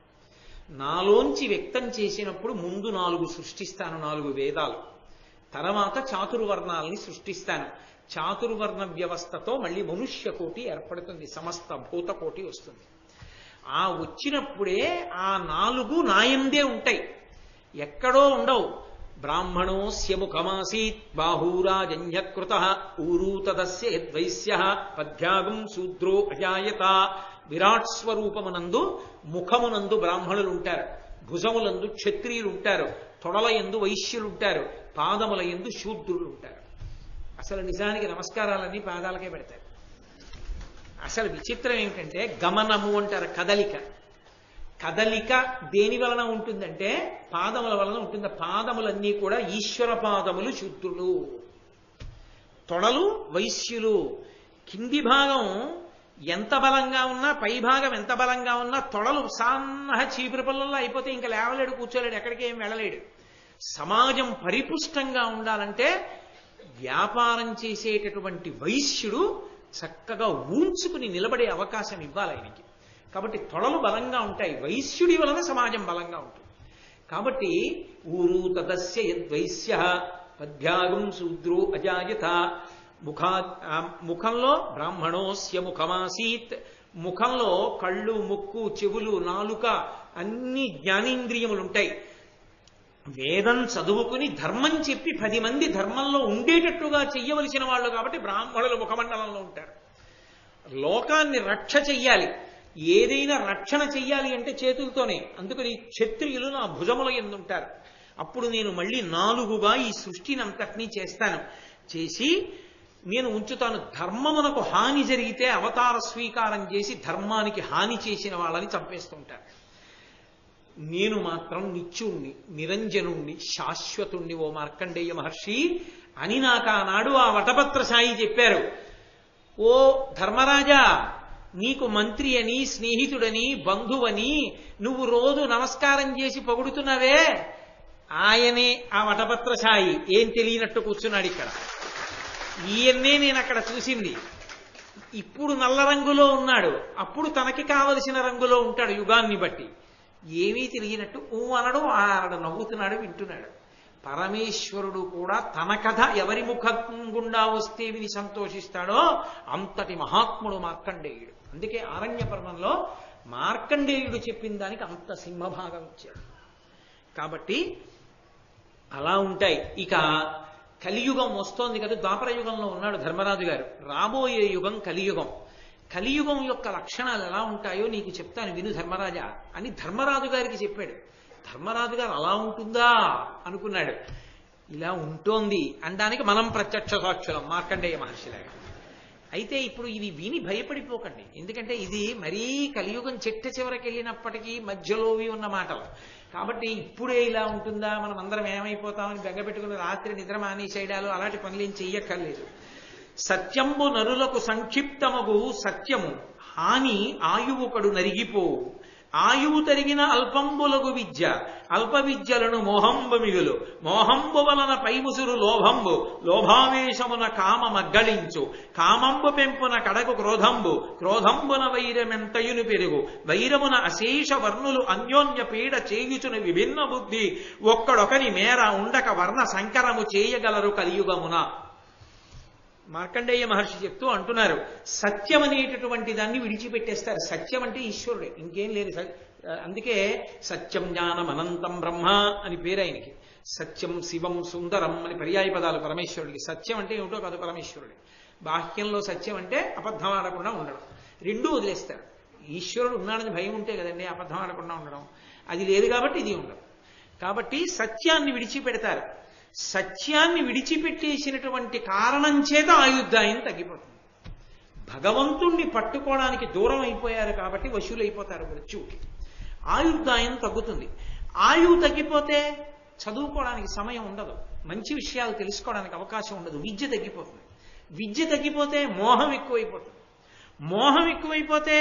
[SPEAKER 1] నాలోంచి వ్యక్తం చేసినప్పుడు ముందు 4 సృష్టిస్తాను, 4 వేదాలు. తర్వాత చాతుర్వర్ణాలని సృష్టిస్తాను. చాతుర్వర్ణ వ్యవస్థతో మళ్ళీ మనుష్య కోటి ఏర్పడుతుంది, సమస్త భూతకోటి వస్తుంది. ఆ వచ్చినప్పుడే ఆ 4 నాయందే ఉంటాయి, ఎక్కడో ఉండవు. బ్రాహ్మణోస్య ముఖమాసీత్ బాహూరాజన్యకృత ఊరూతదస్య యద్వైశ్య పద్భ్యాగం శూద్రో అజాయత. విరాట్ స్వరూపమునందు ముఖమునందు బ్రాహ్మణులు ఉంటారు, భుజములందు క్షత్రియులు ఉంటారు, తొడల యందు వైశ్యులు ఉంటారు, పాదముల యందు శూద్రులు ఉంటారు. అసలు నిజానికి నమస్కారాలన్నీ పాదాలకే పెడతారు. అసలు విచిత్రం ఏమిటంటే గమనము అంటారు, కదలిక. కదలిక దేని వలన ఉంటుందంటే పాదముల వలన ఉంటుంది. పాదములన్నీ కూడా ఈశ్వర పాదములు శుద్ధులు, తొడలు వైశ్యులు. కింది భాగం ఎంత బలంగా ఉన్నా, పై భాగం ఎంత బలంగా ఉన్నా, తొడలు సన్నహ చీపురు పళ్ళల్లో అయిపోతే ఇంకా లేవలేడు, కూర్చోలేడు, ఎక్కడికి ఏం వెళ్ళలేడు. సమాజం పరిపుష్టంగా ఉండాలంటే వ్యాపారం చేసేటటువంటి వైశ్యుడు చక్కగా ఊంచుకుని నిలబడే అవకాశం ఇవ్వాలి ఆయనకి. కాబట్టి తొడలు బలంగా ఉంటాయి. వైశ్యుడి వలన సమాజం బలంగా ఉంటుంది. కాబట్టి ఊరు తదస్య యద్వైశ్య పద్భ్యాగం శూద్రో అజాయత. ముఖంలో బ్రాహ్మణోస్య ముఖమాసీత్. ముఖంలో కళ్ళు, ముక్కు, చెవులు, నాలుక అన్ని జ్ఞానేంద్రియములుంటాయి. వేదం చదువుకుని ధర్మం చెప్పి 10 మంది ధర్మంలో ఉండేటట్టుగా చెయ్యవలసిన వాళ్ళు కాబట్టి బ్రాహ్మణులు ముఖమండలంలో ఉంటారు. లోకాన్ని రక్ష చెయ్యాలి. ఏదైనా రక్షణ చెయ్యాలి అంటే చేతులతోనే. అందుకని క్షత్రియులు నా భుజముల యందు ఉంటారు. అప్పుడు నేను మళ్ళీ 4గా ఈ సృష్టిని అంతటినీ చేస్తాను, చేసి నేను ఉంచుతాను. ధర్మమునకు హాని జరిగితే అవతార స్వీకారం చేసి ధర్మానికి హాని చేసిన వాళ్ళని చంపేస్తుంటారు. నేను మాత్రం నిత్యుణ్ణి, నిరంజనుణ్ణి, శాశ్వతుణ్ణి ఓ మార్కండేయ మహర్షి అని నాకు ఆనాడు ఆ వటపత్రసాయి చెప్పారు. ఓ ధర్మరాజా, నీకు మంత్రి అని, స్నేహితుడని, బంధువని నువ్వు రోజు నమస్కారం చేసి పొగుడుతున్నావే, ఆయనే ఆ వటపత్రసాయి. ఏం తెలియనట్టు కూర్చున్నాడు ఇక్కడ. ఈయన్నే నేను అక్కడ చూసింది. ఇప్పుడు నల్ల రంగులో ఉన్నాడు, అప్పుడు తనకి కావలసిన రంగులో ఉంటాడు యుగాన్ని బట్టి. ఏమీ తెలియనట్టు అనడు, ఆనడు, నవ్వుతున్నాడు, వింటున్నాడు. పరమేశ్వరుడు కూడా తన కథ ఎవరి ముఖం గుండా వస్తే విని సంతోషిస్తాడో అంతటి మహాత్ముడు మార్కండేయుడు. అందుకే ఆరణ్య పర్వంలో మార్కండేయుడు చెప్పిన దానికి అంత సింహభాగం ఇచ్చాడు. కాబట్టి అలా ఉంటాయి. ఇక కలియుగం వస్తోంది కదా, ద్వాపర యుగంలో ఉన్నాడు ధర్మరాజు గారు. రాబోయే యుగం కలియుగం. కలియుగం యొక్క లక్షణాలు ఎలా ఉంటాయో నీకు చెప్తాను, విను ధర్మరాజా అని ధర్మరాజు గారికి చెప్పాడు. ధర్మరాజు గారు అలా ఉంటుందా అనుకున్నాడు. ఇలా ఉంటోంది అనడానికి మనం ప్రత్యక్ష సాక్షులం మార్కండేయ మహర్షిలాగా. అయితే ఇప్పుడు ఇది విని భయపడిపోకండి, ఎందుకంటే ఇది మరీ కలియుగం చెట్ట చివరికి వెళ్ళినప్పటికీ మధ్యలోవి ఉన్న మాటలు కాబట్టి ఇప్పుడే ఇలా ఉంటుందా, మనం అందరం ఏమైపోతామని బెగ్గబెట్టుకుని రాత్రి నిద్ర మానేసేయడాలు అలాంటి పనులు ఏం చెయ్యక్కర్లేదు. సత్యంబు నరులకు సంక్షిప్తమగు సత్యము హాని ఆయువు కడు నరిగిపోవు. ఆయువు తరిగిన అల్పంబులగు విద్య అల్ప విద్యలను మోహంబు మిగులు. మోహంబు వలన పైముసురు లోభంబు లోభావేశమున కామ మగ్గళించు. కామంబు పెంపున కడకు క్రోధంబు క్రోధంబున వైరమెంతయును పెరుగు. వైరమున అశేష వర్ణులు అన్యోన్య పీడ చేయుచును విభిన్న బుద్ధి. ఒక్కడొకని మేర ఉండక వర్ణ సంకరము చేయగలరు కలియుగమున. మార్కండేయ మహర్షి చెప్తూ అంటున్నారు, సత్యం అనేటటువంటి దాన్ని విడిచిపెట్టేస్తారు. సత్యం అంటే ఈశ్వరుడే, ఇంకేం లేదు. అందుకే సత్యం జ్ఞానం అనంతం బ్రహ్మ అని పేరు ఆయనకి. సత్యం శివం సుందరం అని పర్యాయ పదాలు పరమేశ్వరుడికి. సత్యం అంటే ఏమిటో కాదు పరమేశ్వరుడి. బాహ్యంలో సత్యం అంటే అబద్ధం ఆడకుండా ఉండడం. రెండూ వదిలేస్తారు. ఈశ్వరుడు ఉన్నాడని భయం ఉంటే కదండి అబద్ధం ఆడకుండా ఉండడం. అది లేదు కాబట్టి ఇది ఉండదు. కాబట్టి సత్యాన్ని విడిచిపెడతారు. సత్యాన్ని విడిచిపెట్టేసినటువంటి కారణం చేత ఆయుద్ధాయం తగ్గిపోతుంది. భగవంతుణ్ణి పట్టుకోవడానికి దూరం అయిపోయారు కాబట్టి వశులైపోతారు మృత్యువుకి. ఆయుర్దాయం తగ్గుతుంది. ఆయువు తగ్గిపోతే చదువుకోవడానికి సమయం ఉండదు, మంచి విషయాలు తెలుసుకోవడానికి అవకాశం ఉండదు, విద్య తగ్గిపోతుంది. విద్య తగ్గిపోతే మోహం ఎక్కువైపోతుంది. మోహం ఎక్కువైపోతే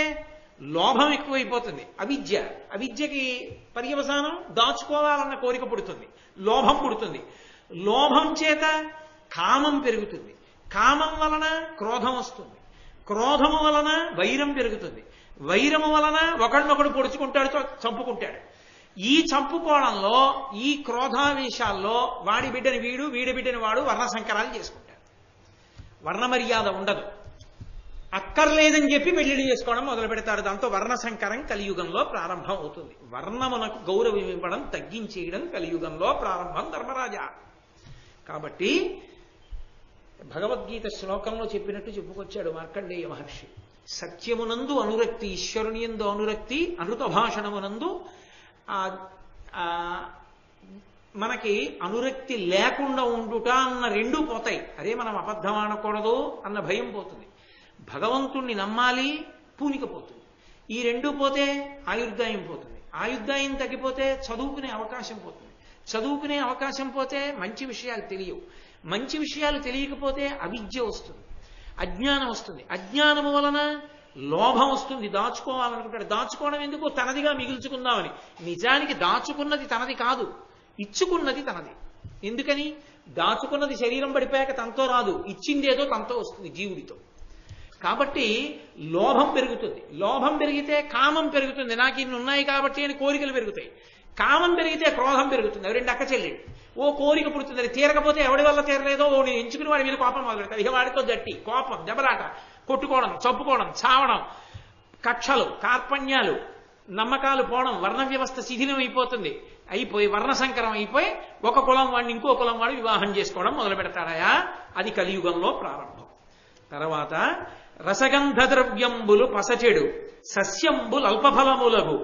[SPEAKER 1] లోభం ఎక్కువైపోతుంది. అవిద్య, అవిద్యకి పర్యవసానం దాచుకోవాలన్న కోరిక పుడుతుంది, లోభం పుడుతుంది. లోభం చేత కామం పెరుగుతుంది. కామం వలన క్రోధం వస్తుంది. క్రోధము వలన వైరం పెరుగుతుంది. వైరము వలన ఒకడినొకడు పొడుచుకుంటాడు, చంపుకుంటాడు. ఈ చంపుకోవడంలో, ఈ క్రోధావేశాల్లో వాడి బిడ్డని వీడు, వీడి బిడ్డని వాడు వర్ణ సంకరాలు చేసుకుంటారు. వర్ణ మర్యాద ఉండదు. అక్కర్లేదని చెప్పి పెళ్లిళ్ళు చేసుకోవడం మొదలు పెడతారు. దాంతో వర్ణ సంకరం కలియుగంలో ప్రారంభం అవుతుంది. వర్ణమునకు గౌరవం ఇవ్వడం తగ్గించేయడం కలియుగంలో ప్రారంభం ధర్మరాజా. కాబట్టి భగవద్గీత శ్లోకంలో చెప్పినట్టు చెప్పుకొచ్చాడు మార్కండేయ మహర్షి. సత్యమునందు అనురక్తి, ఈశ్వరుని యందు అనురక్తి, అనృత భాషణమునందు మనకి అనురక్తి లేకుండా ఉండుట అన్న రెండూ పోతాయి. అదే మనం అబద్ధం ఆడకూడదు అన్న భయం పోతుంది. భగవంతుణ్ణి నమ్మాలి, పూనిక పోతుంది. ఈ రెండు పోతే ఆయుర్దాయం పోతుంది. ఆయుర్దాయం తగ్గిపోతే చదువుకునే అవకాశం పోతుంది. చదువుకునే అవకాశం పోతే మంచి విషయాలు తెలియవు. మంచి విషయాలు తెలియకపోతే అవిద్య వస్తుంది, అజ్ఞానం వస్తుంది. అజ్ఞానము వలన లోభం వస్తుంది, దాచుకోవాలనుకుంటాడు. దాచుకోవడం ఎందుకు? తనదిగా మిగుల్చుకుందామని. నిజానికి దాచుకున్నది తనది కాదు, ఇచ్చుకున్నది తనది. ఎందుకని? దాచుకున్నది శరీరం పడిపోయాక తనతో రాదు, ఇచ్చిందేదో తనతో వస్తుంది జీవుడితో. కాబట్టి లోభం పెరుగుతుంది. లోభం పెరిగితే కామం పెరుగుతుంది. నాకు ఇన్ని ఉన్నాయి కాబట్టి అని కోరికలు పెరుగుతాయి. కామం పెరిగితే క్రోధం పెరుగుతుంది. అవి రెండు అక్క చెల్లి. ఓ కోరిక పుడుతుంది, అది తీరకపోతే ఎవడి వల్ల తీరలేదో ఓ నేను ఎంచుకుని వాడి మీద కోపం మొదలు పెడతాడు. ఇక వాడితో గట్టి కోపం, దెబ్బలాట, కొట్టుకోవడం, చంపుకోవడం, చావడం, కక్షలు, కార్పణ్యాలు, నమ్మకాలు పోవడం, వర్ణ వ్యవస్థ శిథిలం అయిపోతుంది. అయిపోయి వర్ణ సంకరం అయిపోయి ఒక కులం వాడిని ఇంకో కులం వాడు వివాహం చేసుకోవడం మొదలు పెడతాడయా. అది కలియుగంలో ప్రారంభం. తర్వాత రసగంధ ద్రవ్యంబులు పసచెడు సస్యంబులు అల్పఫలములగు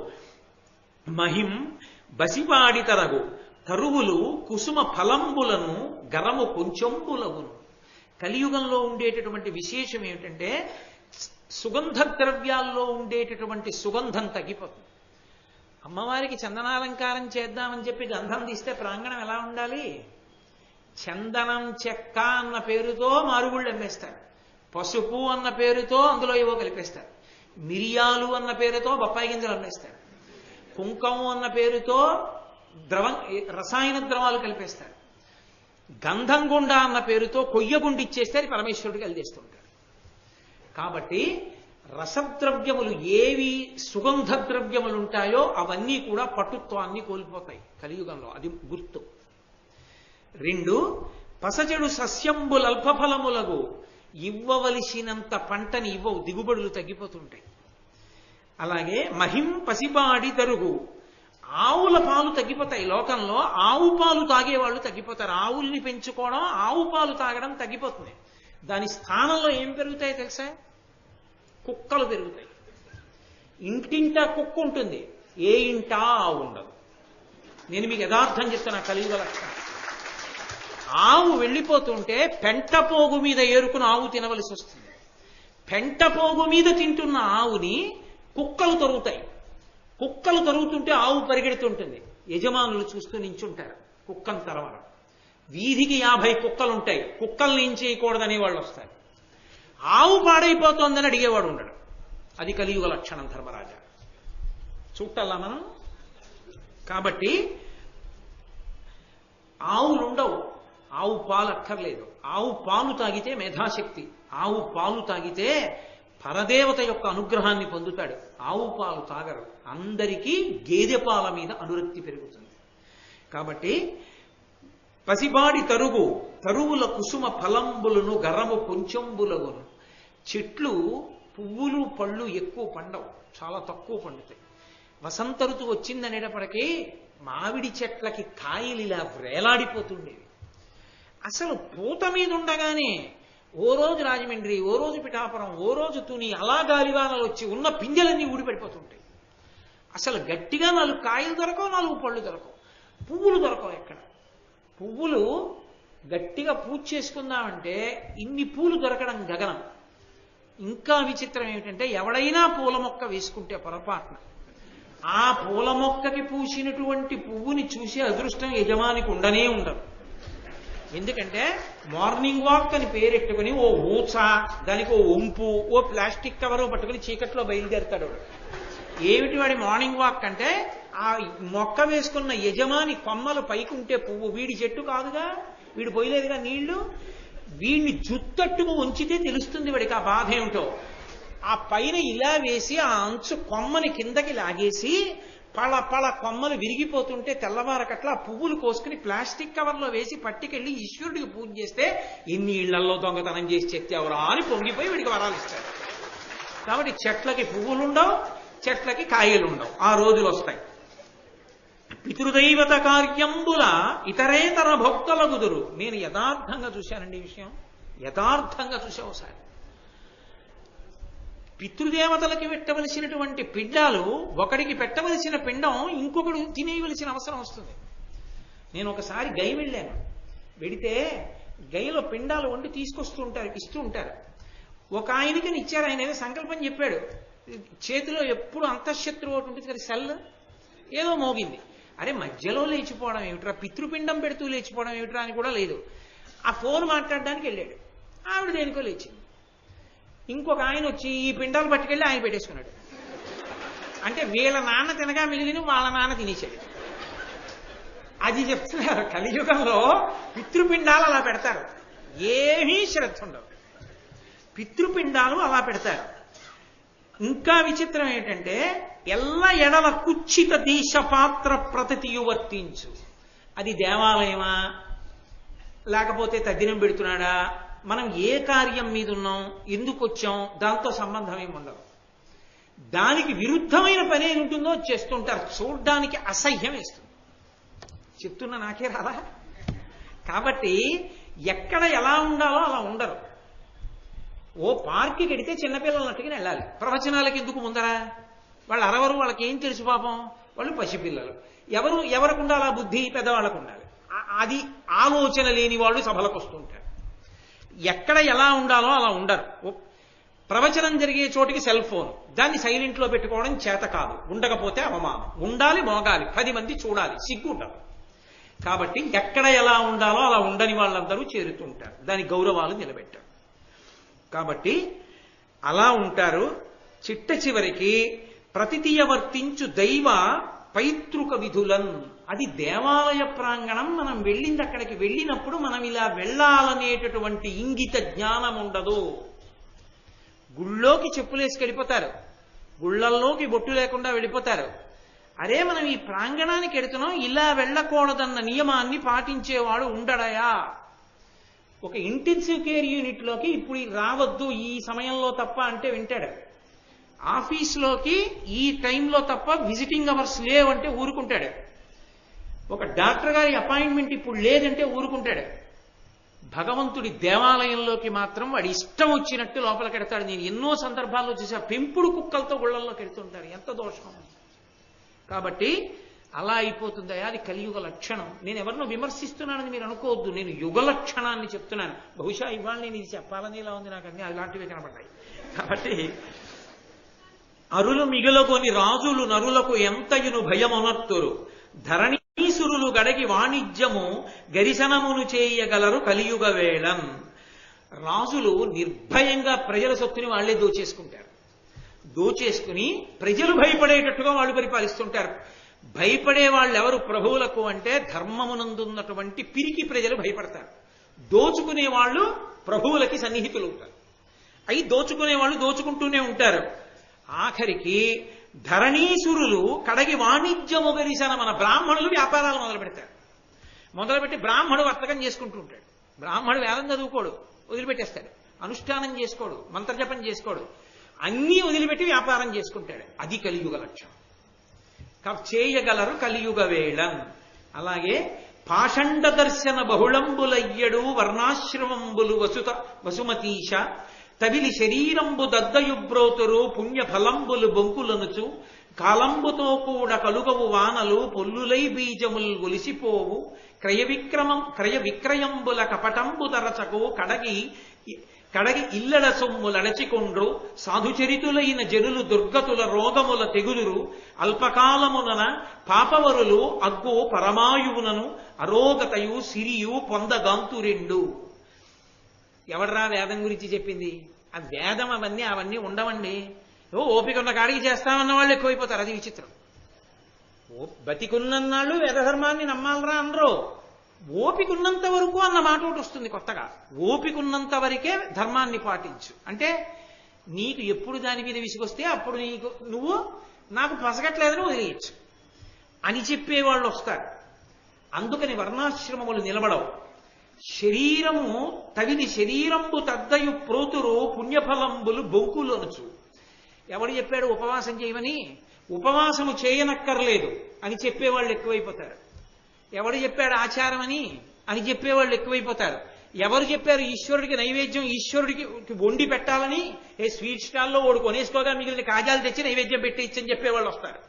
[SPEAKER 1] మహిం బసిపాడితరగు తరువులు కుసుమ ఫలంబులను గరము కొంచెంబులగును. కలియుగంలో ఉండేటటువంటి విశేషం ఏమిటంటే సుగంధ ద్రవ్యాల్లో ఉండేటటువంటి సుగంధం తగ్గిపోతుంది. అమ్మవారికి చందనాలంకారం చేద్దామని చెప్పి గంధం తీస్తే ప్రాంగణం ఎలా ఉండాలి? చందనం చెక్క అన్న పేరుతో మారుగుళ్ళు అమ్మేస్తారు. పసుపు అన్న పేరుతో అందులో ఏవో కలిపేస్తారు. మిరియాలు అన్న పేరుతో బొప్పాయి గింజలు అమ్మేస్తారు. కుంకము అన్న పేరుతో రసాయన ద్రవాలు కలిపేస్తారు. గంధం గుండ అన్న పేరుతో కొయ్యగుండి ఇచ్చేస్తే అది పరమేశ్వరుడికి కలిదేస్తుంటారు. కాబట్టి రసద్రవ్యములు ఏవి సుగంధ ద్రవ్యములు ఉంటాయో అవన్నీ కూడా పటుత్వాన్ని కోల్పోతాయి కలియుగంలో. అది గుర్తు. 2 పసచెడు సస్యంబులు అల్పఫలములగు ఇవ్వవలసినంత పంటని ఇవ్వవు, దిగుబడులు తగ్గిపోతుంటాయి. అలాగే మహిం పసిపాడి తరుగు ఆవుల పాలు తగ్గిపోతాయి. లోకంలో ఆవు పాలు తాగేవాళ్ళు తగ్గిపోతారు. ఆవుల్ని పెంచుకోవడం, ఆవు పాలు తాగడం తగ్గిపోతుంది. దాని స్థానంలో ఏం పెరుగుతాయి తెలుసా? కుక్కలు పెరుగుతాయి. ఇంటింటా కుక్క ఉంటుంది, ఏ ఇంటా ఆవు ఉండదు. నేను మీకు యథార్థం చెప్తున్నా కలియుగ లక్షణం. ఆవు వెళ్ళిపోతుంటే పెంటపోగు మీద ఏరుకుని ఆవు తినవలసి వస్తుంది. పెంటపోగు మీద తింటున్న ఆవుని కుక్కలు తరుగుతాయి. కుక్కలు తరుగుతుంటే ఆవు పరిగెడుతుంటుంది. యజమానులు చూస్తూ నించుంటారు కుక్కను తరవడం. వీధికి 50 కుక్కలుంటాయి, కుక్కల్ని ఏం చేయకూడదనే వాళ్ళు వస్తారు. ఆవు పాడైపోతోందని అడిగేవాడు ఉండడు. అది కలియుగ లక్షణం ధర్మరాజా. చూడాలా మనం? కాబట్టి ఆవులుండవు, ఆవు పాలు అక్కర్లేదు. ఆవు పాలు తాగితే మేధాశక్తి, ఆవు పాలు తాగితే పరదేవత యొక్క అనుగ్రహాన్ని పొందుతాడు. ఆవు పాలు తాగరు. అందరికీ గేదె పాల మీద అనురక్తి పెరుగుతుంది. కాబట్టి పసిబాడి తరుగు తరువుల కుసుమ ఫలంబులను గరము కొంచెంబులగును. చెట్లు పువ్వులు పళ్ళు ఎక్కువ పండవు, చాలా తక్కువ పండుతాయి. వసంత ఋతువు వచ్చిందనేటప్పటికీ మామిడి చెట్లకి కాయలు ఇలా వేలాడిపోతుండేవి. అసలు పూత మీద ఉండగానే ఓ రోజు రాజమండ్రి, ఓ రోజు పిఠాపురం, ఓ రోజు తుని, అలా గాలివానలు వచ్చి ఉన్న పిందెలన్నీ ఊడిపడిపోతుంటాయి. అసలు గట్టిగా 4 కాయలు దొరకవు, 4 పళ్ళు దొరకవు, పువ్వులు దొరకవు. ఎక్కడ పువ్వులు గట్టిగా పూజ చేసుకుందామంటే ఇన్ని పూలు దొరకడం గగనం. ఇంకా విచిత్రం ఏమిటంటే ఎవడైనా పూల మొక్క వేసుకుంటే పొరపాటున ఆ పూల మొక్కకి పూసినటువంటి పువ్వుని చూసే అదృష్టం యజమానికి ఉండనే ఉండదు. ఎందుకంటే మార్నింగ్ వాక్ అని పేరెట్టుకుని ఓ ఊచ, దానికి ఓ ఒంపు, ఓ ప్లాస్టిక్ కవరు పట్టుకుని చీకట్లో బయలుదేరుతాడు. ఏమిటి వాడి మార్నింగ్ వాక్ అంటే ఆ మొక్క వేసుకున్న యజమాని కొమ్మలు పైకుంటే పువ్వు, వీడి చెట్టు కాదుగా, వీడు పోయలేదుగా నీళ్లు, వీడిని జుత్తట్టుకు ఉంచితే తెలుస్తుంది వాడికి ఆ బాధ ఏమిటో. ఆ పైన ఇలా వేసి ఆ అంచు కొమ్మని కిందకి లాగేసి పళ పళ కొమ్మలు విరిగిపోతుంటే తెల్లవారకట్లా పువ్వులు కోసుకుని ప్లాస్టిక్ కవర్లో వేసి పట్టుకెళ్ళి ఈశ్వరుడికి పూజ చేస్తే ఇన్ని ఇళ్లలో దొంగతనం చేసి చెత్తెవరా అని పొంగిపోయి వీడికి వరాలు ఇస్తారు. కాబట్టి చెట్లకి పువ్వులుండవు, చెట్లకి కాయలుండవు, ఆ రోజులు వస్తాయి. పితృదైవత కార్యంబుల ఇతరేతర భక్తుల కుదురు. నేను యథార్థంగా చూశానండి ఈ విషయం, యథార్థంగా చూసా. ఒకసారి పితృదేవతలకి పెట్టవలసినటువంటి పిండాలు ఒకడికి పెట్టవలసిన పిండం ఇంకొకడు తినేయవలసిన అవసరం వస్తుంది. నేను ఒకసారి గై వెళ్ళాను. వెడితే గైలో పిండాలు వండి తీసుకొస్తూ ఉంటారు, ఇస్తూ ఉంటారు. ఒక ఆయనకని ఇచ్చారు, ఆయన ఏదో సంకల్పం చెప్పాడు, చేతిలో ఎప్పుడు అంతఃశత్రువు ఒకటి ఉంటుంది కదా సెల్, ఏదో మోగింది. అరే మధ్యలో లేచిపోవడం ఏమిట్రా, పితృపిండం పెడుతూ లేచిపోవడం ఏమిట్రా అని కూడా లేదు. ఆ ఫోన్ మాట్లాడడానికి వెళ్ళాడు, ఆవిడ దేనికో లేచింది. ఇంకొక ఆయన వచ్చి ఈ పిండాలు పట్టుకెళ్ళి ఆయన పెట్టేసుకున్నాడు. అంటే వీళ్ళ నాన్న తినగా మిగిలిన వాళ్ళ నాన్న తినేశాడు. అది చెప్తున్నారు, కలియుగంలో పితృపిండాలు అలా పెడతారు, ఏమీ శ్రద్ధ ఉండవు, పితృపిండాలు అలా పెడతారు. ఇంకా విచిత్రం ఏంటంటే ఎల్ల ఎడల కుచ్చిత దేశ పాత్ర ప్రతియు వర్తించు. అది దేవాలయమా లేకపోతే తద్దినం పెడుతున్నాడా, మనం ఏ కార్యం మీద ఉన్నాం, ఎందుకు వచ్చాం, దాంతో సంబంధం ఏమి ఉండదు. దానికి విరుద్ధమైన పని ఏమి ఉంటుందో చేస్తుంటారు, చూడ్డానికి అసహ్యం వేస్తుంది. చెప్తున్నా నాకే రాదా. కాబట్టి ఎక్కడ ఎలా ఉండాలో అలా ఉండరు. ఓ పార్క్కి వెడితే చిన్నపిల్లలు అట్టుకుని వెళ్ళాలి, ప్రవచనాలకు ఎందుకు ముందరా, వాళ్ళు అరవరు, వాళ్ళకి ఏం తెలుసు పాపం, వాళ్ళు పసిపిల్లలు. ఎవరికి ఉండాలి ఆ బుద్ధి, పెద్దవాళ్ళకు ఉండాలి. అది ఆలోచన లేని వాళ్ళు సభలకు వస్తుంటారు. ఎక్కడ ఎలా ఉండాలో అలా ఉండరు. ప్రవచనం జరిగే చోటికి సెల్ ఫోన్, దాన్ని సైలెంట్లో పెట్టుకోవడం చేత కాదు, ఉండకపోతే అవమానం, ఉండాలి, మోగాలి, 10 మంది చూడాలి, సిగ్గు ఉండదు. కాబట్టి ఎక్కడ ఎలా ఉండాలో అలా ఉండని వాళ్ళందరూ చేరుతుంటారు, దాని గౌరవాలు నిలబెట్టారు. కాబట్టి అలా ఉంటారు. చిట్ట చివరికి ప్రతితీయ వర్తించు దైవ పైతృక విధులన్. అది దేవాలయ ప్రాంగణం, మనం వెళ్ళింది అక్కడికి వెళ్ళినప్పుడు మనం ఇలా వెళ్ళాలనేటటువంటి ఇంగిత జ్ఞానం ఉండదు. గుళ్ళోకి చెప్పులేసి వెళ్ళిపోతారు, గుళ్ళల్లోకి బొట్టు లేకుండా వెళ్ళిపోతారు. అరే మనం ఈ ప్రాంగణానికి వెడుతున్నాం, ఇలా వెళ్ళకూడదన్న నియమాన్ని పాటించేవాడు ఉండడయా. ఒక ఇంటెన్సివ్ కేర్ యూనిట్లోకి ఇప్పుడు రావద్దు ఈ సమయంలో తప్ప అంటే వింటాడు. ఆఫీస్లోకి ఈ టైంలో తప్ప విజిటింగ్ అవర్స్ లేవంటే ఊరుకుంటాడు. ఒక డాక్టర్ గారి అపాయింట్మెంట్ ఇప్పుడు లేదంటే ఊరుకుంటాడు. భగవంతుడి దేవాలయంలోకి మాత్రం వాడి ఇష్టం వచ్చినట్టు లోపలికి వెడతాడు. నేను ఎన్నో సందర్భాల్లో చూసా, పెంపుడు కుక్కలతో గుళ్ళల్లోకి వెళ్తుంటారు, ఎంత దోషం. కాబట్టి అలా అయిపోతుందా, అది కలియుగ లక్షణం. నేను ఎవరినో విమర్శిస్తున్నానని మీరు అనుకోవద్దు, నేను యుగ లక్షణాన్ని చెప్తున్నాను. బహుశా ఇవాళ నేను ఇది చెప్పాలని ఇలా ఉంది, నాకు అన్ని అలాంటివి కనపడ్డాయి. కాబట్టి అరులు మిగులుకొని రాజులు నరులకు ఎంతయును భయమునర్తురు, ధరణీసురులు గడగి వాణిజ్యము గరిశనమును చేయగలరు కలియుగ వేళం. రాజులు నిర్భయంగా ప్రజల సొత్తుని వాళ్లే దోచేసుకుంటారు. దోచేసుకుని ప్రజలు భయపడేటట్టుగా వాళ్ళు పరిపాలిస్తుంటారు. భయపడే వాళ్ళు ఎవరు ప్రభువులకు అంటే ధర్మమునందున్నటువంటి పిరికి ప్రజలు భయపడతారు. దోచుకునే వాళ్ళు ప్రభువులకి సన్నిహితులు ఉంటారు. అయి దోచుకునే వాళ్ళు దోచుకుంటూనే ఉంటారు. ఆఖరికి ధరణీసురులు కడగి వాణిజ్యము గరిసన, మన బ్రాహ్మణులు వ్యాపారాలు మొదలు పెడతారు. మొదలుపెట్టి బ్రాహ్మణుడు వర్తకం చేసుకుంటూ ఉంటాడు. బ్రాహ్మణుడు వేదం చదువుకోడు, వదిలిపెట్టేస్తాడు. అనుష్ఠానం చేసుకోడు, మంత్రజపం చేసుకోడు, అన్నీ వదిలిపెట్టి వ్యాపారం చేసుకుంటాడు. అది కలియుగ లక్ష్యం. చేయగలరు కలియుగ వేళం. అలాగే పాషండ దర్శన బహుళంబులయ్యడు వర్ణాశ్రమంబులు వసుమతీశ, తవిలి శరీరంబు దద్దయుబ్రోతురు పుణ్య ఫలంబులు బొంకులనుచు, కాలంబుతో కూడా కలుగవు వానలు పొల్లులై బీజములు ఒలిసిపోవు, క్రయ విక్రయంబుల కపటంబు తరచకు కడగి ఇల్లడ సొమ్ములడచికొండ్రు, సాధుచరితులైన జనులు దుర్గతుల రోగముల తెగులురు, అల్పకాలమునన పాపవరులు అగ్గు పరమాయువునను అరోగతయు సిరియు పొందగాంతురెండు. ఎవడ్రా వేదం గురించి చెప్పింది? ఆ వేదం అవన్నీ ఉండవండి. ఓపిక ఉన్న కాడికి చేస్తామన్న వాళ్ళు ఎక్కువైపోతారు. అది విచిత్రం. బతికున్నన్నాళ్ళు వేదధర్మాన్ని నమ్మాలరా అనరు. ఓపికున్నంత వరకు అన్న మాట ఒకటి వస్తుంది కొత్తగా. ఓపికున్నంత వరకే ధర్మాన్ని పాటించు అంటే, నీకు ఎప్పుడు దాని మీద విసిగొస్తే అప్పుడు నువ్వు నాకు పసగట్లేదని వదిలేయచ్చు అని చెప్పేవాళ్ళు వస్తారు. అందుకని వర్ణాశ్రమములు నిలబడవు. శరీరము తగిలి శరీరంబు తద్దయు ప్రోతురు పుణ్యఫలంబులు బొంకులనుచు. ఎవడు చెప్పాడు ఉపవాసం చేయమని? ఉపవాసము చేయనక్కర్లేదు అని చెప్పేవాళ్ళు ఎక్కువైపోతారు. ఎవడు చెప్పాడు ఆచారం అని చెప్పేవాళ్ళు ఎక్కువైపోతారు. ఎవరు చెప్పారు ఈశ్వరుడికి నైవేద్యం ఈశ్వరుడికి వండి పెట్టాలని? స్వీట్ స్టాల్లో ఓడి కొనేసుకోగా మిగిలిన కాజాలు తెచ్చి నైవేద్యం పెట్టించని చెప్పేవాళ్ళు వస్తారు.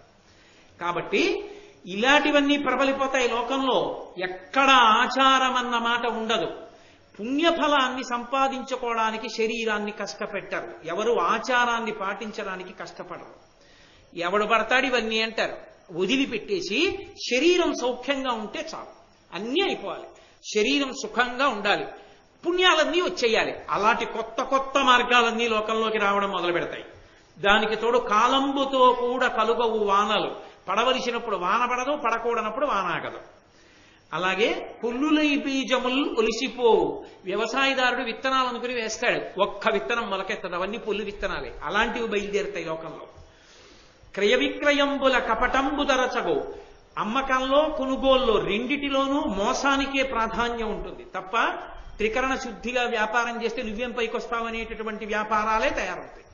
[SPEAKER 1] కాబట్టి ఇలాంటివన్నీ ప్రబలిపోతాయి లోకంలో. ఎక్కడ ఆచారం అన్న మాట ఉండదు. పుణ్యఫలాన్ని సంపాదించుకోవడానికి శరీరాన్ని కష్టపెట్టరు, ఎవరు ఆచారాన్ని పాటించడానికి కష్టపడరు. ఎవడు పడతాడు ఇవన్నీ అంటారు. వదిలిపెట్టేసి శరీరం సౌఖ్యంగా ఉంటే చాలు, అన్నీ అయిపోవాలి, శరీరం సుఖంగా ఉండాలి, పుణ్యాలన్నీ వచ్చేయాలి. అలాంటి కొత్త కొత్త మార్గాలన్నీ లోకంలోకి రావడం మొదలు పెడతాయి. దానికి తోడు కాలంబుతో కూడా కలుగవు వానలు, పడవలసినప్పుడు వాన పడదు, పడకూడనప్పుడు వాన ఆగదు. అలాగే పుల్లులై బీజములు ఒలిసిపోవు, వ్యవసాయదారుడు విత్తనాలు అనుకుని వేస్తాడు, ఒక్క విత్తనం మొలకెత్తదు, అవన్నీ పుల్లు విత్తనాలే, అలాంటివి బయలుదేరుతాయి లోకంలో. క్రయ విక్రయంబుల కపటంబు దరచగో, అమ్మకంలో కొనుగోల్లో రెండిటిలోనూ మోసానికే ప్రాధాన్యం ఉంటుంది తప్ప త్రికరణ శుద్ధిగా వ్యాపారం చేస్తే నువ్వేం పైకొస్తావనేటటువంటి వ్యాపారాలే తయారవుతాయి.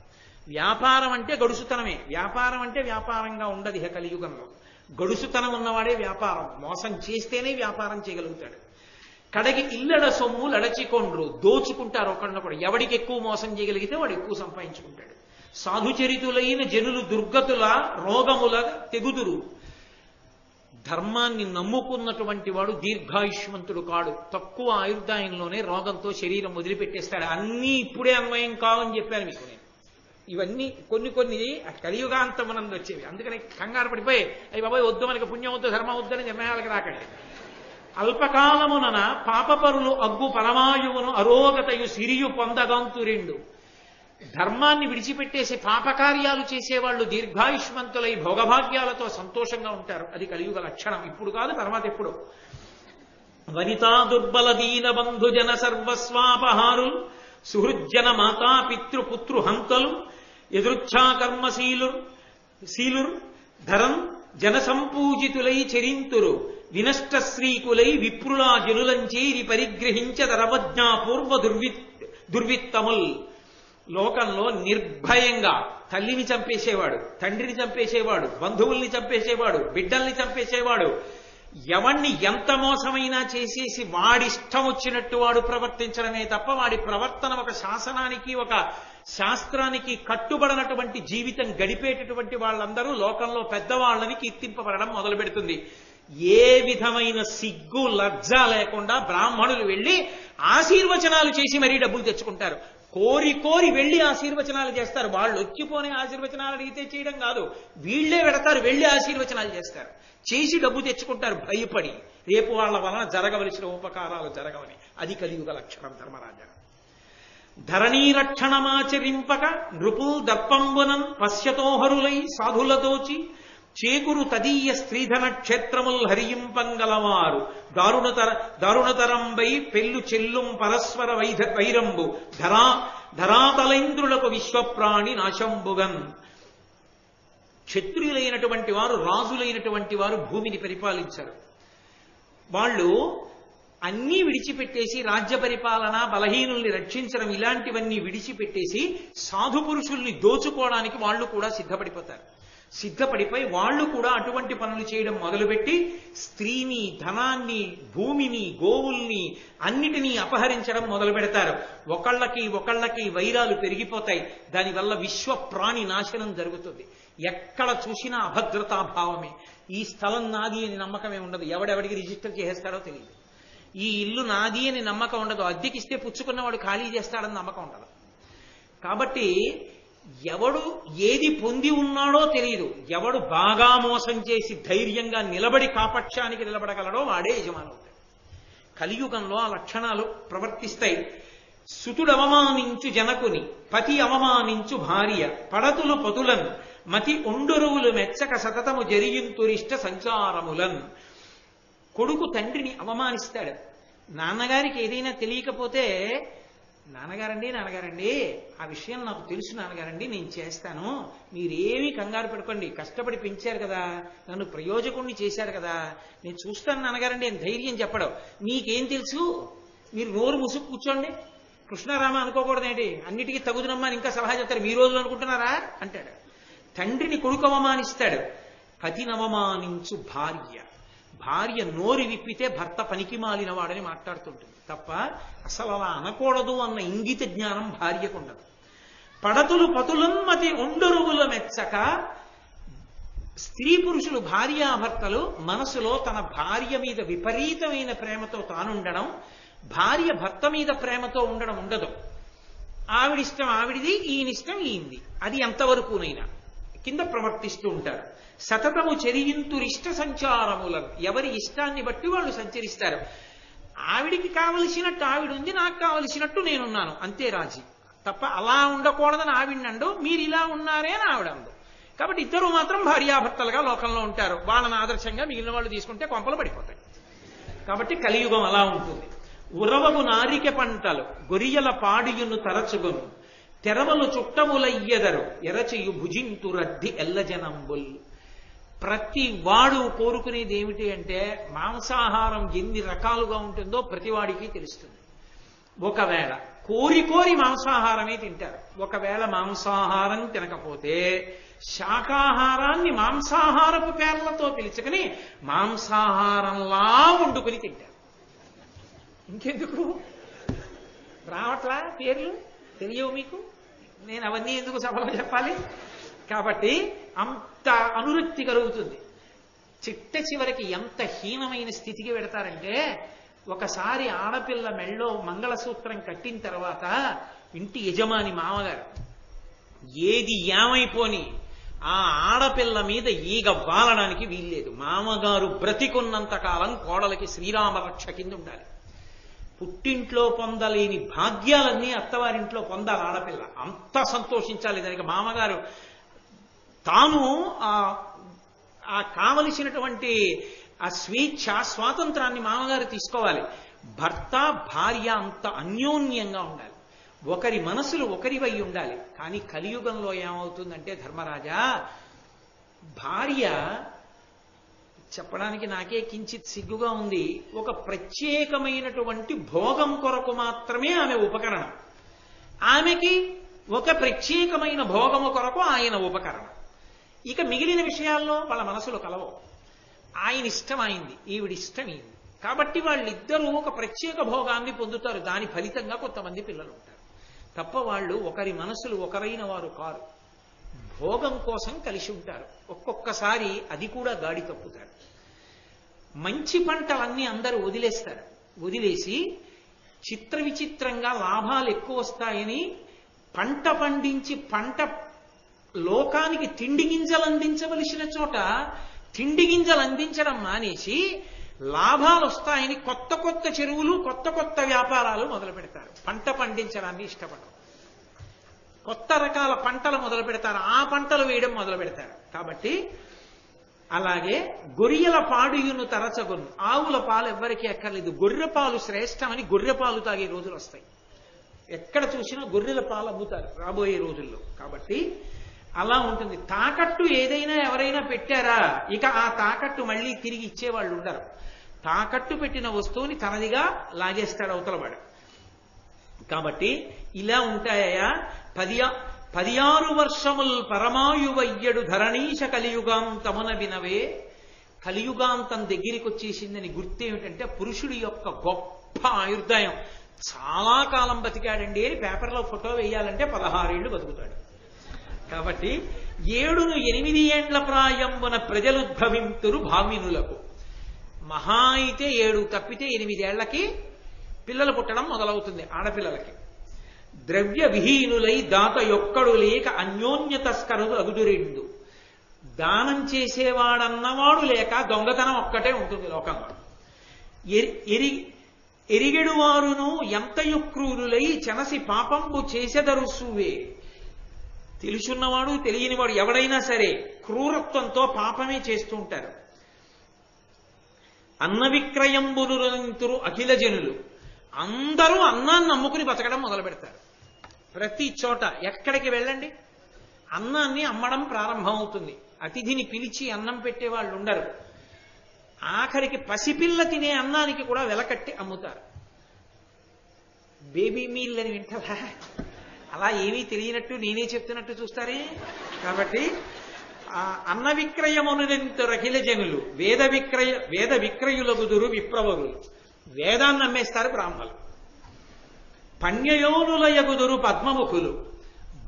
[SPEAKER 1] వ్యాపారం అంటే గడుసుతనమే, వ్యాపారం అంటే వ్యాపారంగా ఉండదు ఇహ కలియుగంలో. గడుసుతనం ఉన్నవాడే వ్యాపారం, మోసం చేస్తేనే వ్యాపారం చేయగలుగుతాడు. కడగి ఇల్లడ సొమ్ము లడచికొండ్రు, దోచుకుంటారు ఒకళ్ళొకడు, ఎవడికి ఎక్కువ మోసం చేయగలిగితే వాడు ఎక్కువ సంపాదించుకుంటాడు. సాధుచరితులైన జనులు దుర్గతుల రోగముల తెగుదురు, ధర్మాన్ని నమ్ముకున్నటువంటి వాడు దీర్ఘాయుష్మంతుడు కాడు, తక్కువ ఆయుర్దాయంలోనే రోగంతో శరీరం వదిలిపెట్టేస్తాడు. అన్నీ ఇప్పుడే అన్వయం కావని చెప్పాను మీకు నేను. ఇవన్నీ కొన్ని కొన్ని కలియుగాంతమనందు వచ్చేవి, అందుకని కంగారు పడిపోయి అవి బాబాయ్ వద్దు, మనకి పుణ్యం వద్దు, ధర్మం వద్దని నిర్ణయాలకు రాకండి. అల్పకాలమునన పాపపరులు అగ్గు పరమాయువును అరోగతయు సిరియు పొందగంతు రెండు, ధర్మాన్ని విడిచిపెట్టేసి పాపకార్యాలు చేసేవాళ్ళు దీర్ఘాయుష్మంతులై భోగభాగ్యాలతో సంతోషంగా ఉంటారు. అది కలియుగ లక్షణం, ఇప్పుడు కాదు తర్వాత ఎప్పుడు. వనితా దుర్బల దీన బంధు జన సర్వస్వాపహారులు, సుహృజ్జన మాతా పితృపుత్రు హంతలు, ఎదురుచ్ఛా కర్మశీలుర్ ధరం జన సంపూజితులై చరింతురు, వినష్ట శ్రీకులై విప్రులా జనులంచేరి పరిగ్రహించ దరవజ్ఞా పూర్వ దుర్విత్తముల్. లోకంలో నిర్భయంగా తల్లిని చంపేసేవాడు, తండ్రిని చంపేసేవాడు, బంధువుల్ని చంపేసేవాడు, బిడ్డల్ని చంపేసేవాడు, ఎవణ్ణి ఎంత మోసమైనా చేసేసి వాడిష్టం వచ్చినట్టు వాడు ప్రవర్తించడమే తప్ప వాడి ప్రవర్తన ఒక శాసనానికి ఒక శాస్త్రానికి కట్టుబడినటువంటి జీవితం గడిపేటటువంటి వాళ్ళందరూ లోకంలో పెద్దవాళ్ళని కీర్తింపబడడం మొదలు పెడుతుంది. ఏ విధమైన సిగ్గు లజ్జ లేకుండా బ్రాహ్మణులు వెళ్ళి ఆశీర్వచనాలు చేసి మరీ డబ్బులు తెచ్చుకుంటారు. కోరి కోరి వెళ్ళి ఆశీర్వచనాలు చేస్తారు. వాళ్ళు వచ్చిపోనే ఆశీర్వచనాలు అడిగితే చేయడం కాదు, వీళ్లే పెడతారు, వెళ్ళి ఆశీర్వచనాలు చేస్తారు, చేసి డబ్బు తెచ్చుకుంటారు భయపడి, రేపు వాళ్ళ వలన జరగవలసిన ఉపకారాలు జరగవని. అది కలియుగ లక్షణం ధర్మరాజ. ధరణీ రక్షణమాచరింపక నృపుల్ దర్పంబునన్ పశ్యతోహరులై సాధులతోచి, చేకురు తదీయ స్త్రీధన క్షేత్రముల్ హరియింపంగలవారు, దారుణతరంబై పెళ్ళు చెల్లుం పరస్పర వైరంబు, ధరాతలేంద్రులకు విశ్వప్రాణి నాశంబుగన్. క్షత్రియులైనటువంటి వారు, రాజులైనటువంటి వారు భూమిని పరిపాలించారు. వాళ్ళు అన్నీ విడిచిపెట్టేసి రాజ్య పరిపాలన, బలహీనుల్ని రక్షించడం ఇలాంటివన్నీ విడిచిపెట్టేసి సాధు పురుషుల్ని దోచుకోవడానికి వాళ్ళు కూడా సిద్ధపడిపోయి వాళ్ళు కూడా అటువంటి పనులు చేయడం మొదలుపెట్టి స్త్రీని, ధనాన్ని, భూమిని, గోవుల్ని అన్నిటినీ అపహరించడం మొదలు పెడతారు. ఒకళ్ళకి వైరాలు పెరిగిపోతాయి. దానివల్ల విశ్వ ప్రాణి నాశనం జరుగుతుంది. ఎక్కడ చూసినా అభద్రతాభావమే. ఈ స్థలం నాది అని నమ్మకమే ఉండదు, ఎవడెవడికి రిజిస్టర్ చేసేస్తాడో తెలియదు. ఈ ఇల్లు నాది అని నమ్మకం ఉండదు, అద్దెకిస్తే పుచ్చుకున్నవాడు ఖాళీ చేస్తాడని నమ్మకం ఉండదు. కాబట్టి ఎవడు ఏది పొంది ఉన్నాడో తెలియదు. ఎవడు బాగా మోసం చేసి ధైర్యంగా నిలబడి కాపక్షానికి నిలబడగలడో వాడే యజమానవుతాడు. కలియుగంలో ఆ లక్షణాలు ప్రవర్తిస్తాయి. సుతుడు అవమానించు జనకుని, పతి అవమానించు భార్య, పడతులు పతులన్ మతి ఒండురువులు మెచ్చక సతతము జరిగింతురిష్ట సంచారములన్. కొడుకు తండ్రిని అవమానిస్తాడు. నాన్నగారికి ఏదైనా తెలియకపోతే, నాన్నగారండి ఆ విషయం నాకు తెలుసు నాన్నగారండి, నేను చేస్తాను, మీరేమీ కంగారు పడుకోండి, కష్టపడి పెంచారు కదా, నన్ను ప్రయోజకుణ్ణి చేశారు కదా, నేను చూస్తాను నాన్నగారండి అని ధైర్యం చెప్పడం. మీకేం తెలుసు, మీరు నోరు ముసుగు కూర్చోండి, కృష్ణారామ అనుకోకూడదేంటి, అన్నిటికీ తగుదనమ్మని ఇంకా సలహా చెప్తారు, మీ రోజులు అనుకుంటున్నారా అంటాడు. తండ్రిని కొడుకు అవమానిస్తాడు. పతినవమానించు భార్య నోరు విప్పితే భర్త పనికి మాలిన వాడని మాట్లాడుతుంటుంది తప్ప అసలు అలా అనకూడదు అన్న ఇంగిత జ్ఞానం భార్యకు ఉండదు. పడతులు పతులన్మతి ఒండరువుల మెచ్చక, స్త్రీ పురుషులు భార్యాభర్తలు మనసులో తన భార్య మీద విపరీతమైన ప్రేమతో తానుండడం, భార్య భర్త మీద ప్రేమతో ఉండడం ఉండదు. ఆవిడిష్టం ఆవిడిది, ఈయనిష్టం ఈయంది. అది ఎంతవరకునైనా కింద ప్రవర్తిస్తూ ఉంటారు. సతతము చెరియింతురిష్ట సంచారములను, ఎవరి ఇష్టాన్ని బట్టి వాళ్ళు సంచరిస్తారు. ఆవిడికి కావలసినట్టు ఆవిడుంది, నాకు కావలసినట్టు నేనున్నాను, అంతే రాజీ. తప్ప అలా ఉండకూడదని ఆవిడండు, మీరు ఇలా ఉన్నారే అని ఆవిడందు. కాబట్టి ఇద్దరు మాత్రం భార్యాభర్తలుగా లోకంలో ఉంటారు. వాళ్ళని ఆదర్శంగా మిగిలిన వాళ్ళు తీసుకుంటే కొంపలు పడిపోతాయి. కాబట్టి కలియుగం అలా ఉంటుంది. ఉరవగు నారిక పంటలు గొరియల పాడియును తరచుగును, తెరవలు చుట్టములయ్యెదరు ఎరచియు భుజింతు రద్ది ఎల్లజనంబుల్. ప్రతి వాడు కోరుకునేది ఏమిటి అంటే, మాంసాహారం ఎన్ని రకాలుగా ఉంటుందో ప్రతివాడికి తెలుస్తుంది. ఒకవేళ కోరి మాంసాహారమే తింటారు. ఒకవేళ మాంసాహారం తినకపోతే శాకాహారాన్ని మాంసాహారపు పేర్లతో పిలుచుకుని మాంసాహారంలా వండుకుని తింటారు. ఇంకెందుకు రావట్లా పేర్లు? తెలియవు మీకు? నేను అవన్నీ ఎందుకు సభలో చెప్పాలి? కాబట్టి అంత అనురక్తి కలుగుతుంది. చిట్ట చివరికి ఎంత హీనమైన స్థితికి పెడతారంటే, ఒకసారి ఆడపిల్ల మెళ్ళో మంగళసూత్రం కట్టిన తర్వాత ఇంటి యజమాని మామగారు ఏది ఏమైపోని ఆ ఆడపిల్ల మీద ఈగ వాలడానికి వీల్లేదు. మామగారు బ్రతికున్నంత కాలం కోడలకి శ్రీరామ రక్ష కింద ఉండాలి. పుట్టింట్లో పొందలేని భాగ్యాలన్నీ అత్తవారింట్లో పొందాలి ఆడపిల్ల. అంత సంతోషించాలి దానికి. మామగారు తాను ఆ కావలసినటువంటి ఆ స్వేచ్ఛ స్వాతంత్రాన్ని మామగారు తీసుకోవాలి. భర్త భార్య అంత అన్యోన్యంగా ఉండాలి. ఒకరి మనసులు ఒకరివై ఉండాలి. కానీ కలియుగంలో ఏమవుతుందంటే ధర్మరాజా, భార్య చెప్పడానికి నాకే కించిత్ సిగ్గుగా ఉంది, ఒక ప్రత్యేకమైనటువంటి భోగం కొరకు మాత్రమే ఆమె ఉపకరణం. ఆమెకి ఒక ప్రత్యేకమైన భోగము కొరకు ఆయన ఉపకరణం. ఇక మిగిలిన విషయాల్లో వాళ్ళ మనసులు కలవవు. ఆయన ఇష్టం అయింది, ఈవిడిష్టం అయింది. కాబట్టి వాళ్ళిద్దరూ ఒక ప్రత్యేక భోగాన్ని పొందుతారు. దాని ఫలితంగా కొంతమంది పిల్లలు ఉంటారు. తప్ప వాళ్ళు ఒకరి మనసులు ఒకరైన వారు కారు. భోగం కోసం కలిసి ఉంటారు. ఒక్కొక్కసారి అది కూడా గాడి తప్పుతారు. మంచి పంటలన్నీ అందరూ వదిలేస్తారు. వదిలేసి చిత్ర విచిత్రంగా లాభాలు ఎక్కువ వస్తాయని పంట పండించి పంట లోకానికి తిండి గింజలు అందించవలసిన చోట తిండి గింజలు అందించడం మానేసి లాభాలు వస్తాయని కొత్త కొత్త చెరువులు కొత్త కొత్త వ్యాపారాలు మొదలు పెడతారు. పంట పండించడాన్ని ఇష్టపడరు. కొత్త రకాల పంటలు మొదలు పెడతారు. ఆ పంటలు వేయడం మొదలు పెడతారు. కాబట్టి అలాగే గొర్రెల పాడుయును తరచగొను. ఆవుల పాలు ఎవ్వరికీ అక్కర్లేదు. గొర్రె పాలు శ్రేష్టమని గొర్రె పాలు తాగే రోజులు వస్తాయి. ఎక్కడ చూసినా గొర్రెల పాలు అమ్ముతారు రాబోయే రోజుల్లో. కాబట్టి అలా ఉంటుంది. తాకట్టు ఏదైనా ఎవరైనా పెట్టారా, ఇక ఆ తాకట్టు మళ్ళీ తిరిగి ఇచ్చేవాళ్ళు ఉండరు. తాకట్టు పెట్టిన వస్తువుని తనదిగా లాగేస్తాడు అవతలవాడు. కాబట్టి ఇలా ఉంటాయా 16 వర్షముల్ పరమాయువయ్యడు ధరణీశ కలియుగాంతమున వినవే. కలియుగాంతం దగ్గరికి వచ్చేసిందని గుర్తేమిటంటే, పురుషుడి యొక్క గొప్ప ఆయుర్దాయం. చాలా కాలం బతికాడండి అని పేపర్లో ఫోటో వేయాలంటే 16 ఏళ్లు బతుకుతాడు. కాబట్టి 7-8 ఏండ్ల ప్రాయంబున ప్రజలుద్భవింతురు భామినులకు. మహా అయితే 7 తప్పితే 8 ఏళ్లకి పిల్లలు పుట్టడం మొదలవుతుంది ఆడపిల్లలకి. ద్రవ్య విహీనులై దాత యొక్కడు లేక అన్యోన్య తస్కరులు అగుదురెండు. దానం చేసేవాడన్నవాడు లేక దొంగతనం ఒక్కటే ఉంటుంది లోకంలో. ఎరిగెడు వారును ఎంతయు క్రూరులై చెనసి పాపంబు చేసెదరు సూవే. తెలుసున్నవాడు తెలియనివాడు ఎవడైనా సరే క్రూరత్వంతో పాపమే చేస్తూ ఉంటారు. అన్న విక్రయంబునురంతురు అఖిల జనులు. అందరూ అన్నాన్ని నమ్ముకుని బతకడం మొదలు పెడతారు. ప్రతి చోట ఎక్కడికి వెళ్ళండి అన్నాన్ని అమ్మడం ప్రారంభమవుతుంది. అతిథిని పిలిచి అన్నం పెట్టే వాళ్ళు ఉండరు. ఆఖరికి పసిపిల్ల తినే అన్నానికి కూడా వెలకట్టి అమ్ముతారు. బేబీ మీల్ అని వింటారా? అలా ఏమీ తెలియనట్టు నేనే చెప్తున్నట్టు చూస్తారే. కాబట్టి అన్న విక్రయమునంతు రఖిల జనులు వేద విక్రయులగుదురు విప్రవరులు. వేదాన్ని అమ్మేస్తారు బ్రాహ్మలు. పణ్యయోనులయగుదురు పద్మముఖులు.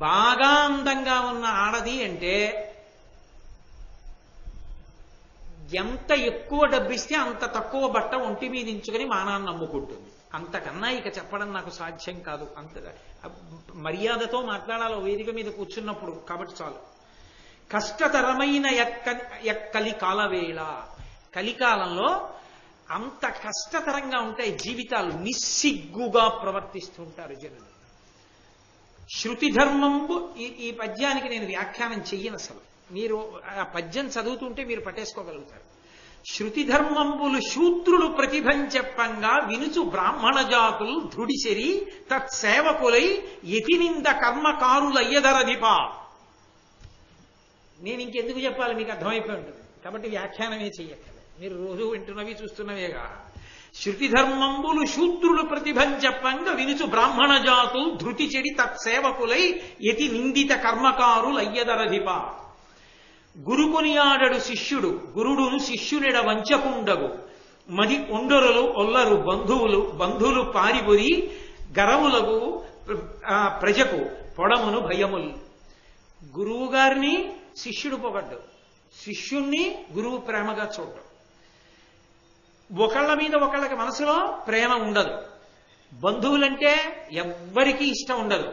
[SPEAKER 1] బాగా అందంగా ఉన్న ఆడది అంటే ఎంత ఎక్కువ డబ్బిస్తే అంత తక్కువ బట్ట ఒంటి మీద ఇంచుకొని మానాన్ని నమ్ముకుంటుంది. అంతకన్నా ఇక చెప్పడం నాకు సాధ్యం కాదు. అంత మర్యాదతో మాట్లాడాలి వేదిక మీద కూర్చున్నప్పుడు, కాబట్టి చాలు. కష్టతరమైన ఎక్కలి కాలవేళ, కలికాలంలో అంత కష్టతరంగా ఉంటాయి జీవితాలు, నిస్సిగ్గుగా ప్రవర్తిస్తూ ఉంటారు జనులు. శృతి ధర్మంబు, ఈ పద్యానికి నేను వ్యాఖ్యానం చెయ్యను అసలు, మీరు ఆ పద్యం చదువుతుంటే మీరు పట్టేసుకోగలుగుతారు. శృతి ధర్మంబులు శూద్రులు ప్రతిభం చెప్పంగా వినుచు బ్రాహ్మణ జాతులు ధృడిసెరి తత్సేవకులై యతినింద కర్మకారులయ్యదరధిప. నేను ఇంకెందుకు చెప్పాలి, మీకు అర్థమైపోయి ఉంటుంది కాబట్టి వ్యాఖ్యానమే చెయ్యక్కర్లేదు, మీరు రోజు వింటున్నవి చూస్తున్నవేగా. శృతి ధర్మంబులు శూద్రులు ప్రతిభం చెప్పంగా వినుచు బ్రాహ్మణ జాతులు ధృతి చెడి తత్సేవకులై యతి నిందిత కర్మకారులయ్యదరధిప. గురుకొనియాడడు శిష్యుడు గురుడును శిష్యునిడ వంచకుండగు మది ఒండరులు ఒల్లరు బంధువులు పారిబొరి గరవులకు ప్రజకు పొడమును భయములు. గురువు గారిని శిష్యుడు పొగడ్డు, శిష్యుణ్ణి గురువు ప్రేమగా చూడడం, ఒకళ్ళ మీద ఒకళ్ళకి మనసులో ప్రేమ ఉండదు, బంధువులంటే ఎవ్వరికీ ఇష్టం ఉండదు,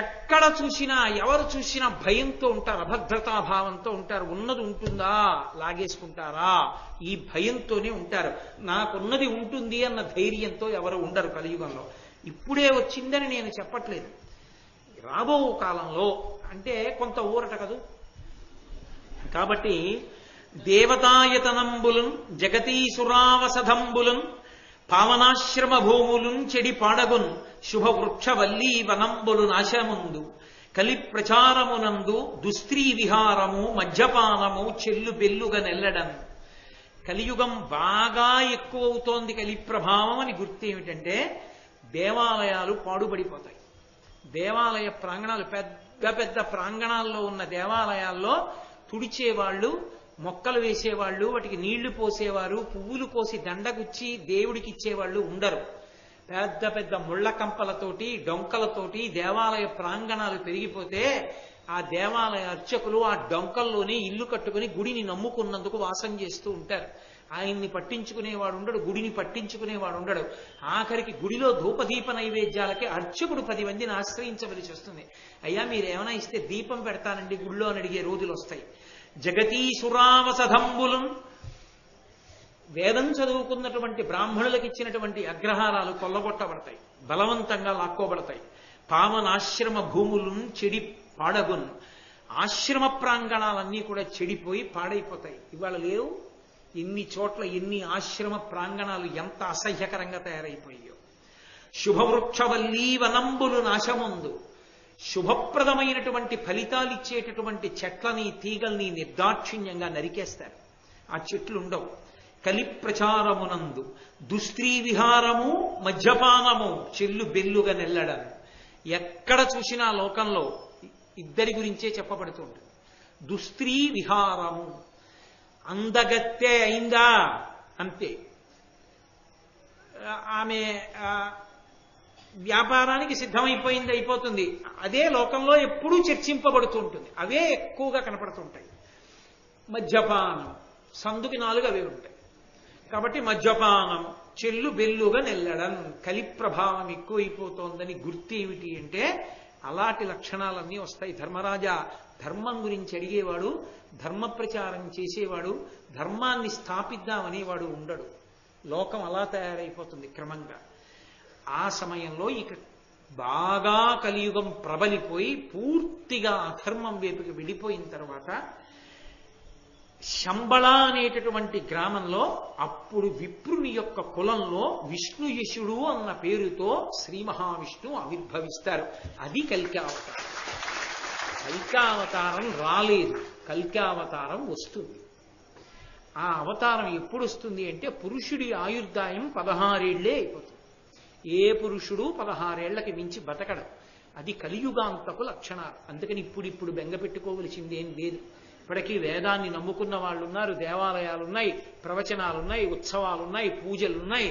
[SPEAKER 1] ఎక్కడ చూసినా ఎవరు చూసినా భయంతో ఉంటారు, అభద్రతాభావంతో ఉంటారు. ఉన్నది ఉంటుందా లాగేసుకుంటారా ఈ భయంతోనే ఉంటారు. నాకున్నది ఉంటుంది అన్న ధైర్యంతో ఎవరు ఉండరు కలియుగంలో. ఇప్పుడే వచ్చిందని నేను చెప్పట్లేదు, రాబో కాలంలో అంటే కొంత ఊరట కదూ. కాబట్టి దేవతాయతనంబులున్ జగతీసురావసధంబులున్ పావనాశ్రమ భూములున్ చెడి పాడగున్ శుభవృక్షవల్లీ వనంబులు నాశముందు కలి ప్రచారమునందు దుస్త్రీ విహారము మద్యపానము చెల్లు బెల్లుగా నెల్లడం. కలియుగం బాగా ఎక్కువ అవుతోంది కలి ప్రభావం అని గుర్తు ఏమిటంటే దేవాలయాలు పాడుబడిపోతాయి. దేవాలయ ప్రాంగణాలు పెద్ద పెద్ద ప్రాంగణాల్లో ఉన్న దేవాలయాల్లో తుడిచేవాళ్ళు, మొక్కలు వేసేవాళ్ళు, వాటికి నీళ్లు పోసేవారు, పువ్వులు కోసి దండగుచ్చి దేవుడికి ఇచ్చేవాళ్ళు ఉండరు. పెద్ద పెద్ద ముళ్ల కంపలతోటి డొంకలతోటి దేవాలయ ప్రాంగణాలు పెరిగిపోతే ఆ దేవాలయ అర్చకులు ఆ డొంకల్లోనే ఇల్లు కట్టుకుని గుడిని నమ్ముకున్నందుకు వాసం చేస్తూ ఉంటారు. ఆయన్ని పట్టించుకునేవాడు ఉండడు, గుడిని పట్టించుకునేవాడు ఉండడు. ఆఖరికి గుడిలో ధూపదీప నైవేద్యాలకి అర్చకుడు 10 మందిని ఆశ్రయించవలసి వస్తుంది. అయ్యా మీరేమైనా ఇస్తే దీపం పెడతానండి గుళ్ళో అని అడిగే రోజులు వస్తాయి. జగతీసురావసధంబులు, వేదం చదువుకున్నటువంటి బ్రాహ్మణులకు ఇచ్చినటువంటి అగ్రహారాలు కొల్లగొట్టబడతాయి, బలవంతంగా లాక్కోబడతాయి. పావనాశ్రమ భూములను చెడి పాడగున్, ఆశ్రమ ప్రాంగణాలన్నీ కూడా చెడిపోయి పాడైపోతాయి. ఇవాళ లేవు ఎన్ని చోట్ల ఎన్ని ఆశ్రమ ప్రాంగణాలు ఎంత అసహ్యకరంగా తయారైపోయాయో. శుభవృక్షవల్లీ వనంబులు నాశముందు, శుభప్రదమైనటువంటి ఫలితాలు ఇచ్చేటటువంటి చెట్లని తీగల్ని నిర్దాక్షిణ్యంగా నరికేస్తారు, ఆ చెట్లు ఉండవు. కలి ప్రచారమునందు దుస్త్రీ విహారము మద్యపానము చెల్లు బెల్లుగా నెల్లడం. ఎక్కడ చూసినా లోకంలో ఇద్దరి గురించే చెప్పబడుతూ ఉంటుంది. దుస్త్రీ విహారము, అందగత్తే అయిందా అంతే, ఆమె వ్యాపారానికి సిద్ధమైపోయింది అయిపోతుంది, అదే లోకంలో ఎప్పుడూ చర్చింపబడుతూ ఉంటుంది, అవే ఎక్కువగా కనపడుతుంటాయి. మద్యపానం, సందుకి 4 అవే ఉంటాయి. కాబట్టి మద్యపానం చెల్లు బెల్లుగా నెల్లడం, కలి ప్రభావం ఎక్కువైపోతోందని గుర్తు ఏమిటి అంటే అలాంటి లక్షణాలన్నీ వస్తాయి. ధర్మరాజా ధర్మం గురించి అడిగేవాడు, ధర్మ ప్రచారం చేసేవాడు, ధర్మాన్ని స్థాపిద్దామనేవాడు ఉండడు. లోకం అలా తయారైపోతుంది క్రమంగా. ఆ సమయంలో ఇక బాగా కలియుగం ప్రబలిపోయి పూర్తిగా అధర్మం వైపుకి వెళ్ళిపోయిన తర్వాత శంబళ అనేటటువంటి గ్రామంలో అప్పుడు విప్రుని యొక్క కులంలో విష్ణుయశుడు అన్న పేరుతో శ్రీ మహావిష్ణువు ఆవిర్భవిస్తారు. అది కల్కావతారం. కల్కావతారం రాలేదు, కల్కావతారం వస్తుంది. ఆ అవతారం ఎప్పుడు వస్తుంది అంటే పురుషుడి ఆయుర్దాయం 16 ఏళ్లే అయిపోతుంది. ఏ పురుషుడు 16 ఏళ్లకి మించి బతకడం. అది కలియుగాంతకు లక్షణాలు. అందుకని ఇప్పుడు బెంగ పెట్టుకోవలసింది ఏం లేదు. ఇప్పటికీ వేదాన్ని నమ్ముకున్న వాళ్ళు ఉన్నారు, దేవాలయాలున్నాయి, ప్రవచనాలున్నాయి, ఉత్సవాలున్నాయి, పూజలున్నాయి,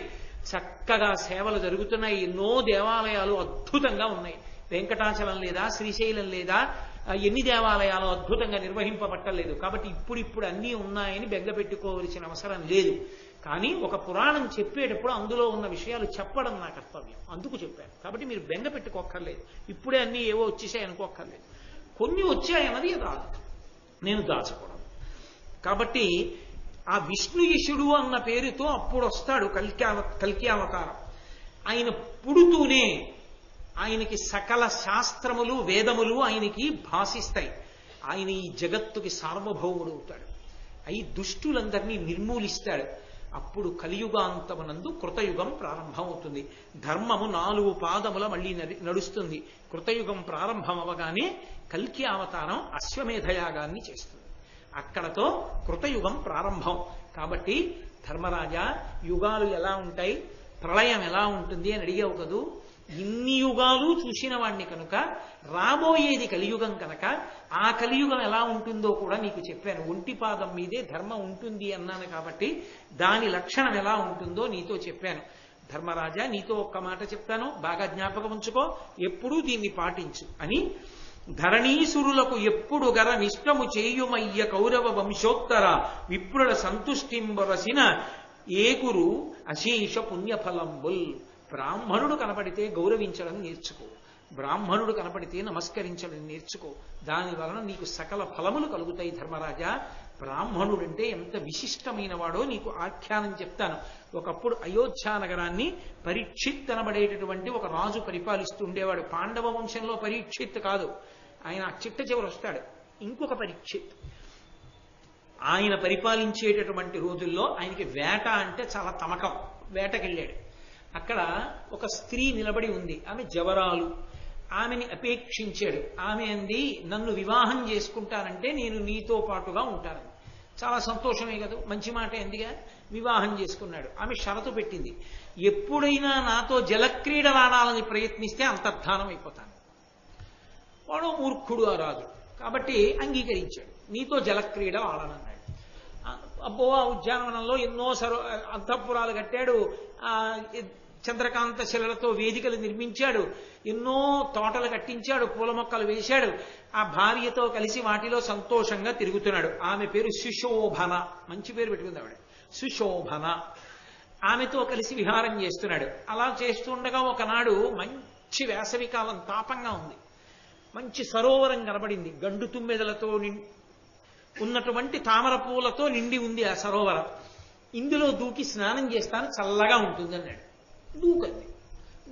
[SPEAKER 1] చక్కగా సేవలు జరుగుతున్నాయి. ఎన్నో దేవాలయాలు అద్భుతంగా ఉన్నాయి. వెంకటాచలం లేదా, శ్రీశైలం లేదా, ఎన్ని దేవాలయాలు అద్భుతంగా నిర్వహింపబట్టలేదు. కాబట్టి ఇప్పుడు అన్నీ ఉన్నాయని బెంగ పెట్టుకోవలసిన అవసరం లేదు. కానీ ఒక పురాణం చెప్పేటప్పుడు అందులో ఉన్న విషయాలు చెప్పడం నా కర్తవ్యం, అందుకు చెప్పాను. కాబట్టి మీరు బెంగ పెట్టుకోక్కర్లేదు, ఇప్పుడే అన్నీ ఏవో వచ్చేసాయి అనుకోక్కర్లేదు. కొన్ని వచ్చాయన్నది రాదు, నేను దాచకూడదు. కాబట్టి ఆ విష్ణుయశుడు అన్న పేరుతో అప్పుడు వస్తాడు కల్కి అవతారం. ఆయన పుడుతూనే ఆయనకి సకల శాస్త్రములు వేదములు ఆయనకి భాషిస్తాయి. ఆయన ఈ జగత్తుకి సార్వభౌముడు అవుతాడు, అయి దుష్టులందరినీ నిర్మూలిస్తాడు. అప్పుడు కలియుగాంతమునందు కృతయుగం ప్రారంభమవుతుంది. ధర్మము 4 పాదముల మళ్ళీ నడుస్తుంది. కృతయుగం ప్రారంభం అవగానే కల్కి అవతారం అశ్వమేధయాగాన్ని చేస్తుంది. అక్కడతో కృతయుగం ప్రారంభం. కాబట్టి ధర్మరాజా, యుగాలు ఎలా ఉంటాయి, ప్రళయం ఎలా ఉంటుంది అని అడిగావు కదూ. ఇన్ని యుగాలు చూసిన వాణ్ణి కనుక రాబోయేది కలియుగం కనుక ఆ కలియుగం ఎలా ఉంటుందో కూడా నీకు చెప్పాను. ఒంటి పాదం మీదే ధర్మం ఉంటుంది అన్నాను కాబట్టి దాని లక్షణం ఎలా ఉంటుందో నీతో చెప్పాను. ధర్మరాజా, నీతో ఒక్క మాట చెప్తాను, బాగా జ్ఞాపకం ఉంచుకో, ఎప్పుడూ దీన్ని పాటించు అని. ధరణీసురులకు ఎప్పుడు గర నిష్టము చేయుమయ్య కౌరవ వంశోత్తర విప్రుల సంతుష్టింబరసిన ఏకురు అశేష పుణ్యఫలంబుల్. బ్రాహ్మణుడు కనపడితే గౌరవించడం నేర్చుకో, బ్రాహ్మణుడు కనపడితే నమస్కరించడం నేర్చుకో. దాని వలన నీకు సకల ఫలములు కలుగుతాయి. ధర్మరాజా, బ్రాహ్మణుడంటే ఎంత విశిష్టమైన వాడో నీకు ఆఖ్యానం చెప్తాను. ఒకప్పుడు అయోధ్య నగరాన్ని పరీక్షిత్ అనబడేటటువంటి ఒక రాజు పరిపాలిస్తూ ఉండేవాడు. పాండవ వంశంలో పరీక్షిత్ కాదు, ఆయన చిట్ట చివరి వస్తాడు, ఇంకొక పరీక్షిత్. ఆయన పరిపాలించేటటువంటి రోజుల్లో ఆయనకి వేట అంటే చాలా తమకం. వేటకెళ్ళాడు. అక్కడ ఒక స్త్రీ నిలబడి ఉంది, ఆమె జవరాలు. ఆమెని అపేక్షించాడు. ఆమె అంది, నన్ను వివాహం చేసుకుంటానంటే నేను నీతో పాటుగా ఉంటానని. చాలా సంతోషమే కదా, మంచి మాట ఎందుగా. వివాహం చేసుకున్నాడు. ఆమె షరతు పెట్టింది, ఎప్పుడైనా నాతో జలక్రీడలాడాలని ప్రయత్నిస్తే అంతర్ధానం అయిపోతాను. వాడు మూర్ఖుడు ఆ రాజు, కాబట్టి అంగీకరించాడు. నీతో జలక్రీడలు ఆడనన్నాడు. అబ్బో, ఆ ఉద్యానవనంలో ఎన్నో అంతఃపురాలు కట్టాడు, చంద్రకాంత శిలలతో వేదికలు నిర్మించాడు, ఎన్నో తోటలు కట్టించాడు, పూల మొక్కలు వేశాడు. ఆ భార్యతో కలిసి వాటిలో సంతోషంగా తిరుగుతున్నాడు. ఆమె పేరు సుశోభన, మంచి పేరు పెట్టుకుంది ఆవిడ, సుశోభన. ఆమెతో కలిసి విహారం చేస్తున్నాడు. అలా చేస్తుండగా ఒకనాడు మంచి వేసవికాలం, తాపంగా ఉంది. మంచి సరోవరం కనబడింది, గండు తుమ్మెదలతో ఉన్నటువంటి తామర పూలతో నిండి ఉంది ఆ సరోవరం. ఇందులో దూకి స్నానం చేస్తాను, చల్లగా ఉంటుంది అన్నాడు. దూకంది.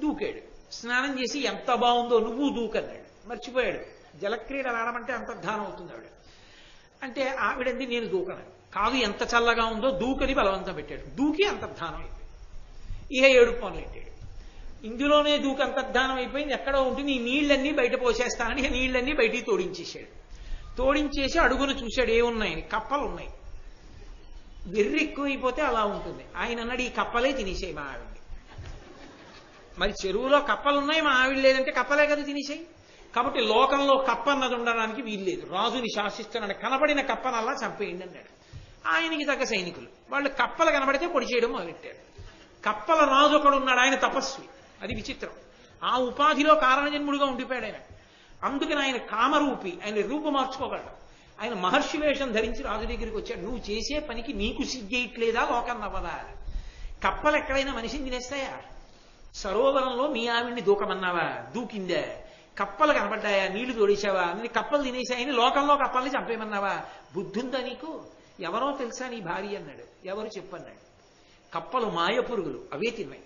[SPEAKER 1] దూకాడు. స్నానం చేసి ఎంత బాగుందో, నువ్వు దూకన్నాడు. మర్చిపోయాడు, జలక్రీడలు ఆడమంటే అంతర్ధానం అవుతుంది ఆవిడ. అంటే ఆవిడంది, నేను దూకను. కాదు, ఎంత చల్లగా ఉందో దూకని బలవంతం పెట్టాడు. దూకి అంతర్ధానం అయిపోయింది. ఇక 7 పనులు పెట్టాడు. ఇందులోనే దూకి అంతర్ధానం అయిపోయింది, ఎక్కడో ఉంటుంది, ఈ నీళ్ళన్నీ బయట పోసేస్తానని ఇక నీళ్ళన్నీ బయటికి తోడించేశాడు. తోడించేసి అడుగును చూశాడు, ఏమున్నాయని. కప్పలు ఉన్నాయి. వెర్రి ఎక్కువైపోతే అలా ఉంటుంది. ఆయన అన్నాడు, ఈ కప్పలే తినేసాయి మా ఆవిడ్ని. మరి చెరువులో కప్పలు ఉన్నాయి, మా ఆవిడ లేదంటే కప్పలే కదా తినేసాయి. కాబట్టి లోకంలో కప్ప అన్నది ఉండడానికి వీల్లేదు, రాజుని శాసిస్తున్నాడు, కనబడిన కప్పనల్లా చంపేయండి అన్నాడు. ఆయనకి తగ్గ సైనికులు వాళ్ళు కప్పలు కనబడితే పొడి చేయడం మొదలెట్టారు. కప్పల రాజు ఒకడు ఉన్నాడు, ఆయన తపస్వి. అది విచిత్రం. ఆ ఉపాధిలో కారణజన్ముడిగా ఉండిపోయాడు ఆయన. అందుకని ఆయన కామరూపి, ఆయన రూపు మార్చుకోగలడు. ఆయన మహర్షి వేషం ధరించి రాజు దగ్గరికి వచ్చాడు. నువ్వు చేసే పనికి నీకు సిగ్గేయట్లేదా, లోకం నవ్వదా? కప్పలు ఎక్కడైనా మనిషిని తినేస్తాయా? సరోవరంలో మీ ఆవిడ్ని దూకమన్నావా, దూకిందా? కప్పలు కనబడ్డాయా, నీళ్లు తోడేశావా? నీ కప్పలు తినేశాయని లోకంలో కప్పల్ని చంపేమన్నావా? బుద్ధుందా నీకు? ఎవరో తెలుసా నీ భార్య అన్నాడు. ఎవరు చెప్పన్నాడు. కప్పలు మాయ పురుగులు, అవే తిన్నాయి.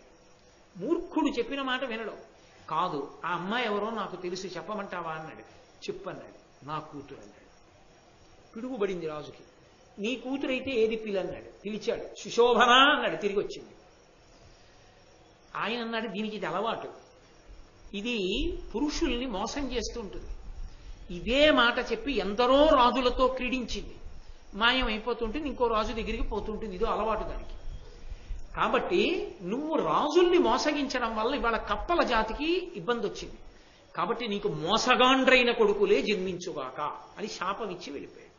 [SPEAKER 1] మూర్ఖుడు చెప్పిన మాట వినడం కాదు. ఆ అమ్మాయి ఎవరో నాకు తెలుసు, చెప్పమంటావా అన్నాడు. చెప్పన్నాడు. నా కూతురు అన్నాడు. పిడుగుబడింది రాజుకి. నీ కూతురైతే ఏది పిల్లన్నాడు. పిలిచాడు. సుశోభన అన్నాడు. తిరిగి వచ్చింది. ఆయన అన్నాడు, దీనికి ఇది అలవాటు, ఇది పురుషుల్ని మోసం చేస్తూ ఉంటుంది. ఇదే మాట చెప్పి ఎందరో రాజులతో క్రీడించింది. మాయం అయిపోతుంటుంది, ఇంకో రాజు దగ్గరికి పోతుంటుంది. ఇదో అలవాటు దానికి. కాబట్టి నువ్వు రాజుల్ని మోసగించడం వల్ల ఇవాళ కప్పల జాతికి ఇబ్బంది వచ్చింది. కాబట్టి నీకు మోసగాండ్రైన కొడుకులే జన్మించుగాక అని శాపం ఇచ్చి వెళ్ళిపోయాడు.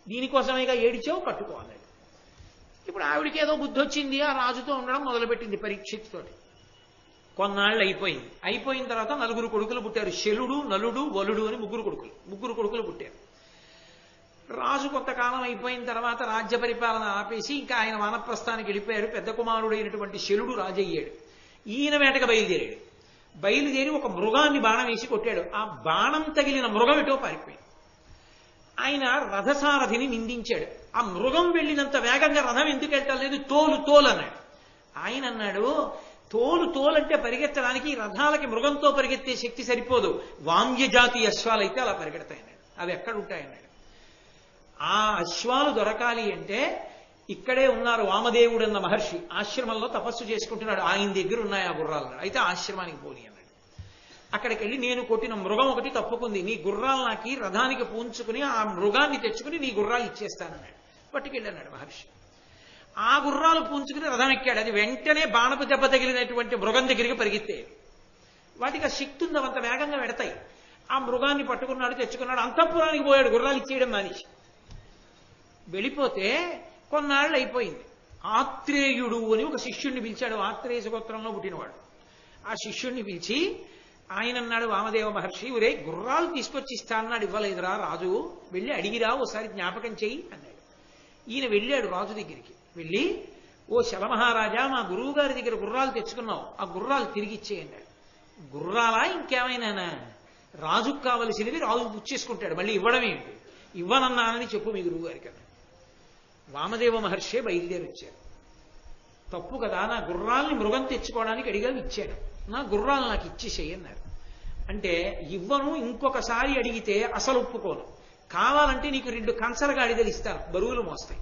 [SPEAKER 1] దీనికోసమేగా ఏడిచావు, కట్టుకోవాలి. ఇప్పుడు ఆవిడికి ఏదో బుద్ధి వచ్చింది, ఆ రాజుతో ఉండడం మొదలుపెట్టింది పరీక్షిత్తోటి. కొన్నాళ్ళు అయిపోయింది. అయిపోయిన తర్వాత 4 కొడుకులు పుట్టారు. శలుడు, నలుడు, వలుడు అని 3 కొడుకులు పుట్టారు. రాజు కొంతకాలం అయిపోయిన తర్వాత రాజ్య పరిపాలన ఆపేసి ఇంకా ఆయన వానప్రస్థానికి వెళ్ళిపోయాడు. పెద్ద కుమారుడైనటువంటి శలుడు రాజయ్యాడు. ఈయన వేటకు బయలుదేరాడు. బయలుదేరి ఒక మృగాన్ని బాణం వేసి కొట్టాడు. ఆ బాణం తగిలిన మృగం ఎటో పారిపోయింది. ఆయన రథసారథిని నిందించాడు. ఆ మృగం వెళ్ళినంత వేగంగా రథం ఎందుకు వెళ్ళలేదు, తోలు తోలు అన్నాడు. ఆయన అన్నాడు, తోలంటే పరిగెత్తడానికి రథాలకి మృగంతో పరిగెత్తే శక్తి సరిపోదు, వామ్యజాతి అశ్వాలైతే అలా పరిగెడతాయన్నాడు. అవి ఎక్కడుంటాయన్నాడు. ఆ అశ్వాలు దొరకాలి అంటే ఇక్కడే ఉన్నారు వామదేవుడు అన్న మహర్షి, ఆశ్రమంలో తపస్సు చేసుకుంటున్నాడు, ఆయన దగ్గర ఉన్నాయి ఆ గుర్రాలు. అయితే ఆశ్రమానికి పోని అన్నాడు. అక్కడికి వెళ్ళి, నేను కొట్టిన మృగం ఒకటి తప్పుకుంది, నీ గుర్రాలు నాకి రథానికి పూంచుకుని ఆ మృగాన్ని తెచ్చుకుని నీ గుర్రాలు ఇచ్చేస్తానన్నాడు. పట్టుకెళ్ళన్నాడు మహర్షి. ఆ గుర్రాలు పూంచుకుని రథం ఎక్కాడు. అది వెంటనే బాణపు దెబ్బ తగిలినటువంటి మృగం దగ్గరికి పరిగెత్తేది. వాటికి ఆ శక్తి ఉంది, అంత వేగంగా వెడతాయి. ఆ మృగాన్ని పట్టుకున్నాడు, తెచ్చుకున్నాడు. అంతఃపురానికి పోయాడు గుర్రాలు ఇచ్చేయడం మానేసి. వెళ్ళిపోతే కొన్నాళ్ళు అయిపోయింది. ఆత్రేయుడు అని ఒక శిష్యుణ్ణి పిలిచాడు. ఆత్రేయ గోత్రంలో పుట్టినవాడు. ఆ శిష్యుణ్ణి పిలిచి ఆయన అన్నాడు, వామదేవ మహర్షి, ఒరే గుర్రాలు తీసుకొచ్చి ఇస్తానన్నాడు, ఇవ్వలేదురా రాజు, వెళ్ళి అడిగిరా, ఓసారి జ్ఞాపకం చెయ్యి అన్నాడు. ఈయన వెళ్ళాడు రాజు దగ్గరికి. వెళ్ళి, ఓ శలమహారాజా, మా గురువు గారి దగ్గర గుర్రాలు తెచ్చుకున్నావు, ఆ గుర్రాలు తిరిగి ఇచ్చేయన్నాడు. గుర్రాలా ఇంకేమైనా? రాజుకు కావలసినవి రాజు పుచ్చేసుకుంటాడు, మళ్ళీ ఇవ్వడం ఏంటి? ఇవ్వనన్నానని చెప్పు మీ గురువు గారికి అన్నాడు. వామదేవ మహర్షి బయలుదేరి వచ్చారు. తప్పు కదా, నా గుర్రాల్ని మృగం తెచ్చుకోవడానికి అడిగావు, ఇచ్చాడు, నా గుర్రాలు నాకు ఇచ్చేసేయి అన్నారు. అంటే ఇవ్వను, ఇంకొకసారి అడిగితే అసలు ఒప్పుకోను, కావాలంటే నీకు 2 కంచల గాడిదలు ఇస్తాను, బరువులు మోస్తాయి,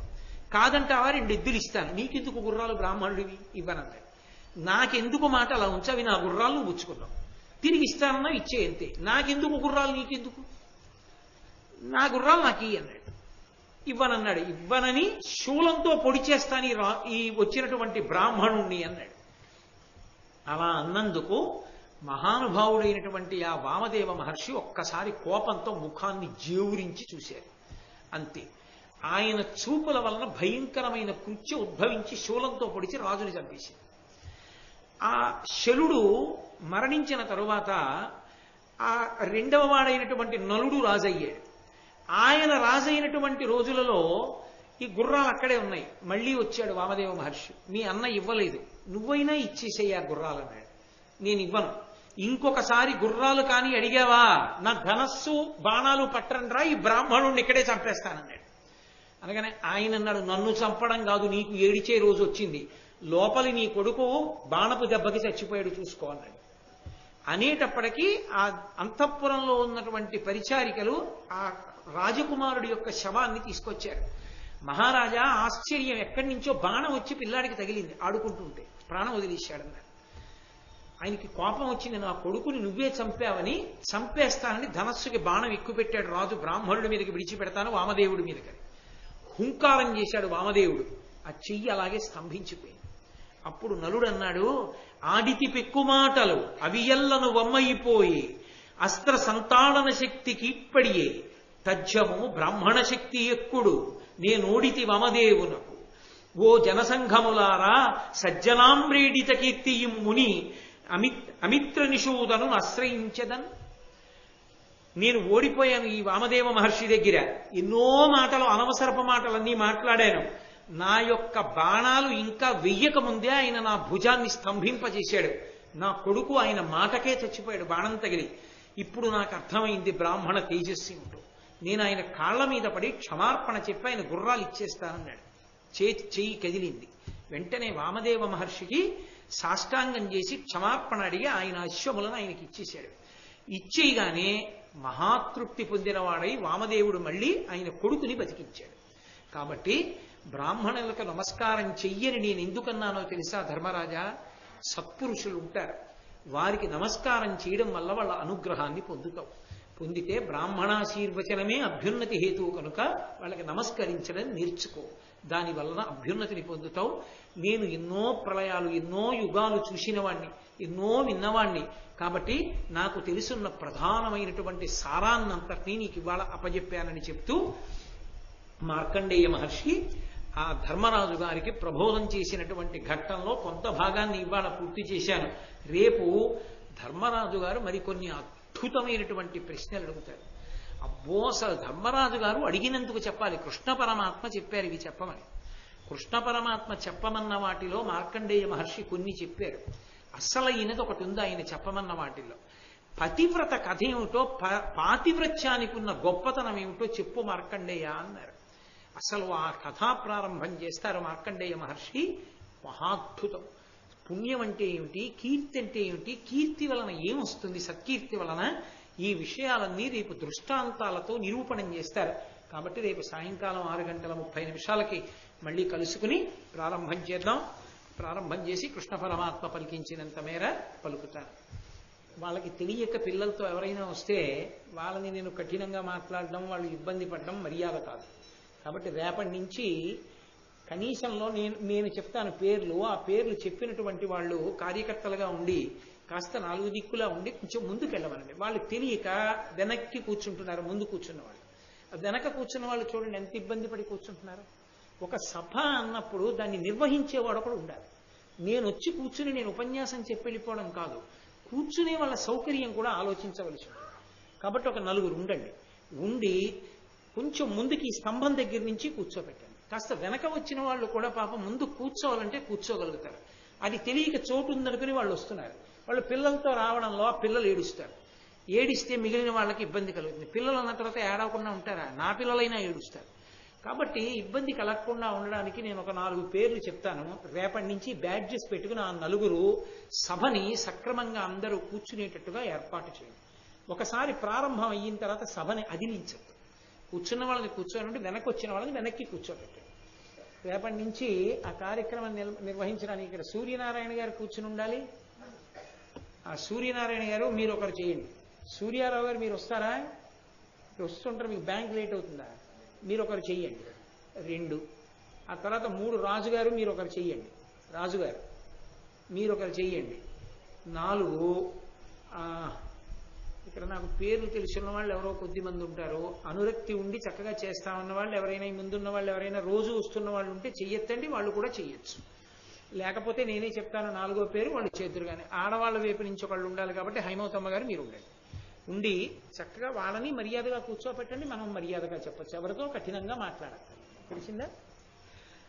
[SPEAKER 1] కాదంటావా 2 ఎద్దులు ఇస్తాను, నీకెందుకు గుర్రాలు, బ్రాహ్మణుడివి, ఇవ్వనన్నాడు. నాకెందుకు మాట అలా ఉంచవి, నా గుర్రాలు నువ్వు పుచ్చుకున్నావు, తిరిగి ఇస్తానన్నా ఇచ్చే అంతే, నాకెందుకు గుర్రాలు, నీకెందుకు, నా గుర్రాలు నాకు ఇయ్యి అన్నాడు. ఇవ్వనన్నాడు. ఇవ్వనని శూలంతో పొడి చేస్తాను ఈ వచ్చినటువంటి బ్రాహ్మణుణ్ణి అన్నాడు. అలా అన్నందుకు మహానుభావుడైనటువంటి ఆ వామదేవ మహర్షి ఒక్కసారి కోపంతో ముఖాన్ని జేవురించి చూశారు. అంతే. ఆయన చూపుల వలన భయంకరమైన కృత్య ఉద్భవించి శూలంతో పొడిచి రాజుని చంపేసింది. ఆ శలుడు మరణించిన తరువాత ఆ 2వ వాడైనటువంటి నలుడు రాజయ్యాడు. ఆయన రాజైనటువంటి రోజులలో ఈ గుర్రాలు అక్కడే ఉన్నాయి. మళ్ళీ వచ్చాడు వామదేవ మహర్షి, మీ అన్న ఇవ్వలేదు, నువ్వైనా ఇచ్చేసేయ గుర్రాలన్నాడు. నేను ఇవ్వను, ఇంకొకసారి గుర్రాలు కానీ అడిగావా, నా ధనస్సు బాణాలు పట్టరండ్రా, ఈ బ్రాహ్మణుడిని ఇక్కడే చంపేస్తానన్నాడు. అనగానే ఆయన అన్నాడు, నన్ను చంపడం కాదు, నీకు ఏడిచే రోజు వచ్చింది, లోపలి నీ కొడుకు బాణపు దెబ్బకి చచ్చిపోయాడు చూసుకో అన్నాడు. అనేటప్పటికీ ఆ అంతఃపురంలో ఉన్నటువంటి పరిచారికలు ఆ రాజకుమారుడి యొక్క శవాన్ని తీసుకొచ్చారు. మహారాజా ఆశ్చర్యం, ఎక్కడి నుంచో బాణం వచ్చి పిల్లాడికి తగిలింది, ఆడుకుంటుంటే ప్రాణం వదిలేశాడన్నారు. ఆయనకి కోపం వచ్చింది, నా కొడుకుని నువ్వే చంపావని, చంపేస్తానని ధనస్సుకి బాణం ఎక్కుపెట్టాడు రాజు. బ్రాహ్మణుడి మీదకి విడిచిపెడతాను వామదేవుడి మీదకి హుంకారం చేశాడు వామదేవుడు. ఆ చెయ్యి అలాగే స్తంభించిపోయింది. అప్పుడు నలుడు అన్నాడు, ఆడితి పెక్కుమాటలు అవియల్లను వమ్మయిపోయి అస్త్ర సంతాడన శక్తికి ఇప్పడియే తజ్జము బ్రాహ్మణ శక్తి ఎక్కుడు నేనోడితి వామదేవునకు. ఓ జనసంఘములారా, సజ్జనామ్రేడిత కీర్తియం ముని అమిత్ర నిషూదను ఆశ్రయించదన్. నేను ఓడిపోయాను ఈ వామదేవ మహర్షి దగ్గర, ఎన్నో మాటలు, అనవసరపు మాటలన్నీ మాట్లాడాను. నా యొక్క బాణాలు ఇంకా వెయ్యక ముందే ఆయన నా భుజాన్ని స్తంభింపజేశాడు. నా కొడుకు ఆయన మాటకే చచ్చిపోయాడు బాణం తగిలి. ఇప్పుడు నాకు అర్థమైంది బ్రాహ్మణ తేజస్వి ఉంటూ. నేను ఆయన కాళ్ల మీద పడి క్షమార్పణ చెప్పి ఆయన గుర్రాలు ఇచ్చేస్తానన్నాడు. చెయ్యి కదిలింది. వెంటనే వామదేవ మహర్షికి సాష్టాంగం చేసి క్షమార్పణ అడిగి ఆయన అశ్వములను ఆయనకి ఇచ్చేశాడు. ఇచ్చేయగానే మహాతృప్తి పొందినవాడై వామదేవుడు మళ్ళీ ఆయన కొడుకుని బతికించాడు. కాబట్టి బ్రాహ్మణులకు నమస్కారం చెయ్యని నేను ఎందుకన్నానో తెలుసా ధర్మరాజా? సత్పురుషులు ఉంటారు, వారికి నమస్కారం చేయడం వల్ల వాళ్ళ అనుగ్రహాన్ని పొందుతావు. పొందితే బ్రాహ్మణాశీర్వచనమే అభ్యున్నతి హేతువు కనుక వాళ్ళకి నమస్కరించడం నేర్చుకో, దానివలన అభ్యున్నతిని పొందుతావు. నేను ఎన్నో ప్రళయాలు, ఎన్నో యుగాలు చూసిన వాణ్ణి, ఎన్నో విన్నవాణ్ణి. కాబట్టి నాకు తెలుసున్న ప్రధానమైనటువంటి సారాన్నంతటినీ నీకు ఇవాళ అప్పజెప్పానని చెప్తూ మార్కండేయ మహర్షి ఆ ధర్మరాజు గారికి ప్రబోధం చేసినటువంటి ఘట్టంలో కొంత భాగాన్ని ఇవాళ పూర్తి చేశాను. రేపు ధర్మరాజు గారు మరికొన్ని అద్భుతమైనటువంటి ప్రశ్నలు అడుగుతారు. అబ్బో అసలు ధర్మరాజు గారు అడిగినందుకు చెప్పాలి. కృష్ణ పరమాత్మ చెప్పారు ఇవి చెప్పమని. కృష్ణ పరమాత్మ చెప్పమన్న వాటిలో మార్కండేయ మహర్షి కొన్ని చెప్పారు. అసలైనది ఒకటి ఉంది ఆయన చెప్పమన్న వాటిల్లో. పతివ్రత కథ ఏమిటో, పాతివ్రత్యానికి ఉన్న గొప్పతనం ఏమిటో చెప్పు మార్కండేయ అన్నారు. అసలు ఆ కథా ప్రారంభం చేస్తారు మార్కండేయ మహర్షి. మహాద్భుతం. పుణ్యం అంటే ఏమిటి, కీర్తి అంటే ఏమిటి, కీర్తి వలన ఏమొస్తుంది, సత్కీర్తి వలన, ఈ విషయాలన్నీ రేపు దృష్టాంతాలతో నిరూపణం చేస్తారు. కాబట్టి రేపు సాయంకాలం 6:30 మళ్ళీ కలుసుకుని ప్రారంభం చేద్దాం. ప్రారంభం చేసి కృష్ణ పరమాత్మ పలికించినంత మేర పలుకుతారు. వాళ్ళకి తెలియక పిల్లలతో ఎవరైనా వస్తే వాళ్ళని నేను కఠినంగా మాట్లాడడం, వాళ్ళు ఇబ్బంది పడడం మర్యాద కాదు. కాబట్టి రేపటి నుంచి కనీసంలో నేను చెప్తాను పేర్లు. ఆ పేర్లు చెప్పినటువంటి వాళ్ళు కార్యకర్తలుగా ఉండి కాస్త 4 దిక్కులా ఉండి కొంచెం ముందుకు వెళ్ళమనండి. వాళ్ళు తెలియక వెనక్కి కూర్చుంటున్నారు. ముందు కూర్చున్న వాళ్ళు, వెనక కూర్చున్న వాళ్ళు చూడండి ఎంత ఇబ్బంది పడి కూర్చుంటున్నారు. ఒక సభ అన్నప్పుడు దాన్ని నిర్వహించేవాడు ఒకడు ఉండాలి. నేను వచ్చి కూర్చుని నేను ఉపన్యాసం చెప్పి వెళ్ళిపోవడం కాదు, కూర్చునే వాళ్ళ సౌకర్యం కూడా ఆలోచించవలసి ఉంటుంది. కాబట్టి ఒక 4 ఉండండి. ఉండి కొంచెం ముందుకి స్తంభం దగ్గర నుంచి కూర్చోబెట్టండి. కాస్త వెనక వచ్చిన వాళ్ళు కూడా పాపం ముందు కూర్చోవాలంటే కూర్చోగలుగుతారు. అది తెలియక చోటు ఉందనుకుని వాళ్ళు వస్తున్నారు. వాళ్ళు పిల్లలతో రావడంలో ఆ పిల్లలు ఏడుస్తారు. ఏడిస్తే మిగిలిన వాళ్ళకి ఇబ్బంది కలుగుతుంది. పిల్లలు అన్న తర్వాత ఏడవకుండా ఉంటారా? నా పిల్లలైనా ఏడుస్తారు. కాబట్టి ఇబ్బంది కలగకుండా ఉండడానికి నేను ఒక 4 పేర్లు చెప్తాను. రేపటి నుంచి బ్యాడ్జెస్ పెట్టుకుని ఆ 4 సభని సక్రమంగా అందరూ కూర్చునేటట్టుగా ఏర్పాటు చేయండి. ఒకసారి ప్రారంభం అయిన తర్వాత సభని అదిలించద్దు. కూర్చున్న వాళ్ళని కూర్చోనండి, వెనక్కి వచ్చిన వాళ్ళని వెనక్కి కూర్చోబెట్టండి. రేపటి నుంచి ఆ కార్యక్రమం నిర్వహించడానికి ఇక్కడ సూర్యనారాయణ గారు కూర్చుని ఉండాలి. ఆ సూర్యనారాయణ గారు మీరు ఒకరు చేయండి. సూర్యారావు గారు మీరు వస్తారా? వస్తుంటారు. మీకు బ్యాంక్ లేట్ అవుతుందా? మీరు ఒకరు చెయ్యండి. 2. ఆ తర్వాత 3 రాజుగారు మీరు ఒకరు చెయ్యండి. రాజుగారు మీరు ఒకరు చెయ్యండి. 4 ఇక్కడ నాకు పేర్లు తెలుసున్న వాళ్ళు ఎవరో కొద్ది మంది ఉంటారు. అనురక్తి ఉండి చక్కగా చేస్తామన్న వాళ్ళు ఎవరైనా, ముందున్న వాళ్ళు ఎవరైనా రోజు వస్తున్న వాళ్ళు ఉంటే చెయ్యొద్దండి, వాళ్ళు కూడా చెయ్యొచ్చు. లేకపోతే నేనే చెప్తాను 4వ పేరు, వాళ్ళు చేతురు. కానీ ఆడవాళ్ళ వైపు నుంచి ఒకళ్ళు ఉండాలి. కాబట్టి హైమవతమ్మ గారు మీరు ఉండండి. ఉండి చక్కగా వాళ్ళని మర్యాదగా కూర్చోపెట్టండి. మనం మర్యాదగా చెప్పచ్చు, ఎవరితో కఠినంగా మాట్లాడాలి. తెలిసిందా?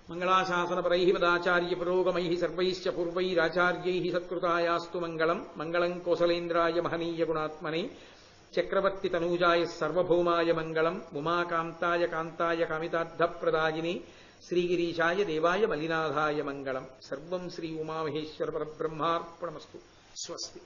[SPEAKER 1] మంగళాశాసనపరైః పదాచార్య పురోగమైః సర్వైశ్చ పూర్వైరాచార్యైః సత్కృతాయాస్తు మంగళం. మంగళం కోసలేంద్రాయ మహనీయ గుణాత్మనే చక్రవర్తి తనూజాయ సర్వభౌమాయ మంగళం. ఉమాకాంతాయ కాంతాయ కామితార్థప్రదాయినే శ్రీగిరీశాయ దేవాయ మలినాథాయ మంగళం. సర్వం శ్రీ ఉమామహేశ్వర పరబ్రహ్మార్పణమస్తు. స్వస్తి.